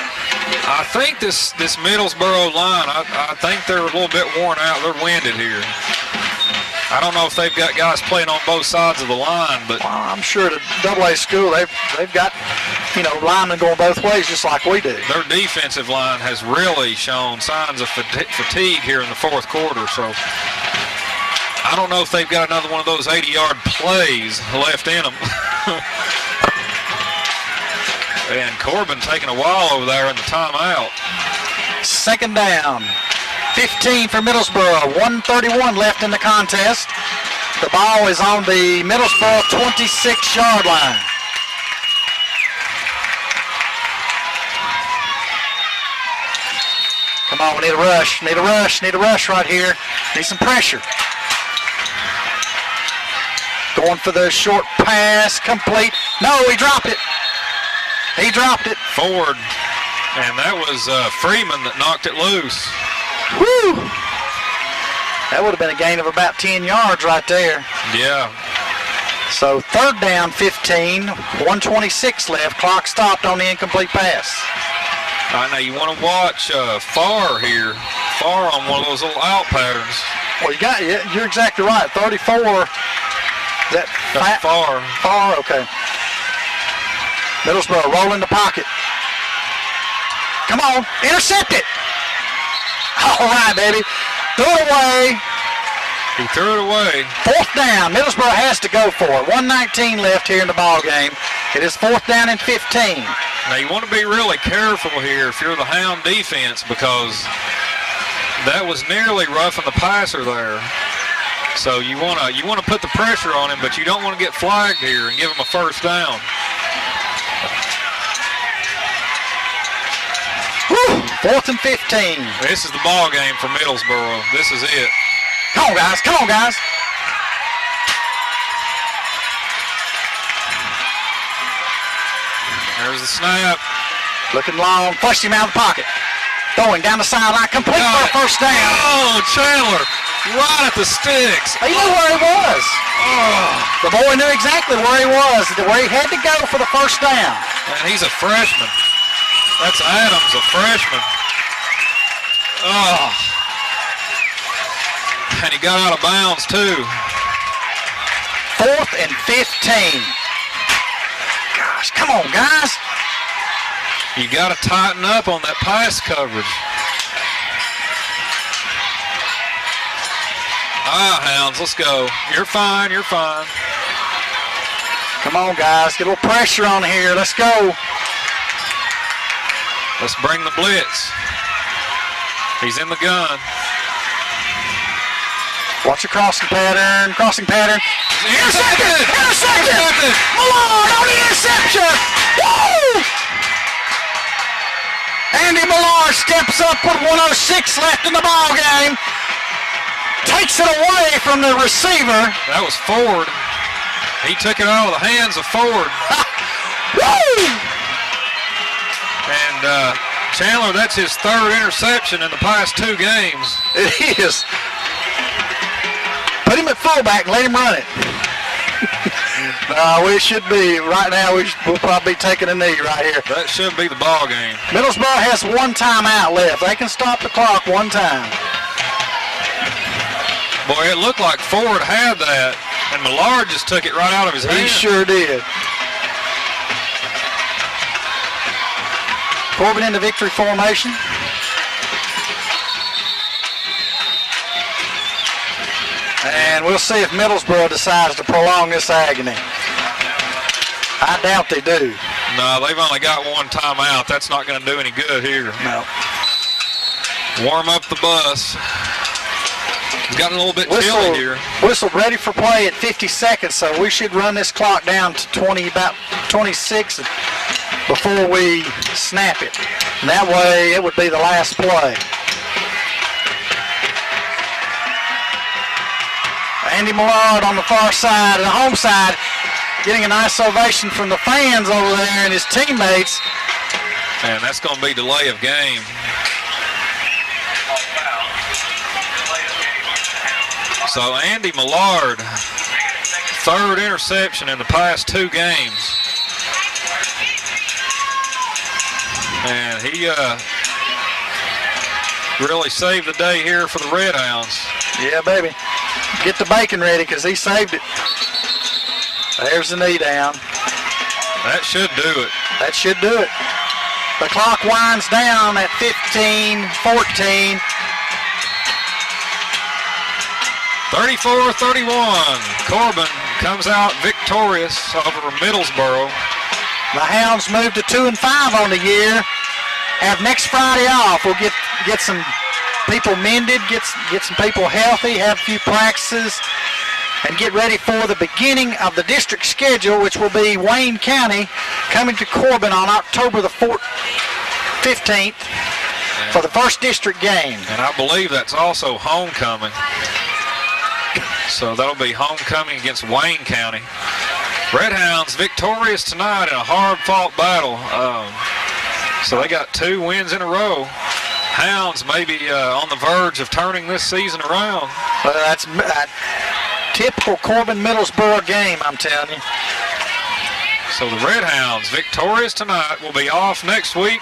I think this Middlesboro line, I think they're a little bit worn out. They're winded here. I don't know if they've got guys playing on both sides of the line, but well, I'm sure at AA school they've got linemen going both ways just like we do. Their defensive line has really shown signs of fatigue here in the 4th quarter. So I don't know if they've got another one of those 80-yard plays left in them. And Corbin taking a while over there in the timeout. 2nd down. 15 for Middlesboro, 1:31 left in the contest. The ball is on the Middlesboro 26-yard line. Come on, we need a rush, need a rush right here. Need some pressure. Going for the short pass, complete. No, he dropped it. He dropped it. Forward, and that was Freeman that knocked it loose. Woo! That would have been a gain of about 10 yards right there. Yeah. So 3rd down, 15, 1:26 left. Clock stopped on the incomplete pass. All right, now you want to watch Farr here. Farr on one of those little out patterns. Well, you're exactly right. 34. That's Farr. Farr, okay. Middlesboro rolling the pocket. Come on, intercept it. All right, baby. Throw it away. He threw it away. 4th down. Middlesboro has to go for it. 1:19 left here in the ball game. It is 4th down and 15. Now you want to be really careful here if you're the Hound defense, because that was nearly roughing the passer there. So you want to put the pressure on him, but you don't want to get flagged here and give him a 1st down. Whew, 4th and 15. This is the ball game for Middlesboro. This is it. Come on, guys. Come on, guys. There's the snap. Looking long. Flushed him out of the pocket. Throwing down the sideline. Complete for a 1st down. Oh, Chandler. Right at the sticks. He knew where he was. Oh. The boy knew exactly where he was, where he had to go for the 1st down. And he's a freshman. That's Adams, a freshman. Oh. And he got out of bounds, too. 4th and 15. Gosh, come on, guys. You got to tighten up on that pass coverage. Hounds, let's go. You're fine, you're fine. Come on, guys. Get a little pressure on here. Let's go. Let's bring the blitz. He's in the gun. Watch the crossing pattern. Crossing pattern. Intercepted! Intercepted! Malone on the interception! Woo! Andy Millard steps up with 1:06 left in the ball game. Takes it away from the receiver. That was Ford. He took it out of the hands of Ford. Woo! And Chandler, that's his 3rd interception in the past 2 games. It is. Put him at fullback and let him run it. We should be, right now, we'll probably be taking a knee right here. That should be the ball game. Middlesboro has 1 timeout left. They can stop the clock 1 time. Boy, it looked like Ford had that, and Millard just took it right out of his hand. He sure did. Corbin into victory formation. And we'll see if Middlesboro decides to prolong this agony. I doubt they do. No, they've only got 1 timeout. That's not going to do any good here. No. Warm up the bus. It's gotten a little bit chilly here. Whistle ready for play at 50 seconds, so we should run this clock down to about 26 before we snap it. And that way it would be the last play. Andy Millard on the far side and the home side getting a nice ovation from the fans over there and his teammates. And that's going to be delay of game. So Andy Millard, 3rd interception in the past 2 games. And he really saved the day here for the Redhounds. Yeah, baby. Get the bacon ready because he saved it. There's the knee down. That should do it. That should do it. The clock winds down at 15-14. 34-31. Corbin comes out victorious over Middlesboro. The Hounds move to 2-5 on the year. Have next Friday off. We'll get some people mended, get some people healthy, have a few practices, and get ready for the beginning of the district schedule, which will be Wayne County coming to Corbin on October the 15th for the first district game. And I believe that's also homecoming. So that'll be homecoming against Wayne County. Redhounds victorious tonight in a hard-fought battle. So they got 2 wins in a row. Hounds may be on the verge of turning this season around. That's a typical Corbin Middlesboro game, I'm telling you. So the Redhounds victorious tonight, will be off next week.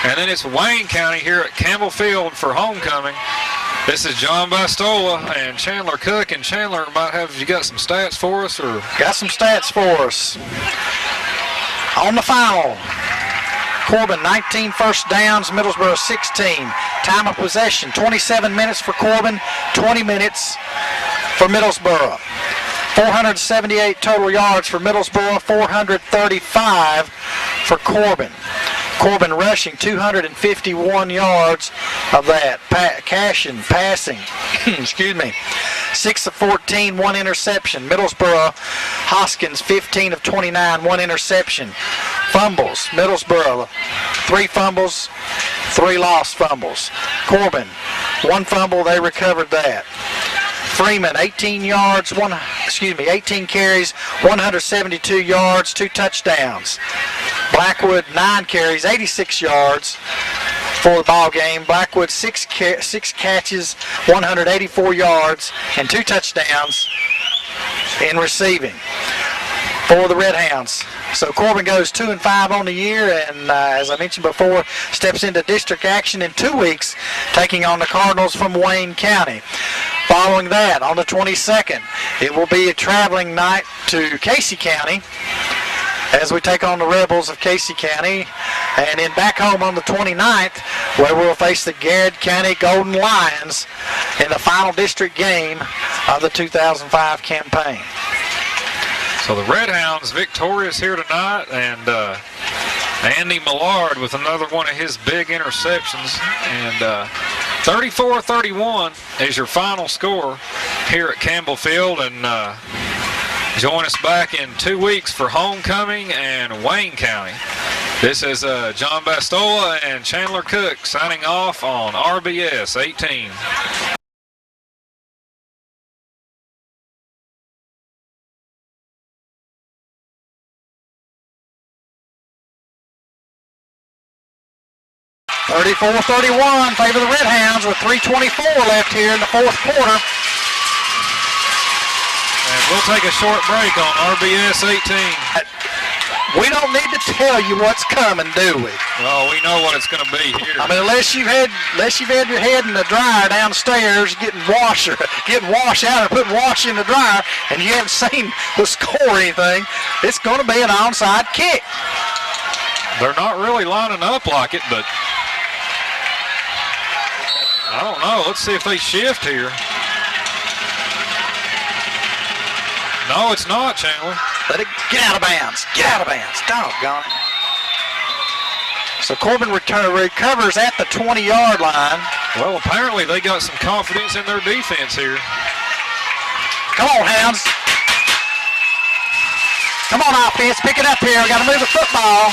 And then it's Wayne County here at Campbell Field for homecoming. This is John Bastola and Chandler Cook. And Chandler, you got some stats for us? Or got some stats for us. On the final, Corbin 19 first downs, Middlesboro 16. Time of possession 27 minutes for Corbin, 20 minutes for Middlesboro. 478 total yards for Middlesboro, 435 for Corbin. Corbin rushing 251 yards of that. Passing, excuse me, 6 of 14, 1 interception. Middlesboro, Hoskins 15 of 29, 1 interception. Fumbles, Middlesboro 3 fumbles, 3 lost fumbles. Corbin 1 fumble, they recovered that. Freeman 18 carries, 172 yards, 2 touchdowns. Blackwood 9 carries, 86 yards for the ball game. Blackwood 6 catches, 184 yards, and 2 touchdowns in receiving for the Redhounds. So Corbin goes 2-5 on the year, and as I mentioned before, steps into district action in 2 weeks, taking on the Cardinals from Wayne County. Following that, on the 22nd, it will be a traveling night to Casey County as we take on the Rebels of Casey County, and then back home on the 29th, where we'll face the Garrett County Golden Lions in the final district game of the 2005 campaign. So the Redhounds victorious here tonight, and Andy Millard with another one of his big interceptions, and 34-31 is your final score here at Campbell Field. And join us back in 2 weeks for homecoming and Wayne County. This is John Bastola and Chandler Cook signing off on RBS 18. (34-31) favor the Redhounds with 3:24 left here in the 4th quarter. And we'll take a short break on RBS 18. We don't need to tell you what's coming, do we? Well, we know what it's going to be here. I mean, unless you've had your head in the dryer downstairs getting washed out or putting wash in the dryer, and you haven't seen the score or anything, it's going to be an onside kick. They're not really lining up like it, but I don't know. Let's see if they shift here. No, it's not, Chandler. Let it get out of bounds. Get out of bounds. Doggone it. So Corbin recovers at the 20-yard line. Well, apparently they got some confidence in their defense here. Come on, Hounds. Come on, offense. Pick it up here. We got to move the football.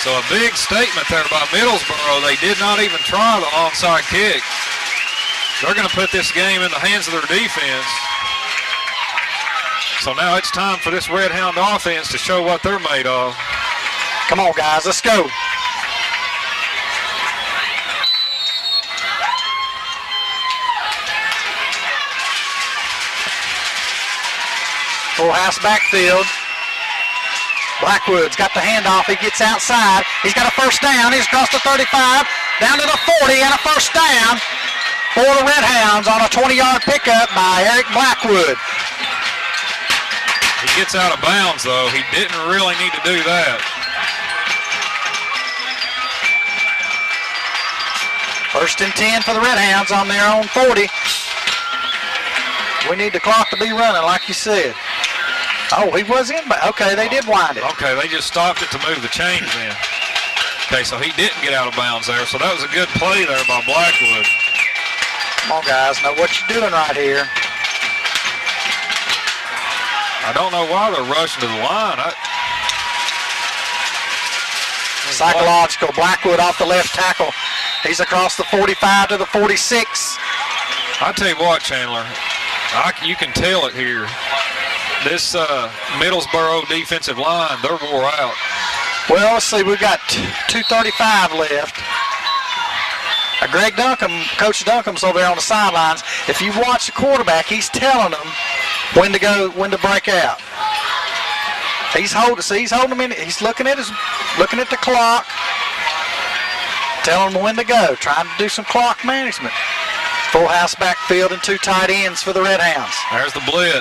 So a big statement there by Middlesboro. They did not even try the onside kick. They're going to put this game in the hands of their defense. So now it's time for this Redhound offense to show what they're made of. Come on, guys. Let's go. Full house backfield. Blackwood's got the handoff. He gets outside. He's got a first down. He's across the 35, down to the 40, and a first down for the Redhounds on a 20-yard pickup by Eric Blackwood. He gets out of bounds, though. He didn't really need to do that. First and 10 for the Redhounds on their own 40. We need the clock to be running, like you said. Oh, he was in, but okay, they did wind it. Okay, they just stopped it to move the chains in. Okay, so he didn't get out of bounds there, so that was a good play there by Blackwood. Come on, guys, know what you're doing right here. I don't know why they're rushing to the line. Psychological. Blackwood off the left tackle. He's across the 45 to the 46. I tell you what, Chandler, you can tell it here. This Middlesboro defensive line, they're wore out. Well, let's see. We've got 2:35 left. Greg Duncombe, Coach Duncombe's over there on the sidelines. If you watch the quarterback, he's telling them when to go, when to break out. He's holding them in. He's looking at the clock, telling them when to go, trying to do some clock management. Full house backfield and 2 tight ends for the Redhounds. There's the blitz.